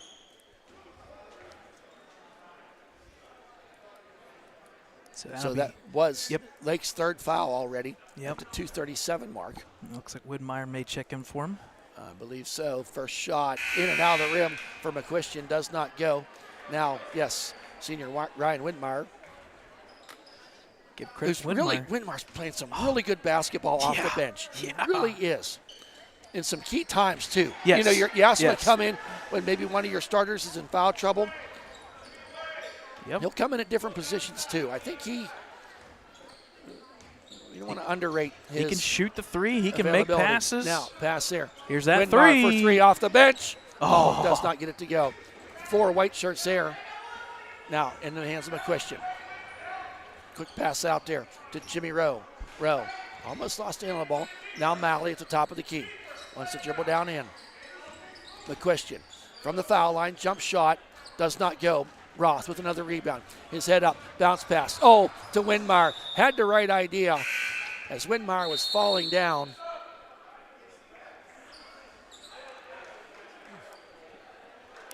So that was Lake's third foul already. Up to 2:37 mark. Looks like Widmeyer may check in for him. I believe so. First shot in and out of the rim for McQuistion does not go. Now, yes, senior Ryan Widmeyer. Give credit to Widmeyer. Widmeyer's playing some really good basketball off the bench. He really is. In some key times, too. Yes. You ask him to come in when maybe one of your starters is in foul trouble. He'll come in at different positions, too. I think you don't want to underrate his He can shoot the three. He can make passes. Now, pass there. Here's that Widmeyer three. For three off the bench. Does not get it to go. 4 white shirts there. Now, in the hands of McQuistion. Quick pass out there to Jimmy Rowe. Rowe almost lost the hand on the ball. Now Malley at the top of the key. Wants to dribble down in. McQuestion from the foul line. Jump shot. Does not go. Roth with another rebound. His head up. Bounce pass. Oh, to Windmeyer. Had the right idea as Windmeyer was falling down.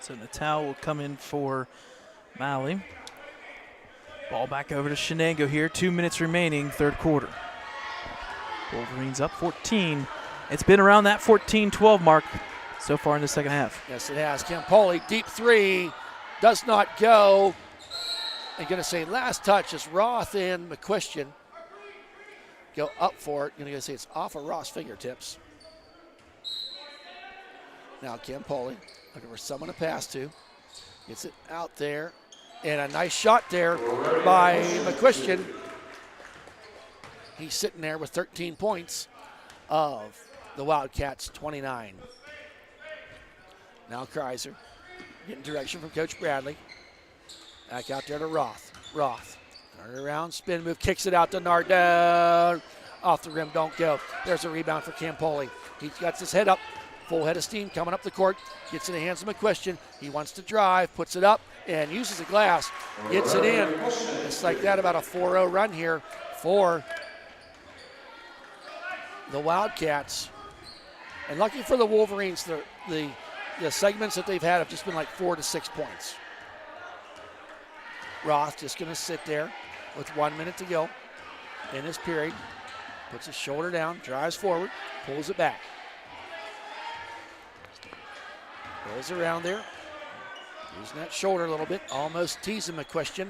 So Natal will come in for Malley. Ball back over to Shenango here. 2 minutes remaining, third quarter. Wolverines up 14. It's been around that 14-12 mark so far in the second half. Yes, it has. Campoli, deep three. Does not go. I'm going to say last touch is Roth and McQuestion. Go up for it. I'm going to say it's off of Roth's fingertips. Now Campoli looking for someone to pass to. Gets it out there. And a nice shot there by McQuestion. He's sitting there with 13 points of the Wildcats' 29. Now Kreiser getting direction from Coach Bradley. Back out there to Roth. Roth. Turn it around, spin move, kicks it out to Nardone. Off the rim, don't go. There's a rebound for Campoli. He's got his head up. Full head of steam coming up the court. Gets in the hands of McQuestion. He wants to drive, puts it up, and uses the glass. Gets it in. It's like that, about a 4-0 run here for the Wildcats. And lucky for the Wolverines, the segments that they've had have just been like 4 to 6 points. Roth just going to sit there with 1 minute to go in this period. Puts his shoulder down, drives forward, pulls it back. Goes around there, using that shoulder a little bit, almost teasing McQuestion.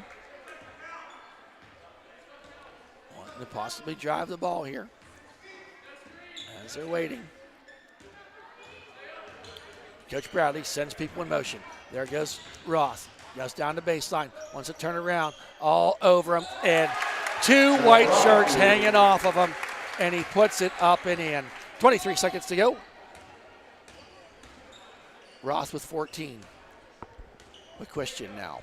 Wanting to possibly drive the ball here as they're waiting. Coach Bradley sends people in motion. There goes Roth. Goes down the baseline. Wants to turn around. All over him. And 2 white shirts hanging off of him. And he puts it up and in. 23 seconds to go. Roth with 14. McQuestion now.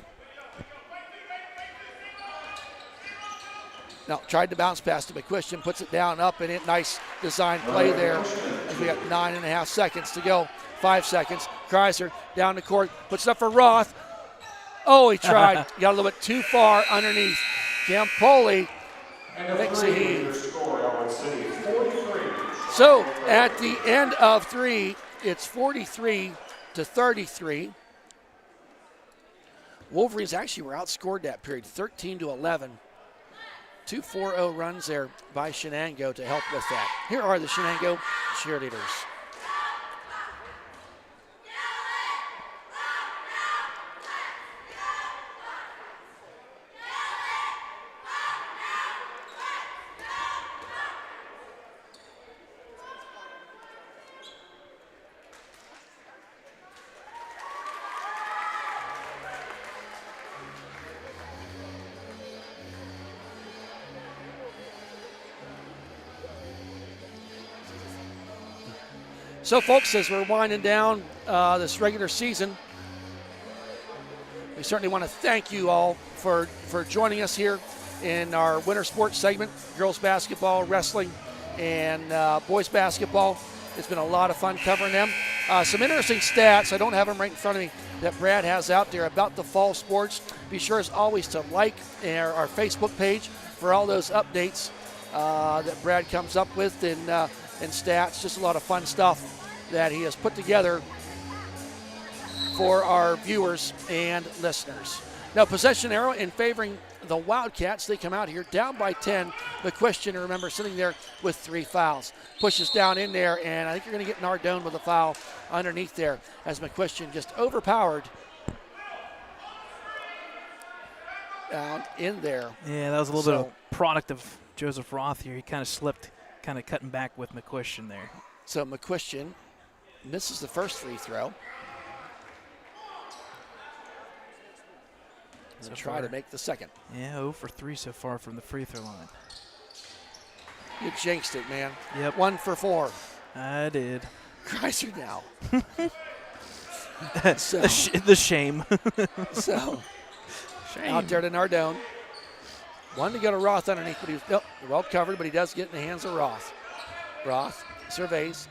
Now tried to bounce pass to McQuestion. Puts it down, up and in. Nice design play there. As we got 9.5 seconds to go. 5 seconds. Kreiser down the court. Puts it up for Roth. Oh, he tried. Got a little bit too far underneath. Campoli makes a heave. So at the end of 3, it's 43-33. Wolverines actually were outscored that period, 13-11. 2 4-0 runs there by Shenango to help with that. Here are the Shenango cheerleaders. So, folks, as we're winding down this regular season, we certainly want to thank you all for joining us here in our winter sports segment, girls basketball, wrestling, and boys basketball. It's been a lot of fun covering them. Some interesting stats, I don't have them right in front of me, that Brad has out there about the fall sports. Be sure, as always, to like our Facebook page for all those updates that Brad comes up with and stats. Just a lot of fun stuff that he has put together for our viewers and listeners. Now, possession arrow in favoring the Wildcats. They come out here down by 10. McQuestion, remember, sitting there with 3 fouls. Pushes down in there, and I think you're going to get Nardone with a foul underneath there as McQuestion just overpowered down in there. Yeah, that was a little bit of product of Joseph Roth here. He kind of slipped, kind of cutting back with McQuestion there. So McQuestion misses the first free throw. So try to make the second. Yeah, 0 for 3 so far from the free throw line. You jinxed it, man. Yep. 1 for 4. I did. Kreiser now. The shame. So, out there to Nardone. Wanted to go to Roth underneath, but he was well covered, but he does get in the hands of Roth. Roth surveys,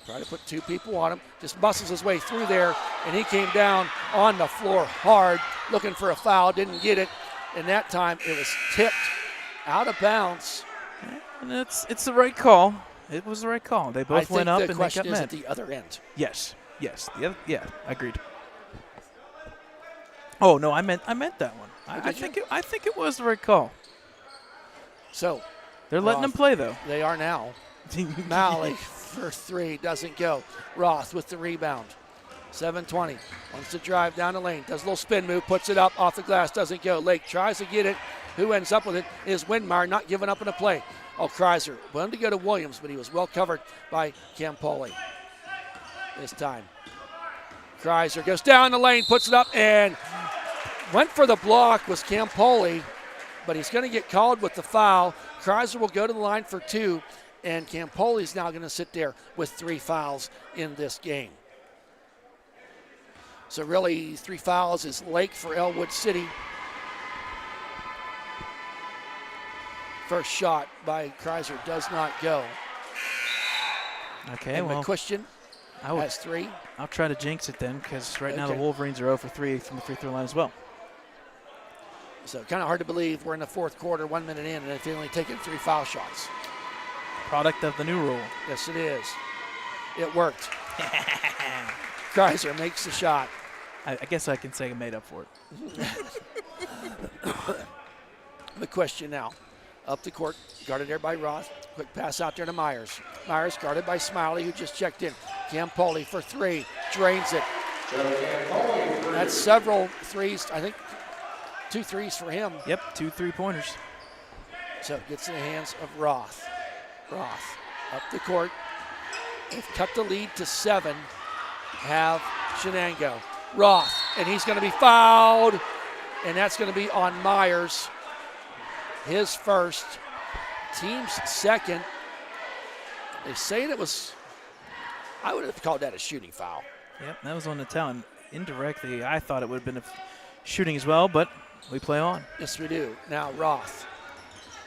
try to put 2 people on him, just muscles his way through there, and he came down on the floor hard, looking for a foul, didn't get it, and that time it was tipped out of bounds. And it's the right call. It was the right call. They both went up and they got I think the question is met. at the other end. Yes. Yeah, agreed. Oh no, I meant that one. I think it was the right call. So they're letting them play though. They are now. Malley for 3, doesn't go. Roth with the rebound. 7:20. Wants to drive down the lane. Does a little spin move, puts it up off the glass, doesn't go. Lake tries to get it. Who ends up with it is Windmeyer, not giving up in the play. Oh, Kreiser wanted to go to Williams, but he was well covered by Campoli this time. Kreiser goes down the lane, puts it up, and went for the block was Campoli, but he's going to get called with the foul. Kreiser will go to the line for 2, and Campoli's now going to sit there with 3 fouls in this game. So really 3 fouls is Lake for Ellwood City. First shot by Kreiser does not go. Okay, and well, McCuistion has 3. I'll try to jinx it then, because right now the Wolverines are 0 for 3 from the free throw line as well. So kind of hard to believe we're in the 4th quarter, 1 minute in, and they've only taken 3 foul shots. Product of the new rule. Yes, it is. It worked. Kreiser makes the shot. I guess I can say I made up for it. McCuistion now. Up the court, guarded there by Roth. Quick pass out there to Myers. Myers guarded by Smiley, who just checked in. Campoli for 3, drains it. That's several threes, I think 2 threes for him. Yep, 2 3-pointers. So it gets in the hands of Roth. Roth up the court. They've cut the lead to 7. Have Shenango. Roth, and he's going to be fouled, and that's going to be on Myers. His first, team's second. They say it was, I would have called that a shooting foul. Yep, that was on the talent. Indirectly, I thought it would have been a shooting as well, but we play on. Yes, we do. Now Roth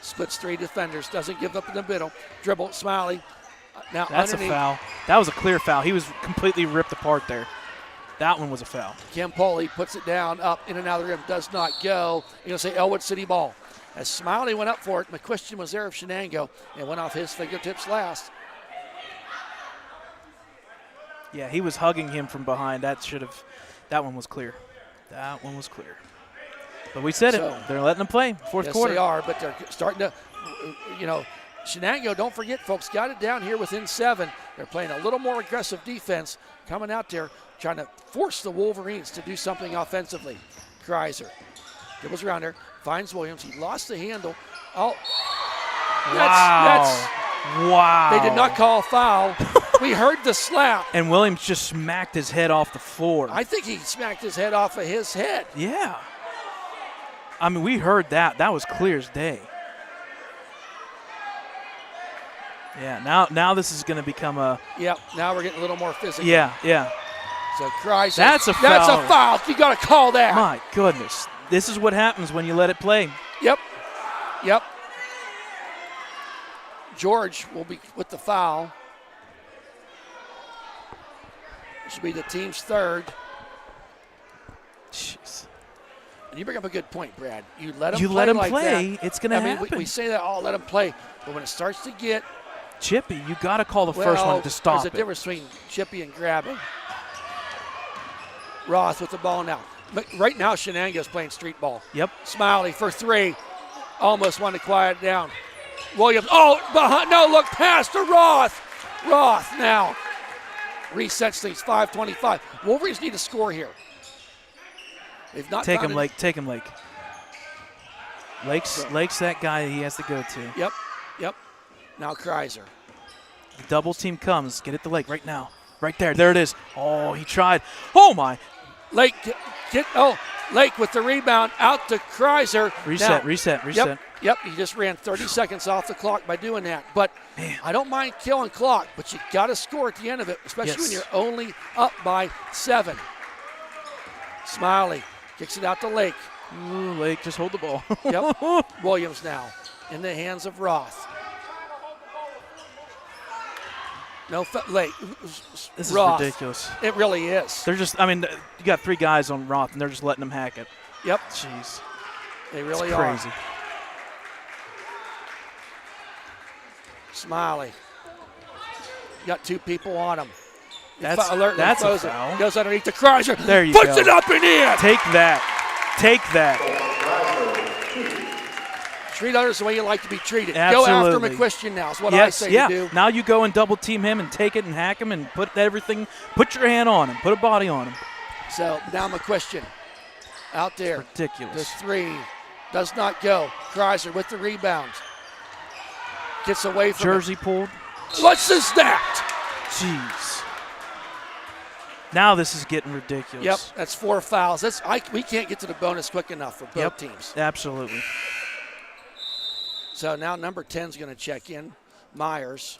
splits 3 defenders, doesn't give up in the middle. Dribble, Smiley. Now that's underneath. A foul. That was a clear foul. He was completely ripped apart there. That one was a foul. Campoli puts it down, up, in and out of the rim, does not go. You're going to say Ellwood City ball. As Smiley went up for it, McCuistion was there of Shenango and went off his fingertips last. Yeah, he was hugging him from behind. That one was clear. That one was clear. But we said it. They're letting them play. 4th quarter. Yes, they are, but they're starting to, Shenango, don't forget, folks, got it down here within 7. They're playing a little more aggressive defense, coming out there, trying to force the Wolverines to do something offensively. Kreiser dribbles around there, finds Williams. He lost the handle. Oh, Wow. They did not call a foul. We heard the slap. And Williams just smacked his head off the floor. I think he smacked his head off of his head. Yeah. I mean, we heard that. That was clear as day. Yeah, now this is going to become a... Yep, now we're getting a little more physical. Yeah. So Kreiser. That's a foul. That's a foul. You got to call that. My goodness. This is what happens when you let it play. Yep. George will be with the foul. It should be the team's 3rd. Jeez. And you bring up a good point, Brad. You let him play, that. It's going to happen. We say that, let him play. But when it starts to get chippy, you got to call the first one to stop there's a difference between chippy and grabbing. Roth with the ball now. But right now, Shenango's playing street ball. Yep. Smiley for 3. Almost wanted to quiet it down. Williams, look, pass to Roth. Roth now resets things, 5:25. Wolverines need to score here. They've not Take him, Lake. Lake's that guy he has to go to. Yep. Now Kreiser. The double team comes. Get it to Lake right now. Right there. There it is. Oh, he tried. Oh, my. Lake, Lake with the rebound out to Kreiser. Reset. Yep, he just ran 30 seconds off the clock by doing that. But I don't mind killing clock, but you got to score at the end of it, especially when you're only up by 7. Smiley kicks it out to Lake. Ooh, Lake, just hold the ball. Yep. Williams now in the hands of Roth. No, Lake. This Roth. is ridiculous. It really is. They're just, I mean, you got 3 guys on Roth, and they're just letting them hack it. Yep. Jeez. They really it's crazy. are. Smiley. Got 2 people on him. That's a foul. Goes underneath the Chrysler. There you Puts go. it up and in. Take that. Take that. Treat others the way you like to be treated. Absolutely. Go after McQuestion now is what I say to do. Now you go and double team him and take it and hack him and put everything, put your hand on him, put a body on him. So now McQuestion out there. It's ridiculous. The 3 does not go. Chrysler with the rebound. Gets away from Jersey pulled. What's this that? Jeez. Now this is getting ridiculous. Yep, that's 4 fouls. We can't get to the bonus quick enough for both teams. Absolutely. So now number 10 is going to check in. Myers.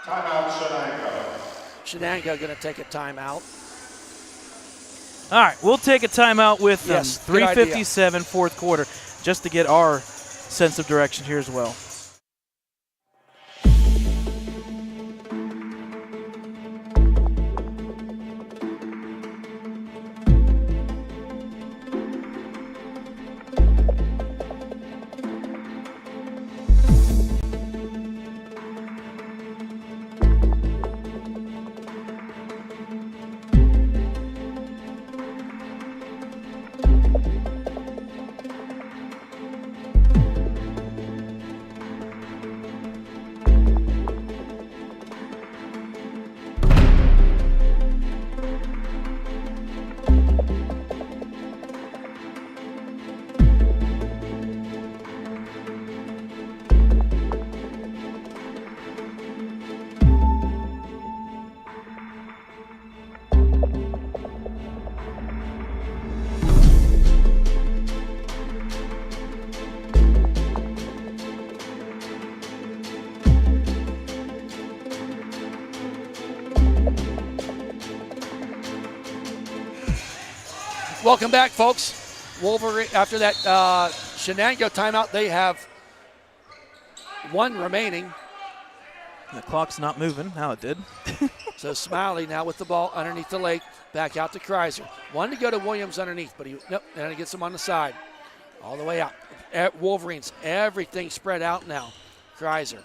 Timeout, Shenango. Shenango going to take a timeout. All right, we'll take a timeout with 3:57 fourth quarter, just to get our sense of direction here as well. Welcome back, folks. Wolverine, after that Shenango timeout, they have 1 remaining. The clock's not moving. Now it did. So Smiley now with the ball underneath the Lake. Back out to Chrysler. Wanted to go to Williams underneath, but then he gets him on the side. All the way out. At Wolverines, everything spread out now. Chrysler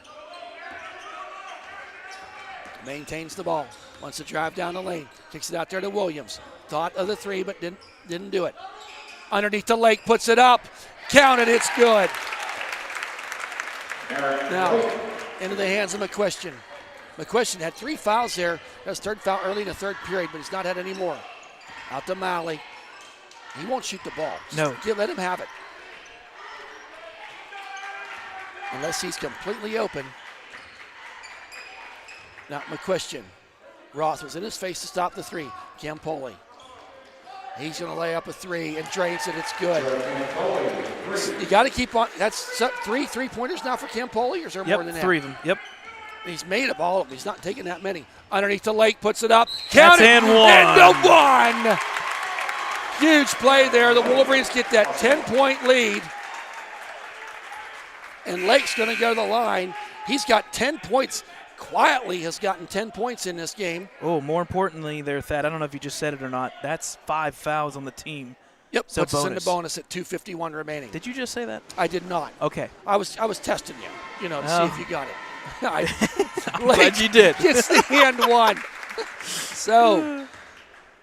maintains the ball. Wants to drive down the lane. Kicks it out there to Williams. Thought of the 3, but didn't do it. Underneath the Lake, puts it up. Counted, it's good. Now, into the hands of McQuestion. McQuestion had 3 fouls there. That's 3rd foul early in the 3rd period, but he's not had any more. Out to Malley. He won't shoot the ball. No. Let him have it. Unless he's completely open. Now, McQuestion. Roth was in his face to stop the 3. Campoli. He's going to lay up a 3 and drains it. It's good. You got to keep on. That's 3 3-pointers now for Campoli, or is there more than that? 3 of them. Yep. He's made up all of them. He's not taking that many. Underneath the Lake, puts it up. Count it. And 1. And the 1. Huge play there. The Wolverines get that 10-point lead. And Lake's going to go to the line. He's got 10 points. Quietly has gotten 10 points in this game. Oh, more importantly there, Thad, I don't know if you just said it or not, that's 5 fouls on the team. Yep, so puts us in the bonus at 2:51 remaining. Did you just say that? I did not. Okay. I was testing you, to see if you got it. I'm glad you did. Gets the and 1. So,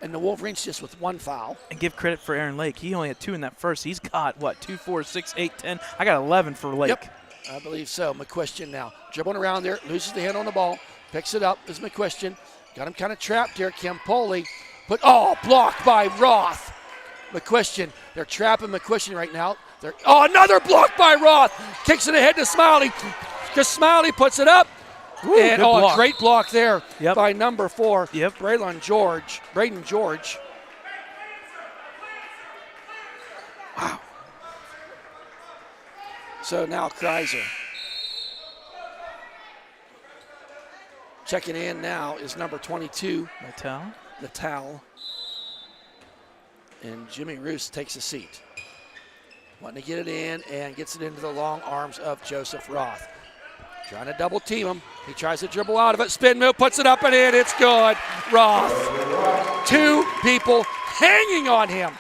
and the Wolverines just with 1 foul. And give credit for Aaron Lake. He only had 2 in that first. He's got, 2, 4, 6, 8, 10. I got 11 for Lake. Yep. I believe so. McQuestion now. Dribbling around there, loses the hand on the ball, picks it up as McQuestion. Got him kind of trapped here. Campoli blocked by Roth. McQuestion, they're trapping McQuestion right now. Another block by Roth. Kicks it ahead to Smiley. Because Smiley puts it up. Ooh, and block. A great block there by number 4, Yep. Braden George. Wow. So now Chrysler. Checking in now is number 22. Natal. And Jimmy Roos takes a seat. Wanting to get it in and gets it into the long arms of Joseph Roth. Trying to double team him. He tries to dribble out of it. Spin move, puts it up and in. It's good. Roth. 2 people hanging on him.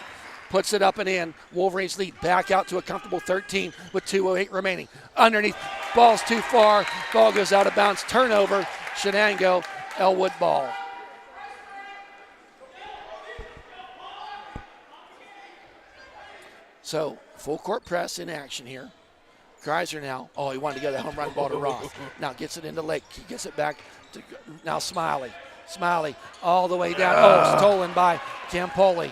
Puts it up and in. Wolverines lead back out to a comfortable 13 with 2:08 remaining. Underneath, ball's too far. Ball goes out of bounds. Turnover. Shenango, Ellwood ball. So, full court press in action here. Greiser now. Oh, he wanted to get the home run ball to Roth. Now gets it into Lake. He gets it back to now Smiley. Smiley all the way down. Oh, stolen by Campoli.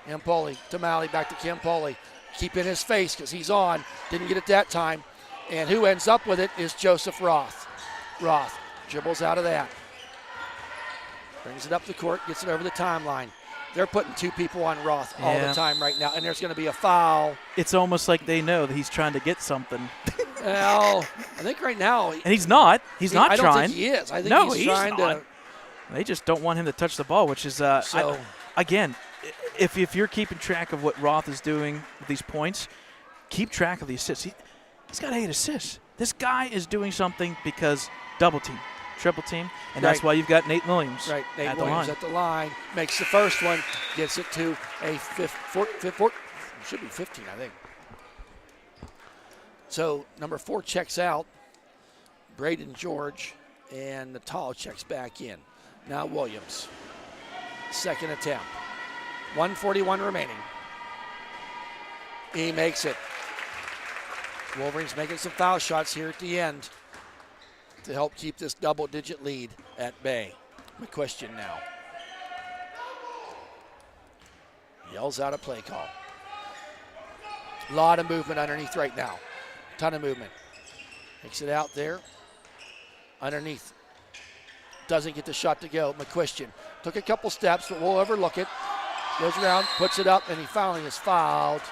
Campoli to Malley, back to Campoli. Keep in his face because he's on. Didn't get it that time. And who ends up with it is Joseph Roth. Roth dribbles out of that. Brings it up the court, gets it over the timeline. They're putting 2 people on Roth all the time right now, and there's going to be a foul. It's almost like they know that he's trying to get something. Well, I think right now. And he's not. He's not trying. I don't think he is. I think he's trying not. to. They just don't want him to touch the ball, which is, again, if you're keeping track of what Roth is doing with these points, keep track of the assists. He's got 8 assists. This guy is doing something because double team, triple team, and that's why you've got Nate Williams Nate Williams at the line. Makes the first one, gets it to a fifth, should be 15, I think. So number 4 checks out, Braden George, and Natal checks back in. Now Williams, second attempt. 1:41 remaining. He makes it. Wolverines making some foul shots here at the end to help keep this double-digit lead at bay. McQuestion now. Yells out a play call. A lot of movement underneath right now. Ton of movement. Takes it out there. Underneath. Doesn't get the shot to go. McQuestion took a couple steps, but we'll overlook it. Goes around, puts it up, and he finally is fouled.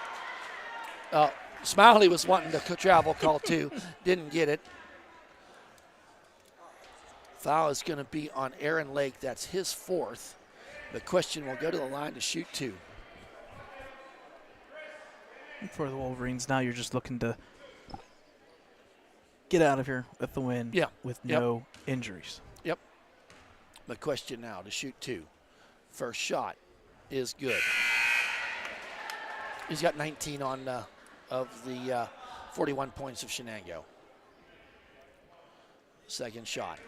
Smiley was wanting the travel call too. Didn't get it. Foul is going to be on Aaron Lake. That's his 4th. McQuestion will go to the line to shoot 2. For the Wolverines, now you're just looking to get out of here with the win with no injuries. Yep. McQuestion now to shoot 2. First shot is good. He's got 19 on of the 41 points of Shenango. Second shot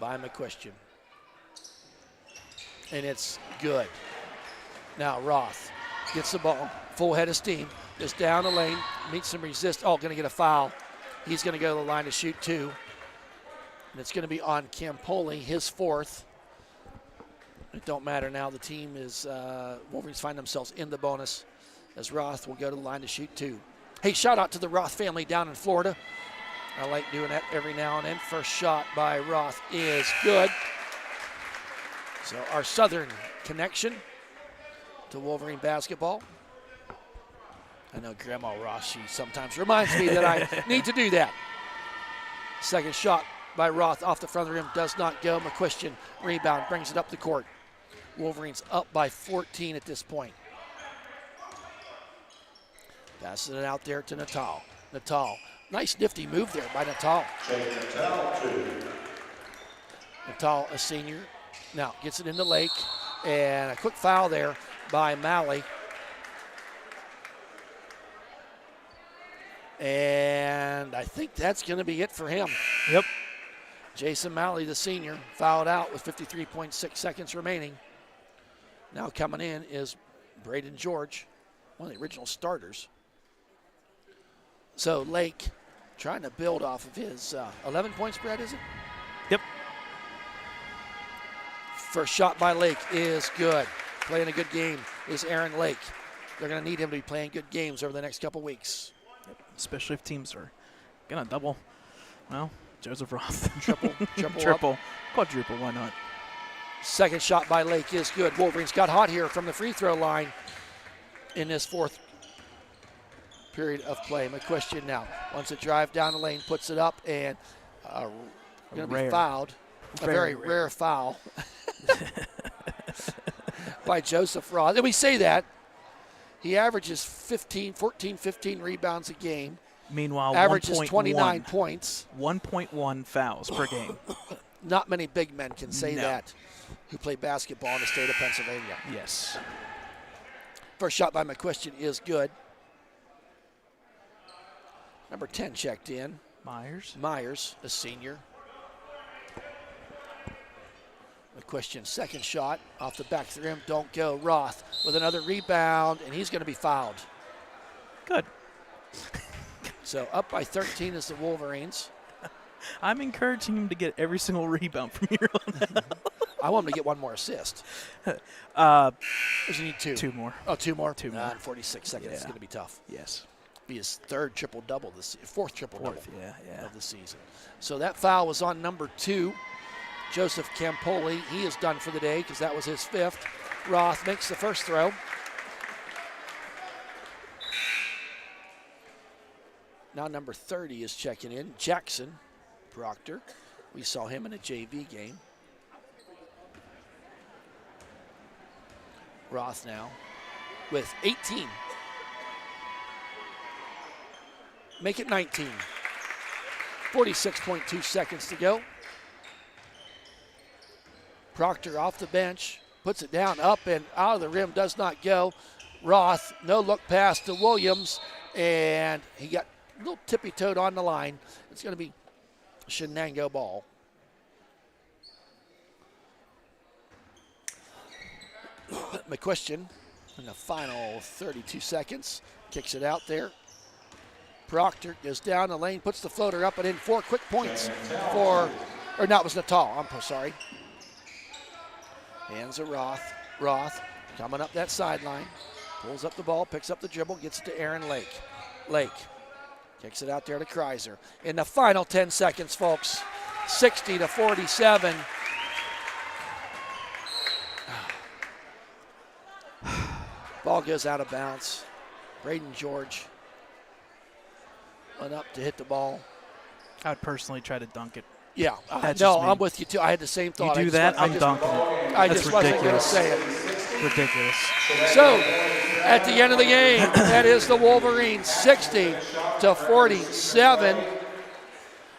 by McQuestion. And it's good. Now Roth gets the ball, full head of steam, just down the lane, meets some resist. Oh, going to get a foul. He's going to go to the line to shoot 2. And it's going to be on Campoli, his 4th. It don't matter now. The team is, Wolverines find themselves in the bonus as Roth will go to the line to shoot 2. Hey, shout out to the Roth family down in Florida. I like doing that every now and then. First shot by Roth is good. So our southern connection to Wolverine basketball. I know Grandma Ross, she sometimes reminds me that I need to do that. Second shot by Roth off the front of the rim does not go. McQuestion rebound, brings it up the court. Wolverines up by 14 at this point. Passing it out there to Natal. Natal, nice nifty move there by Natal. Natal, a senior, now gets it into Lake, and a quick foul there by Malley. And I think that's going to be it for him. Yep. Jason Malley, the senior, fouled out with 53.6 seconds remaining. Now coming in is Braden George, one of the original starters. So Lake trying to build off of his 11-point spread, is it? Yep. First shot by Lake is good. Playing a good game is Aaron Lake. They're going to need him to be playing good games over the next couple weeks. Yep. Especially if teams are going to double. Well, Joseph Roth. Triple. Quadruple, why not? Second shot by Lake is good. Wolverines got hot here from the free throw line in this 4th period of play. McQuestion now wants to drive down the lane, puts it up, and going to be fouled. A very rare foul by Joseph Roth. And we say that. He averages 15 rebounds a game. Meanwhile, averages 1.1 29 points. 1.1 fouls per game. Not many big men can say that who play basketball in the state of Pennsylvania. Yes. First shot by McQuestion is good. Number 10 checked in. Myers, a senior. McQuestion's second shot off the back of the rim. Don't go. Roth with another rebound, and he's going to be fouled. Good. So up by 13 is the Wolverines. I'm encouraging him to get every single rebound from here on out. I want him to get one more assist. Does he need two? Two more. Oh, two more? Two more. In 46 seconds. It's going to be tough. Yes. Be his third triple-double, fourth triple-double of the season. So that foul was on number 2, Joseph Campoli. He is done for the day because that was his 5th. Roth makes the first throw. Now number 30 is checking in, Jackson Proctor. We saw him in a JV game. Roth now with 18. Make it 19. 46.2 seconds to go. Proctor off the bench, puts it down, up and out of the rim, does not go. Roth, no look pass to Williams, and he got a little tippy-toed on the line. It's going to be Shenango ball. McQuestion in the final 32 seconds kicks it out there. Proctor goes down the lane, puts the floater up and in. 4 quick points for, or no, it was Natal. I'm sorry. Hands of Roth. Roth coming up that sideline. Pulls up the ball, picks up the dribble, gets it to Aaron Lake. Lake kicks it out there to Kreiser. In the final 10 seconds, folks, 60-47. Ball goes out of bounds. Braden George went up to hit the ball. I would personally try to dunk it. Yeah, no, I'm with you too. I had the same thought. You do that, I'm dunking it. I just wasn't going to say it. Ridiculous. So, at the end of the game, that is the Wolverines 60-47,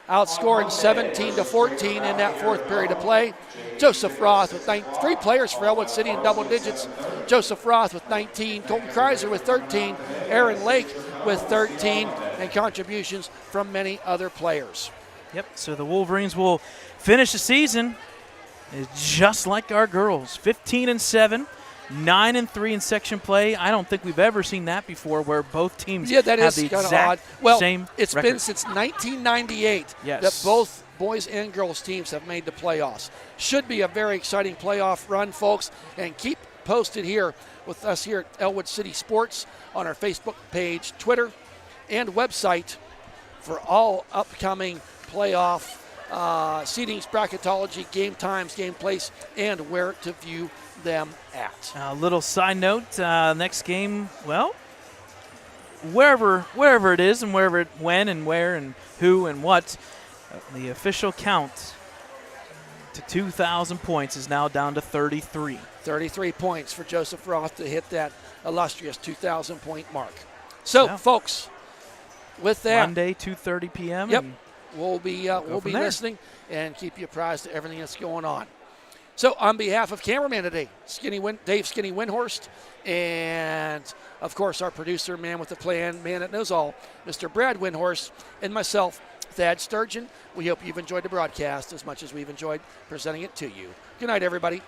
outscoring 17-14 in that 4th period of play. Joseph Roth with 3 players for Ellwood City in double digits. Joseph Roth with 19, Colton Kreiser with 13, Aaron Lake with 13, and contributions from many other players. Yep, so the Wolverines will finish the season just like our girls, 15-7, 9-3 in section play. I don't think we've ever seen that before, where both teams have the exact same it's record. Been since 1998 that both boys and girls teams have made the playoffs. Should be a very exciting playoff run, folks, and keep posted here with us here at Ellwood City Sports on our Facebook page, Twitter, and website for all upcoming playoff seedings, bracketology, game times, game place, and where to view them at. A little side note, next game, well, wherever it is and when and where and who and what, the official count to 2,000 points is now down to 33. 33 points for Joseph Roth to hit that illustrious 2,000-point mark. So, folks, with that, Monday, 2:30 p.m. Yep, we'll be listening and keep you apprised of everything that's going on. So, on behalf of cameraman today, Dave Skinny Windhorst, and of course our producer, man with the plan, man that knows all, Mr. Brad Windhorst, and myself, Thad Sturgeon, we hope you've enjoyed the broadcast as much as we've enjoyed presenting it to you. Good night, everybody.